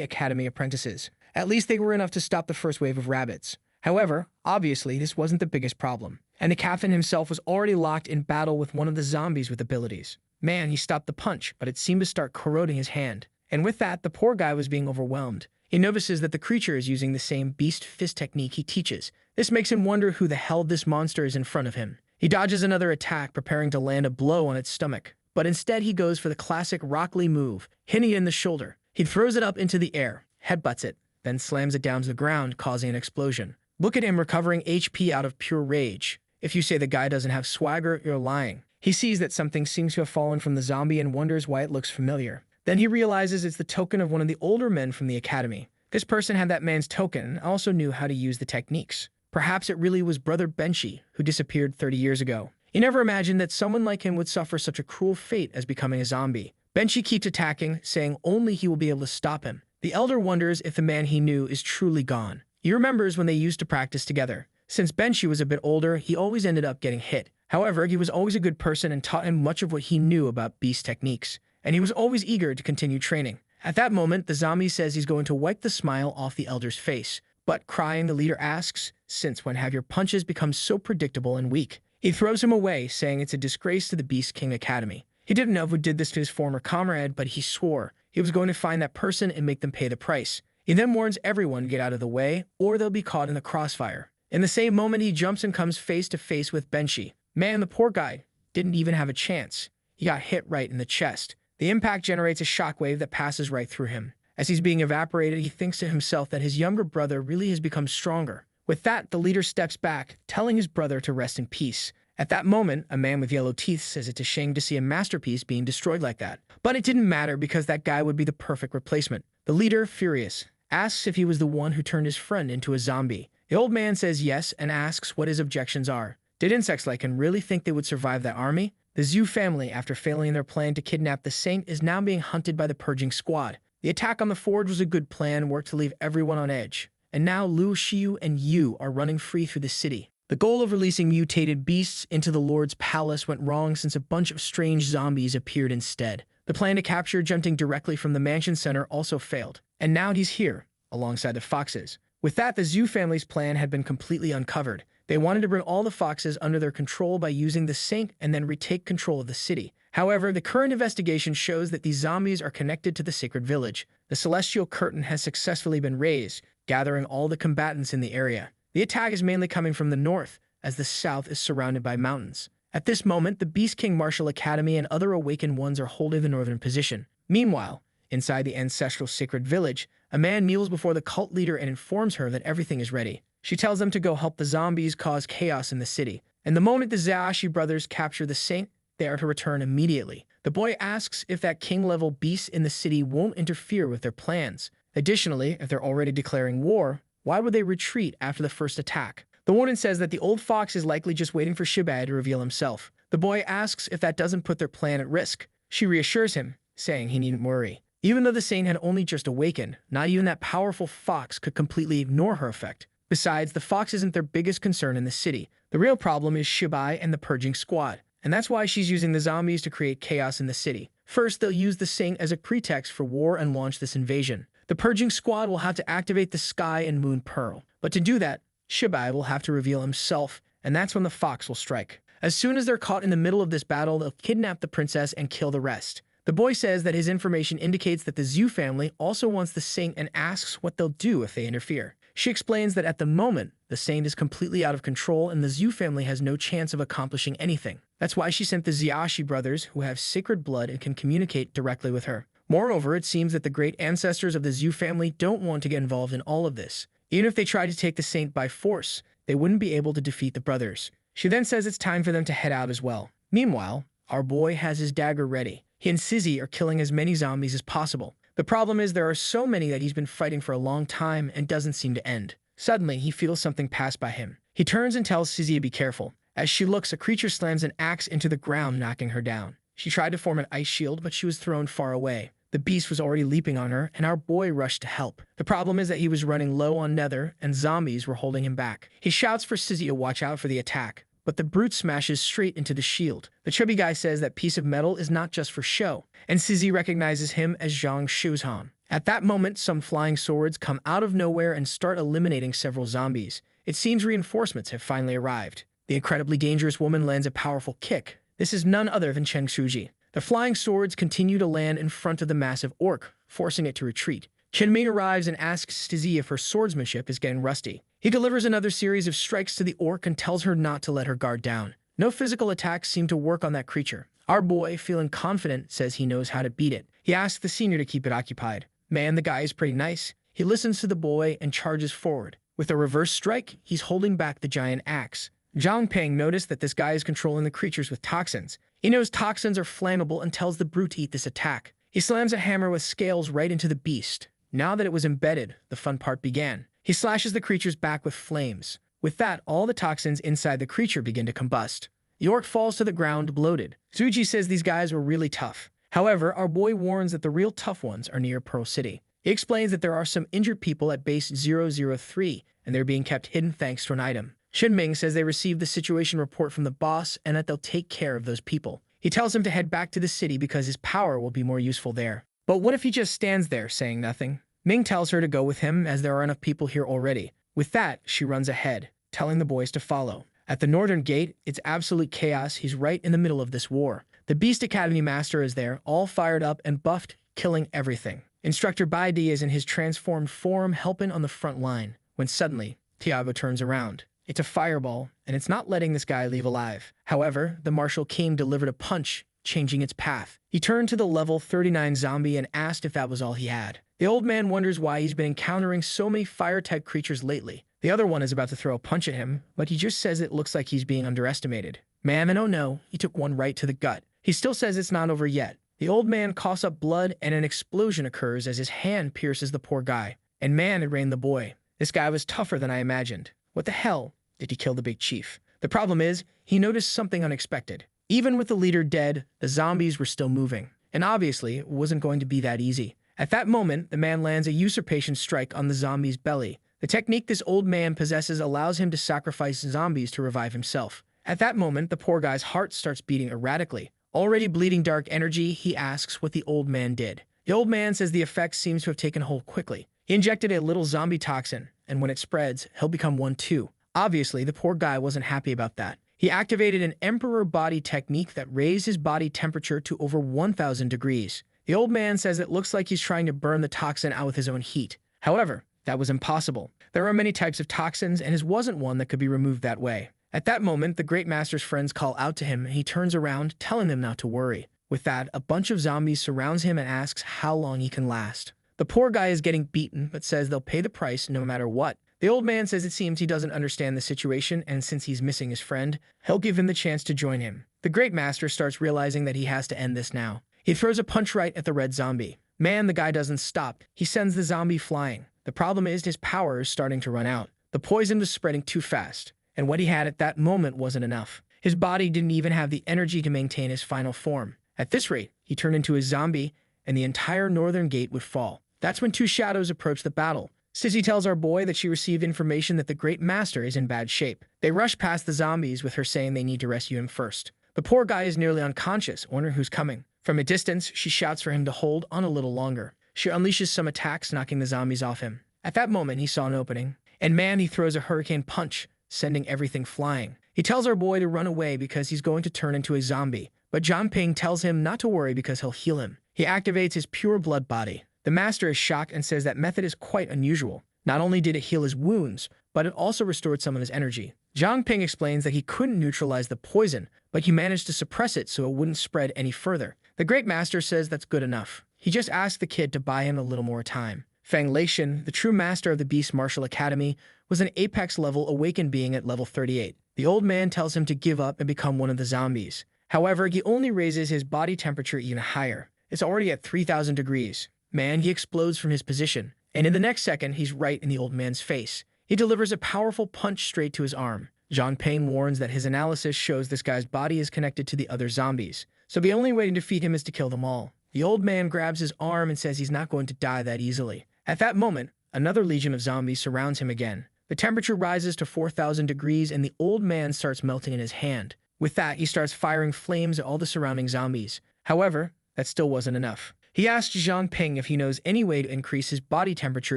academy apprentices. At least they were enough to stop the first wave of rabbits. However, obviously, this wasn't the biggest problem, and the captain himself was already locked in battle with one of the zombies with abilities. Man, he stopped the punch, but it seemed to start corroding his hand. And with that, the poor guy was being overwhelmed. He notices that the creature is using the same beast fist technique he teaches. This makes him wonder who the hell this monster is in front of him. He dodges another attack, preparing to land a blow on its stomach. but instead he goes for the classic Rock Lee move, hitting it in the shoulder. He throws it up into the air, headbutts it, then slams it down to the ground, causing an explosion. Look at him recovering HP out of pure rage. If you say the guy doesn't have swagger, you're lying. He sees that something seems to have fallen from the zombie and wonders why it looks familiar. Then he realizes it's the token of one of the older men from the academy. This person had that man's token and also knew how to use the techniques. Perhaps it really was Brother Benchy, who disappeared 30 years ago. He never imagined that someone like him would suffer such a cruel fate as becoming a zombie. Benchy keeps attacking, saying only he will be able to stop him. The elder wonders if the man he knew is truly gone. He remembers when they used to practice together. Since Benchy was a bit older, he always ended up getting hit. However, he was always a good person and taught him much of what he knew about beast techniques. And he was always eager to continue training. At that moment, the zombie says he's going to wipe the smile off the elder's face. But crying, the leader asks, "Since when have your punches become so predictable and weak?" He throws him away, saying it's a disgrace to the Beast King Academy. He didn't know who did this to his former comrade, but he swore he was going to find that person and make them pay the price. He then warns everyone to get out of the way, or they'll be caught in the crossfire. In the same moment, he jumps and comes face to face with Benchy. Man, the poor guy didn't even have a chance. He got hit right in the chest. The impact generates a shockwave that passes right through him. As he's being evaporated, he thinks to himself that his younger brother really has become stronger. With that, the leader steps back, telling his brother to rest in peace. At that moment, a man with yellow teeth says it's a shame to see a masterpiece being destroyed like that. But it didn't matter because that guy would be the perfect replacement. The leader, furious, asks if he was the one who turned his friend into a zombie. The old man says yes and asks what his objections are. Did insects like him really think they would survive that army? The Zhu family, after failing in their plan to kidnap the saint, is now being hunted by the purging squad. The attack on the forge was a good plan, worked to leave everyone on edge. And now Lu Xiu and Yu are running free through the city. The goal of releasing mutated beasts into the Lord's palace went wrong since a bunch of strange zombies appeared instead. The plan to capture jumping directly from the mansion center also failed. And now he's here, alongside the foxes. With that, the Zhu family's plan had been completely uncovered. They wanted to bring all the foxes under their control by using the saint and then retake control of the city. However, the current investigation shows that these zombies are connected to the sacred village. The celestial curtain has successfully been raised, gathering all the combatants in the area. The attack is mainly coming from the north, as the south is surrounded by mountains. At this moment, the Beast King Martial Academy and other awakened ones are holding the northern position. Meanwhile, inside the ancestral sacred village, a man kneels before the cult leader and informs her that everything is ready. She tells them to go help the zombies cause chaos in the city. And the moment the Zhaoshi brothers capture the saint, they are to return immediately. The boy asks if that king-level beast in the city won't interfere with their plans. Additionally, if they're already declaring war, why would they retreat after the first attack? The warden says that the old fox is likely just waiting for Shibai to reveal himself. The boy asks if that doesn't put their plan at risk. She reassures him, saying he needn't worry. Even though the saint had only just awakened, not even that powerful fox could completely ignore her effect. Besides, the fox isn't their biggest concern in the city. The real problem is Shibai and the purging squad. And that's why she's using the zombies to create chaos in the city. First, they'll use the saint as a pretext for war and launch this invasion. The purging squad will have to activate the Sky and Moon Pearl. But to do that, Shibai will have to reveal himself, and that's when the fox will strike. As soon as they're caught in the middle of this battle, they'll kidnap the princess and kill the rest. The boy says that his information indicates that the Zhu family also wants the saint and asks what they'll do if they interfere. She explains that at the moment, the saint is completely out of control and the Zhu family has no chance of accomplishing anything. That's why she sent the Zhaoshi brothers, who have sacred blood and can communicate directly with her. Moreover, it seems that the great ancestors of the Zhu family don't want to get involved in all of this. Even if they tried to take the saint by force, they wouldn't be able to defeat the brothers. She then says it's time for them to head out as well. Meanwhile, our boy has his dagger ready. He and Sizzy are killing as many zombies as possible. The problem is there are so many that he's been fighting for a long time and doesn't seem to end. Suddenly, he feels something pass by him. He turns and tells Sizzy to be careful. As she looks, a creature slams an axe into the ground, knocking her down. She tried to form an ice shield, but she was thrown far away. The beast was already leaping on her, and our boy rushed to help. The problem is that he was running low on nether, and zombies were holding him back. He shouts for Sizzy to watch out for the attack, but the brute smashes straight into the shield. The chubby guy says that piece of metal is not just for show, and Sizzy recognizes him as Zhang Shuzhan. At that moment, some flying swords come out of nowhere and start eliminating several zombies. It seems reinforcements have finally arrived. The incredibly dangerous woman lands a powerful kick. This is none other than Cheng Shuji. The flying swords continue to land in front of the massive orc, forcing it to retreat. Qinmei arrives and asks Sizzy if her swordsmanship is getting rusty. He delivers another series of strikes to the orc and tells her not to let her guard down. No physical attacks seem to work on that creature. Our boy, feeling confident, says he knows how to beat it. He asks the senior to keep it occupied. Man, the guy is pretty nice. He listens to the boy and charges forward. With a reverse strike, he's holding back the giant axe. Zhang Ping noticed that this guy is controlling the creatures with toxins. He knows toxins are flammable and tells the brute to eat this attack. He slams a hammer with scales right into the beast. Now that it was embedded, the fun part began. He slashes the creature's back with flames. With that, all the toxins inside the creature begin to combust. The orc falls to the ground, bloated. Zuji says these guys were really tough. However, our boy warns that the real tough ones are near Pearl City. He explains that there are some injured people at base 003, and they're being kept hidden thanks to an item. Shinming says they received the situation report from the boss and that they'll take care of those people. He tells him to head back to the city because his power will be more useful there. But what if he just stands there saying nothing? Ming tells her to go with him as there are enough people here already. With that, she runs ahead, telling the boys to follow. At the northern gate, it's absolute chaos. He's right in the middle of this war. The Beast Academy Master is there, all fired up and buffed, killing everything. Instructor Baidi is in his transformed form, helping on the front line, when suddenly, Tiago turns around. It's a fireball, and it's not letting this guy leave alive. However, the Martial King delivered a punch, changing its path. He turned to the level 39 zombie and asked if that was all he had. The old man wonders why he's been encountering so many fire-type creatures lately. The other one is about to throw a punch at him, but he just says it looks like he's being underestimated. Man, and oh no, he took one right to the gut. He still says it's not over yet. The old man coughs up blood and an explosion occurs as his hand pierces the poor guy. And man, it rained the boy. This guy was tougher than I imagined. What the hell? Did he kill the big chief? The problem is, he noticed something unexpected. Even with the leader dead, the zombies were still moving. And obviously, it wasn't going to be that easy. At that moment, the man lands a usurpation strike on the zombie's belly. The technique this old man possesses allows him to sacrifice zombies to revive himself. At that moment, the poor guy's heart starts beating erratically. Already bleeding dark energy, he asks what the old man did. The old man says the effect seems to have taken hold quickly. He injected a little zombie toxin, and when it spreads, he'll become one too. Obviously, the poor guy wasn't happy about that. He activated an emperor body technique that raised his body temperature to over 1,000 degrees. The old man says it looks like he's trying to burn the toxin out with his own heat. However, that was impossible. There are many types of toxins, and his wasn't one that could be removed that way. At that moment, the Great Master's friends call out to him, and he turns around, telling them not to worry. With that, a bunch of zombies surrounds him and asks how long he can last. The poor guy is getting beaten, but says they'll pay the price no matter what. The old man says it seems he doesn't understand the situation, and since he's missing his friend, he'll give him the chance to join him. The Great Master starts realizing that he has to end this now. He throws a punch right at the red zombie. Man, the guy doesn't stop. He sends the zombie flying. The problem is his power is starting to run out. The poison was spreading too fast, and what he had at that moment wasn't enough. His body didn't even have the energy to maintain his final form. At this rate, he turned into a zombie, and the entire northern gate would fall. That's when two shadows approach the battle. Sissy tells our boy that she received information that the Great Master is in bad shape. They rush past the zombies with her saying they need to rescue him first. The poor guy is nearly unconscious, wondering who's coming. From a distance, she shouts for him to hold on a little longer. She unleashes some attacks, knocking the zombies off him. At that moment, he saw an opening. And man, he throws a hurricane punch, sending everything flying. He tells our boy to run away because he's going to turn into a zombie. But John Ping tells him not to worry because he'll heal him. He activates his pure blood body. The master is shocked and says that method is quite unusual. Not only did it heal his wounds, but it also restored some of his energy. Zhang Ping explains that he couldn't neutralize the poison, but he managed to suppress it so it wouldn't spread any further. The Great Master says that's good enough. He just asked the kid to buy him a little more time. Fang Leishan, the true master of the Beast Martial Academy, was an apex-level awakened being at level 38. The old man tells him to give up and become one of the zombies. However, he only raises his body temperature even higher. It's already at 3,000 degrees. Man, he explodes from his position. And in the next second, he's right in the old man's face. He delivers a powerful punch straight to his arm. Zhang Ping warns that his analysis shows this guy's body is connected to the other zombies, so the only way to defeat him is to kill them all. The old man grabs his arm and says he's not going to die that easily. At that moment, another legion of zombies surrounds him again. The temperature rises to 4,000 degrees and the old man starts melting in his hand. With that, he starts firing flames at all the surrounding zombies. However, that still wasn't enough. He asks Zhang Ping if he knows any way to increase his body temperature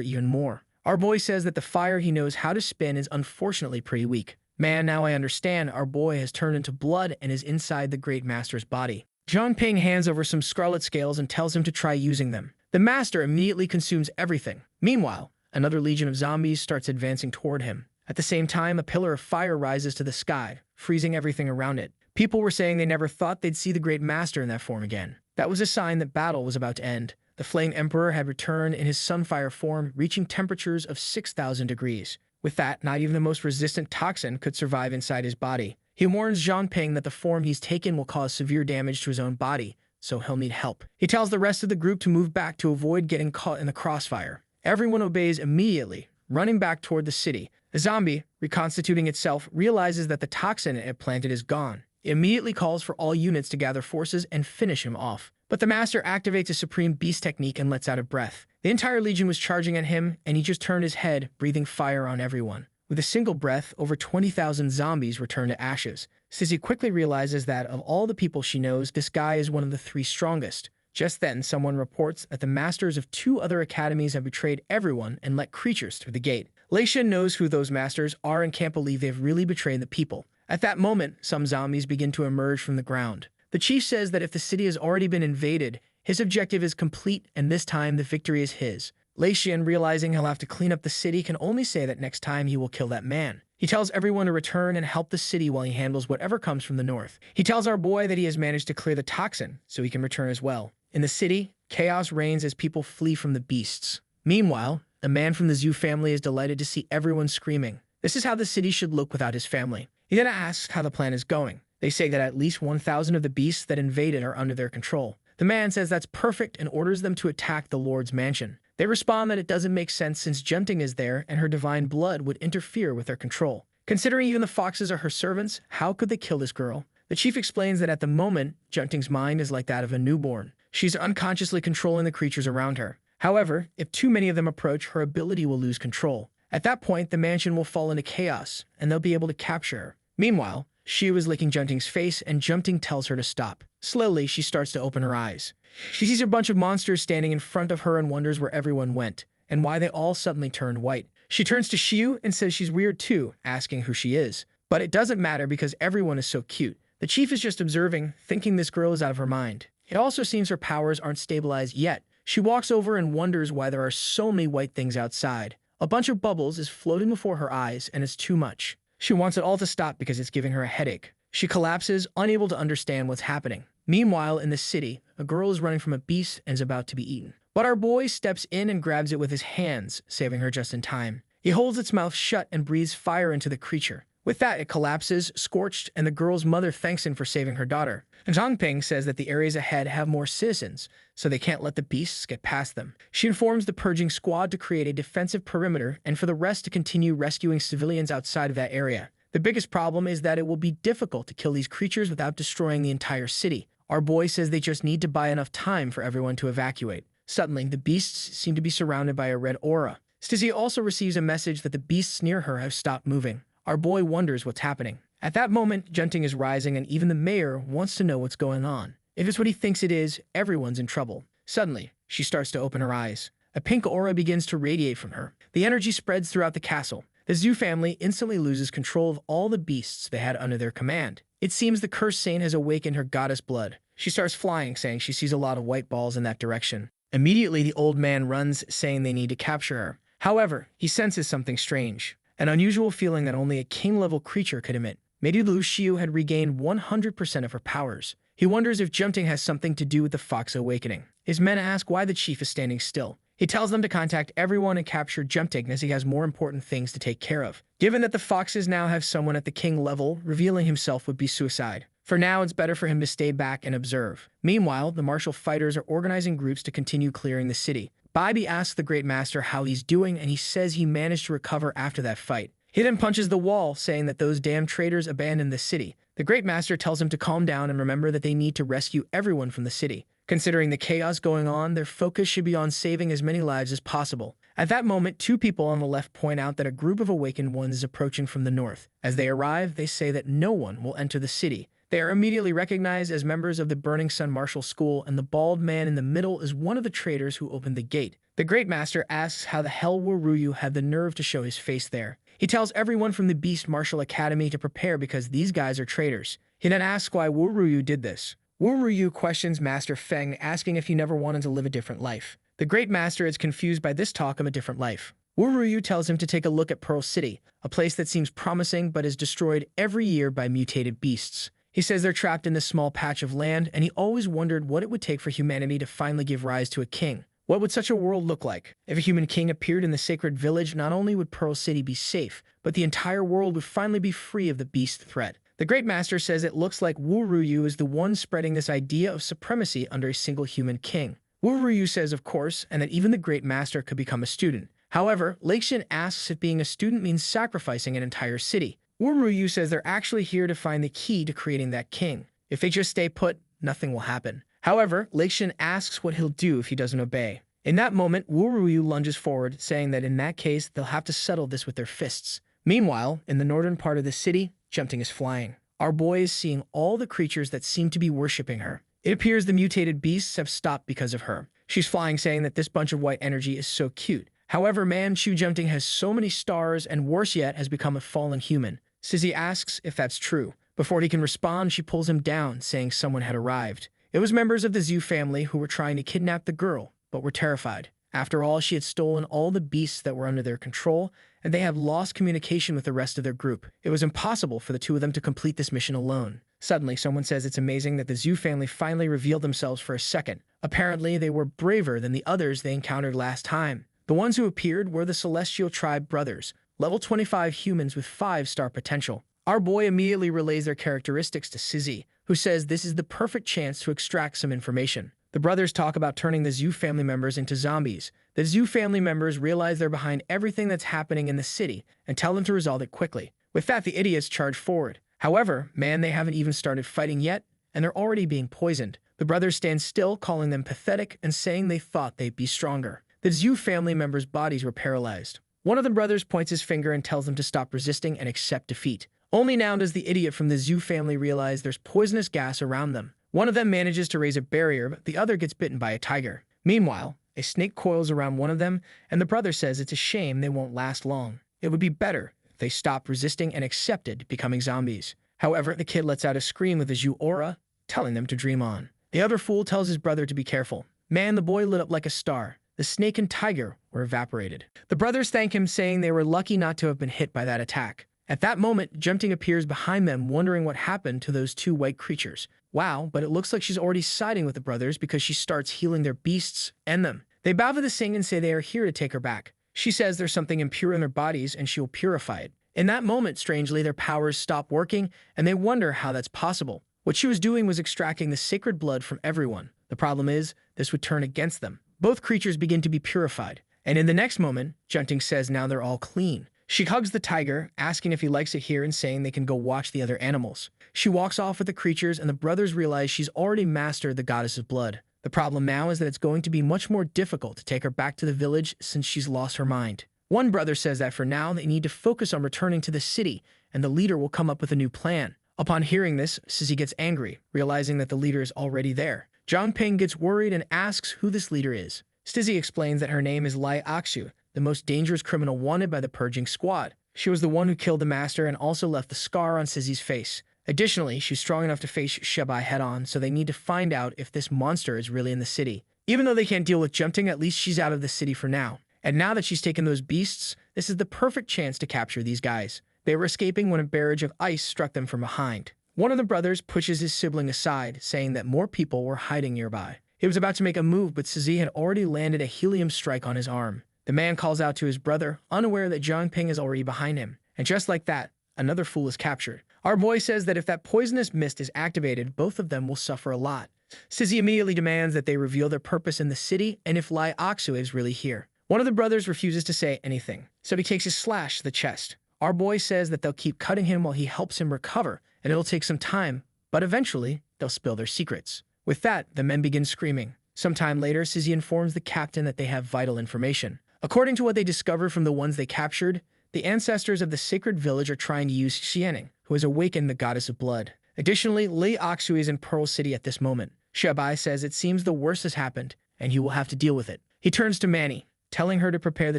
even more. Our boy says that the fire he knows how to spin is unfortunately pretty weak. Man, now I understand, our boy has turned into blood and is inside the Great Master's body. Zhang Ping hands over some scarlet scales and tells him to try using them. The Master immediately consumes everything. Meanwhile, another legion of zombies starts advancing toward him. At the same time, a pillar of fire rises to the sky, freezing everything around it. People were saying they never thought they'd see the Great Master in that form again. That was a sign that battle was about to end. The Flame Emperor had returned in his sunfire form, reaching temperatures of 6,000 degrees. With that, not even the most resistant toxin could survive inside his body. He warns Zhang Ping that the form he's taken will cause severe damage to his own body, so he'll need help. He tells the rest of the group to move back to avoid getting caught in the crossfire. Everyone obeys immediately, running back toward the city. The zombie, reconstituting itself, realizes that the toxin it had planted is gone. It immediately calls for all units to gather forces and finish him off. But the master activates a supreme beast technique and lets out a breath. The entire legion was charging at him, and he just turned his head, breathing fire on everyone. With a single breath, over 20,000 zombies return to ashes. Sissy quickly realizes that, of all the people she knows, this guy is one of the 3 strongest. Just then, someone reports that the masters of 2 other academies have betrayed everyone and let creatures through the gate. Leisha knows who those masters are and can't believe they've really betrayed the people. At that moment, some zombies begin to emerge from the ground. The chief says that if the city has already been invaded, his objective is complete, and this time the victory is his. Leixian, realizing he'll have to clean up the city, can only say that next time he will kill that man. He tells everyone to return and help the city while he handles whatever comes from the north. He tells our boy that he has managed to clear the toxin, so he can return as well. In the city, chaos reigns as people flee from the beasts. Meanwhile, a man from the Zhu family is delighted to see everyone screaming. This is how the city should look without his family. He then asks how the plan is going. They say that at least 1,000 of the beasts that invaded are under their control. The man says that's perfect and orders them to attack the Lord's mansion. They respond that it doesn't make sense since Junting is there and her divine blood would interfere with their control. Considering even the foxes are her servants, how could they kill this girl? The chief explains that at the moment, Junting's mind is like that of a newborn. She's unconsciously controlling the creatures around her. However, if too many of them approach, her ability will lose control. At that point, the mansion will fall into chaos, and they'll be able to capture her. Meanwhile, Xia was licking Junting's face, and Junting tells her to stop. Slowly, she starts to open her eyes. She sees a bunch of monsters standing in front of her and wonders where everyone went, and why they all suddenly turned white. She turns to Xiu and says she's weird too, asking who she is. But it doesn't matter because everyone is so cute. The chief is just observing, thinking this girl is out of her mind. It also seems her powers aren't stabilized yet. She walks over and wonders why there are so many white things outside. A bunch of bubbles is floating before her eyes, and it's too much. She wants it all to stop because it's giving her a headache. She collapses, unable to understand what's happening. Meanwhile, in the city, a girl is running from a beast and is about to be eaten. But our boy steps in and grabs it with his hands, saving her just in time. He holds its mouth shut and breathes fire into the creature. With that, it collapses, scorched, and the girl's mother thanks him for saving her daughter. Zhang Ping says that the areas ahead have more citizens, so they can't let the beasts get past them. She informs the purging squad to create a defensive perimeter and for the rest to continue rescuing civilians outside of that area. The biggest problem is that it will be difficult to kill these creatures without destroying the entire city. Our boy says they just need to buy enough time for everyone to evacuate. Suddenly, the beasts seem to be surrounded by a red aura. Stizzy also receives a message that the beasts near her have stopped moving. Our boy wonders what's happening. At that moment, Junting is rising and even the mayor wants to know what's going on. If it's what he thinks it is, everyone's in trouble. Suddenly, she starts to open her eyes. A pink aura begins to radiate from her. The energy spreads throughout the castle. The Zhu family instantly loses control of all the beasts they had under their command. It seems the cursed saint has awakened her goddess blood. She starts flying, saying she sees a lot of white balls in that direction. Immediately, the old man runs, saying they need to capture her. However, he senses something strange. An unusual feeling that only a king-level creature could emit. Maybe Lu Xiu had regained 100% of her powers. He wonders if Junting has something to do with the fox awakening. His men ask why the chief is standing still. He tells them to contact everyone and capture Junting as he has more important things to take care of. Given that the foxes now have someone at the king level, revealing himself would be suicide. For now, it's better for him to stay back and observe. Meanwhile, the martial fighters are organizing groups to continue clearing the city. Baibi asks the Great Master how he's doing, and he says he managed to recover after that fight. He then punches the wall, saying that those damn traitors abandoned the city. The Great Master tells him to calm down and remember that they need to rescue everyone from the city. Considering the chaos going on, their focus should be on saving as many lives as possible. At that moment, 2 people on the left point out that a group of awakened ones is approaching from the north. As they arrive, they say that no one will enter the city. They are immediately recognized as members of the Burning Sun Martial School, and the bald man in the middle is one of the traitors who opened the gate. The Great Master asks how the hell Wu Ruyu had the nerve to show his face there. He tells everyone from the Beast Martial Academy to prepare because these guys are traitors. He then asks why Wu Ruyu did this. Wu Ruyu questions Master Feng, asking if he never wanted to live a different life. The Great Master is confused by this talk of a different life. Wu Ruyu tells him to take a look at Pearl City, a place that seems promising but is destroyed every year by mutated beasts. He says they're trapped in this small patch of land, and he always wondered what it would take for humanity to finally give rise to a king. What would such a world look like? If a human king appeared in the sacred village, not only would Pearl City be safe, but the entire world would finally be free of the beast threat. The Great Master says it looks like Wu Ruyu is the one spreading this idea of supremacy under a single human king. Wu Ruyu says, of course, and that even the Great Master could become a student. However, Lakeshin asks if being a student means sacrificing an entire city. Wu Ruyu says they're actually here to find the key to creating that king. If they just stay put, nothing will happen. However, Lakeshin asks what he'll do if he doesn't obey. In that moment, Wu Ruyu lunges forward, saying that in that case, they'll have to settle this with their fists. Meanwhile, in the northern part of the city, Jumting is flying. Our boy is seeing all the creatures that seem to be worshipping her. It appears the mutated beasts have stopped because of her. She's flying, saying that this bunch of white energy is so cute. However, Chu Jumting has so many stars and worse yet has become a fallen human. Sizzy asks if that's true. Before he can respond, she pulls him down, saying someone had arrived. It was members of the Zhu family who were trying to kidnap the girl, but were terrified. After all, she had stolen all the beasts that were under their control, and they have lost communication with the rest of their group. It was impossible for the two of them to complete this mission alone. Suddenly, someone says it's amazing that the Zhu family finally revealed themselves for a second. Apparently, they were braver than the others they encountered last time. The ones who appeared were the Celestial Tribe brothers, level 25 humans with 5-star potential. Our boy immediately relays their characteristics to Sizzy, who says this is the perfect chance to extract some information. The brothers talk about turning the Zhu family members into zombies. The Zhu family members realize they're behind everything that's happening in the city and tell them to resolve it quickly. With that, the idiots charge forward. However, they haven't even started fighting yet, and they're already being poisoned. The brothers stand still, calling them pathetic and saying they thought they'd be stronger. The Zhu family members' bodies were paralyzed. One of the brothers points his finger and tells them to stop resisting and accept defeat. Only now does the idiot from the Zhu family realize there's poisonous gas around them. One of them manages to raise a barrier, but the other gets bitten by a tiger. Meanwhile, a snake coils around one of them, and the brother says it's a shame they won't last long. It would be better if they stopped resisting and accepted becoming zombies. However, the kid lets out a scream with his Zhu aura, telling them to dream on. The other fool tells his brother to be careful. The boy lit up like a star. The snake and tiger were evaporated. The brothers thank him, saying they were lucky not to have been hit by that attack. At that moment, Jumting appears behind them, wondering what happened to those two white creatures. Wow, but it looks like she's already siding with the brothers because she starts healing their beasts and them. They bow to the Sing and say they are here to take her back. She says there's something impure in their bodies and she will purify it. In that moment, strangely, their powers stop working and they wonder how that's possible. What she was doing was extracting the sacred blood from everyone. The problem is, this would turn against them. Both creatures begin to be purified. And in the next moment, Jumting says now they're all clean. She hugs the tiger, asking if he likes it here and saying they can go watch the other animals. She walks off with the creatures and the brothers realize she's already mastered the goddess's blood. The problem now is that it's going to be much more difficult to take her back to the village since she's lost her mind. One brother says that for now they need to focus on returning to the city and the leader will come up with a new plan. Upon hearing this, Sizzy gets angry, realizing that the leader is already there. Zhangping gets worried and asks who this leader is. Sizzy explains that her name is Lai Aksu, the most dangerous criminal wanted by the Purging Squad. She was the one who killed the master and also left the scar on Sizzy's face. Additionally, she's strong enough to face Shabai head-on, so they need to find out if this monster is really in the city. Even though they can't deal with Jumting, at least she's out of the city for now. And now that she's taken those beasts, this is the perfect chance to capture these guys. They were escaping when a barrage of ice struck them from behind. One of the brothers pushes his sibling aside, saying that more people were hiding nearby. He was about to make a move, but Sizzy had already landed a helium strike on his arm. The man calls out to his brother, unaware that Zhangping is already behind him. And just like that, another fool is captured. Our boy says that if that poisonous mist is activated, both of them will suffer a lot. Sizzy immediately demands that they reveal their purpose in the city and if Lai Aksu is really here. One of the brothers refuses to say anything, so he takes a slash to the chest. Our boy says that they'll keep cutting him while he helps him recover, and it'll take some time, but eventually, they'll spill their secrets. With that, the men begin screaming. Sometime later, Sizzy informs the captain that they have vital information. According to what they discovered from the ones they captured, the ancestors of the sacred village are trying to use Xianing, who has awakened the goddess of blood. Additionally, Lai Aksu is in Pearl City at this moment. Shabai says it seems the worst has happened, and he will have to deal with it. He turns to Manny, telling her to prepare the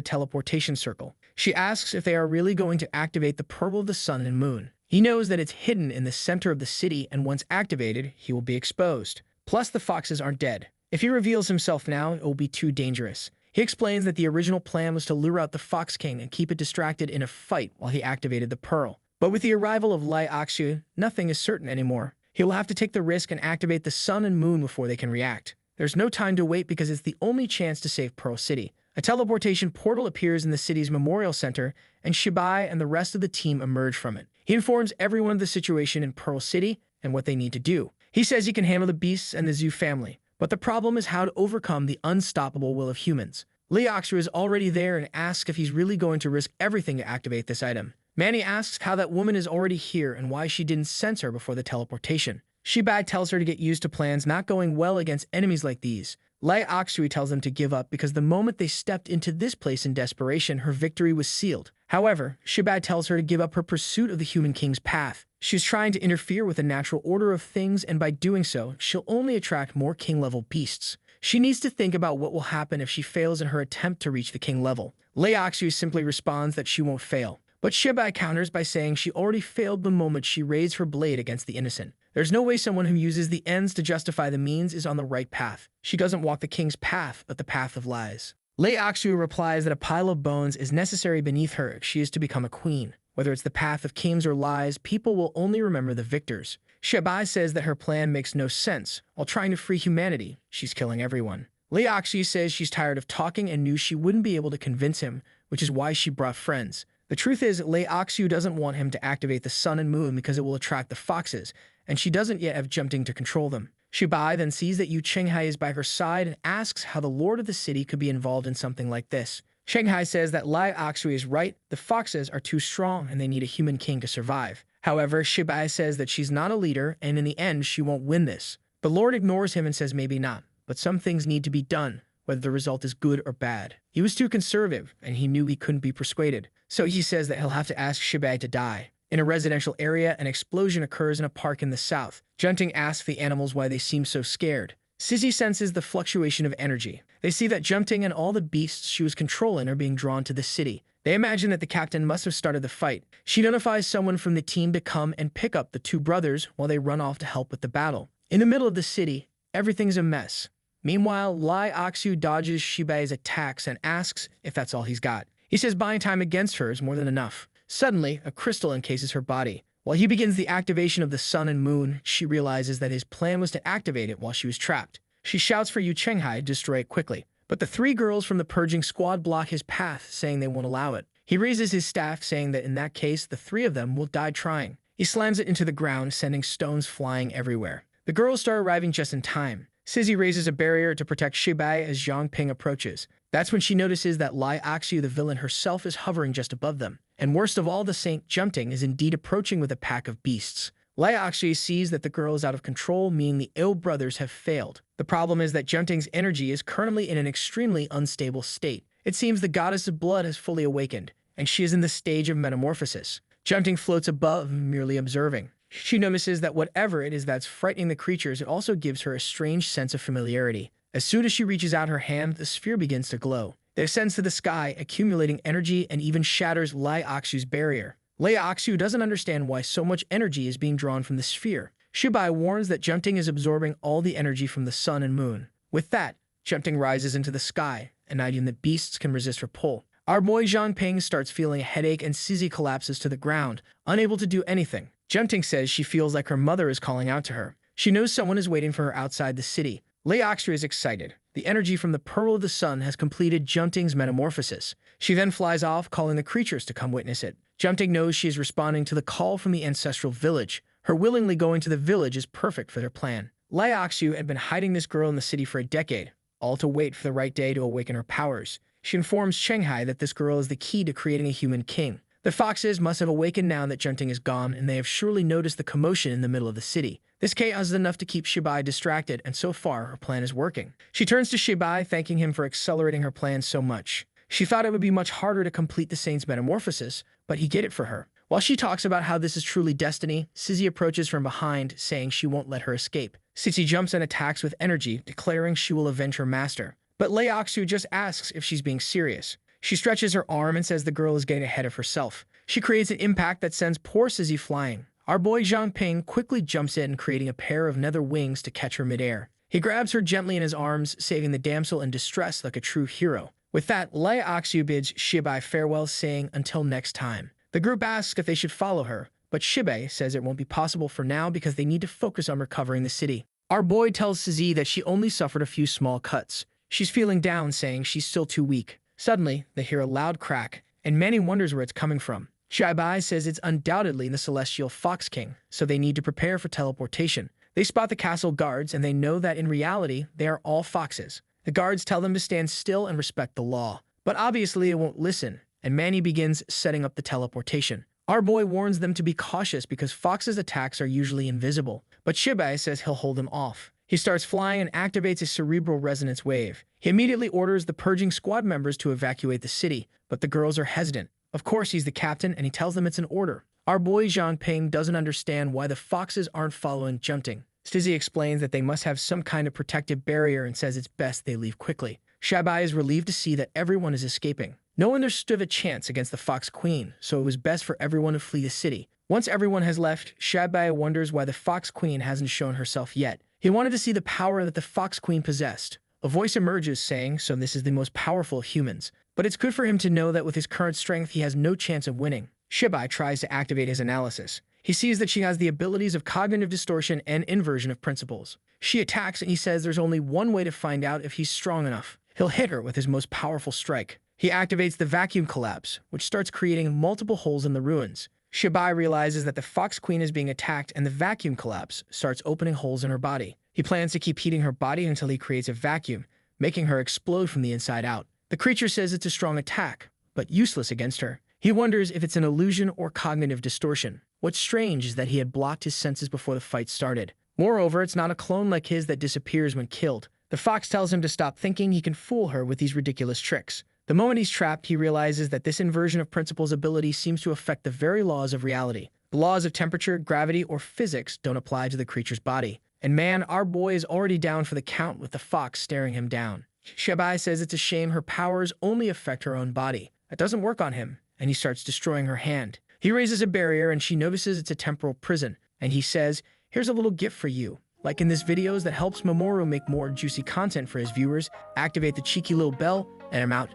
teleportation circle. She asks if they are really going to activate the purple of the sun and moon. He knows that it's hidden in the center of the city, and once activated, he will be exposed. Plus, the foxes aren't dead. If he reveals himself now, it will be too dangerous. He explains that the original plan was to lure out the Fox King and keep it distracted in a fight while he activated the pearl. But with the arrival of Lai Aksu, nothing is certain anymore. He'll have to take the risk and activate the sun and moon before they can react. There's no time to wait because it's the only chance to save Pearl City. A teleportation portal appears in the city's memorial center, and Shibai and the rest of the team emerge from it. He informs everyone of the situation in Pearl City and what they need to do. He says he can handle the beasts and the Zoo family, but the problem is how to overcome the unstoppable will of humans. Lee Oxru is already there and asks if he's really going to risk everything to activate this item. Manny asks how that woman is already here and why she didn't sense her before the teleportation. Shibai tells her to get used to plans not going well against enemies like these. Lei Oxui tells them to give up because the moment they stepped into this place in desperation, her victory was sealed. However, Shibai tells her to give up her pursuit of the human king's path. She's trying to interfere with the natural order of things, and by doing so, she'll only attract more king-level beasts. She needs to think about what will happen if she fails in her attempt to reach the king level. Lei Oxui simply responds that she won't fail. But Shibai counters by saying she already failed the moment she raised her blade against the innocent. There's no way someone who uses the ends to justify the means is on the right path. She doesn't walk the king's path, but the path of lies. Lei Oxu replies that a pile of bones is necessary beneath her if she is to become a queen. Whether it's the path of kings or lies, people will only remember the victors. Shibai says that her plan makes no sense. While trying to free humanity, she's killing everyone. Lei Oxu says she's tired of talking and knew she wouldn't be able to convince him, which is why she brought friends. The truth is, Lei Oxu doesn't want him to activate the sun and moon because it will attract the foxes, and she doesn't yet have Jumping to control them. Shibai then sees that Yu Chenghai is by her side and asks how the lord of the city could be involved in something like this. Chenghai says that Lei Oxu is right, the foxes are too strong and they need a human king to survive. However, Shibai says that she's not a leader and in the end she won't win this. The lord ignores him and says maybe not, but some things need to be done, whether the result is good or bad. He was too conservative and he knew he couldn't be persuaded, so he says that he'll have to ask Shibai to die. In a residential area, an explosion occurs in a park in the south. Junting asks the animals why they seem so scared. Sissy senses the fluctuation of energy. They see that Junting and all the beasts she was controlling are being drawn to the city. They imagine that the captain must have started the fight. She notifies someone from the team to come and pick up the two brothers while they run off to help with the battle. In the middle of the city, everything's a mess. Meanwhile, Lei Oxu dodges Shibai's attacks and asks if that's all he's got. He says buying time against her is more than enough. Suddenly, a crystal encases her body. While he begins the activation of the sun and moon, she realizes that his plan was to activate it while she was trapped. She shouts for Yu Chenghai to destroy it quickly, but the three girls from the purging squad block his path, saying they won't allow it. He raises his staff, saying that in that case, the three of them will die trying. He slams it into the ground, sending stones flying everywhere. The girls start arriving just in time. Sizzy raises a barrier to protect Shibai as Zhang Ping approaches. That's when she notices that Lei Oxu, the villain herself, is hovering just above them. And worst of all, the Saint Junting is indeed approaching with a pack of beasts. Lei Oxu sees that the girl is out of control, meaning the ill brothers have failed. The problem is that Junting's energy is currently in an extremely unstable state. It seems the goddess of blood has fully awakened, and she is in the stage of metamorphosis. Junting floats above, merely observing. She notices that whatever it is that's frightening the creatures, it also gives her a strange sense of familiarity. As soon as she reaches out her hand, the sphere begins to glow. It ascends to the sky, accumulating energy and even shatters Lei Oxu's barrier. Lei Oxu doesn't understand why so much energy is being drawn from the sphere. Shibai warns that Junting is absorbing all the energy from the sun and moon. With that, Junting rises into the sky, an item that beasts can resist her pull. Our boy Zhang Ping starts feeling a headache and Sizzy collapses to the ground, unable to do anything. Junting says she feels like her mother is calling out to her. She knows someone is waiting for her outside the city. Lei Oxu is excited. The energy from the Pearl of the Sun has completed Junting's metamorphosis. She then flies off, calling the creatures to come witness it. Junting knows she is responding to the call from the ancestral village. Her willingly going to the village is perfect for their plan. Lei Oxu had been hiding this girl in the city for a decade, all to wait for the right day to awaken her powers. She informs Chenghai that this girl is the key to creating a human king. The foxes must have awakened now that Junting is gone, and they have surely noticed the commotion in the middle of the city. This chaos is enough to keep Shibai distracted, and so far, her plan is working. She turns to Shibai, thanking him for accelerating her plan so much. She thought it would be much harder to complete the Saint's metamorphosis, but he did it for her. While she talks about how this is truly destiny, Sizzy approaches from behind, saying she won't let her escape. Sizzy jumps and attacks with energy, declaring she will avenge her master. But Lei Oxu just asks if she's being serious. She stretches her arm and says the girl is getting ahead of herself. She creates an impact that sends poor Sizzy flying. Our boy Zhang Ping quickly jumps in, creating a pair of nether wings to catch her midair. He grabs her gently in his arms, saving the damsel in distress like a true hero. With that, Lei Oxu bids Shibai farewell, saying until next time. The group asks if they should follow her, but Shibe says it won't be possible for now because they need to focus on recovering the city. Our boy tells Suzy that she only suffered a few small cuts. She's feeling down, saying she's still too weak. Suddenly, they hear a loud crack, and Manny wonders where it's coming from. Shibai says it's undoubtedly the celestial Fox King, so they need to prepare for teleportation. They spot the castle guards, and they know that in reality, they are all foxes. The guards tell them to stand still and respect the law. But obviously it won't listen, and Manny begins setting up the teleportation. Our boy warns them to be cautious because Fox's attacks are usually invisible, but Shibai says he'll hold them off. He starts flying and activates a cerebral resonance wave. He immediately orders the purging squad members to evacuate the city, but the girls are hesitant. Of course, he's the captain, and he tells them it's an order. Our boy Zhang Ping doesn't understand why the foxes aren't following Junting. Stizzy explains that they must have some kind of protective barrier and says it's best they leave quickly. Shibai is relieved to see that everyone is escaping. No one stood a chance against the Fox Queen, so it was best for everyone to flee the city. Once everyone has left, Shibai wonders why the Fox Queen hasn't shown herself yet. He wanted to see the power that the Fox Queen possessed. A voice emerges saying, so this is the most powerful of humans. But it's good for him to know that with his current strength, he has no chance of winning. Shibai tries to activate his analysis. He sees that she has the abilities of cognitive distortion and inversion of principles. She attacks, and he says there's only one way to find out if he's strong enough. He'll hit her with his most powerful strike. He activates the vacuum collapse, which starts creating multiple holes in the ruins. Shibai realizes that the Fox Queen is being attacked, and the vacuum collapse starts opening holes in her body. He plans to keep heating her body until he creates a vacuum, making her explode from the inside out. The creature says it's a strong attack, but useless against her. He wonders if it's an illusion or cognitive distortion. What's strange is that he had blocked his senses before the fight started. Moreover, it's not a clone like his that disappears when killed. The fox tells him to stop thinking he can fool her with these ridiculous tricks. The moment he's trapped, he realizes that this inversion of principles ability seems to affect the very laws of reality. The laws of temperature, gravity, or physics don't apply to the creature's body. And man, our boy is already down for the count with the fox staring him down. Shibai says it's a shame her powers only affect her own body. That doesn't work on him, and he starts destroying her hand. He raises a barrier, and she notices it's a temporal prison, and he says, here's a little gift for you. Like in this videos that helps Mamoru make more juicy content for his viewers, activate the cheeky little bell, and I'm out.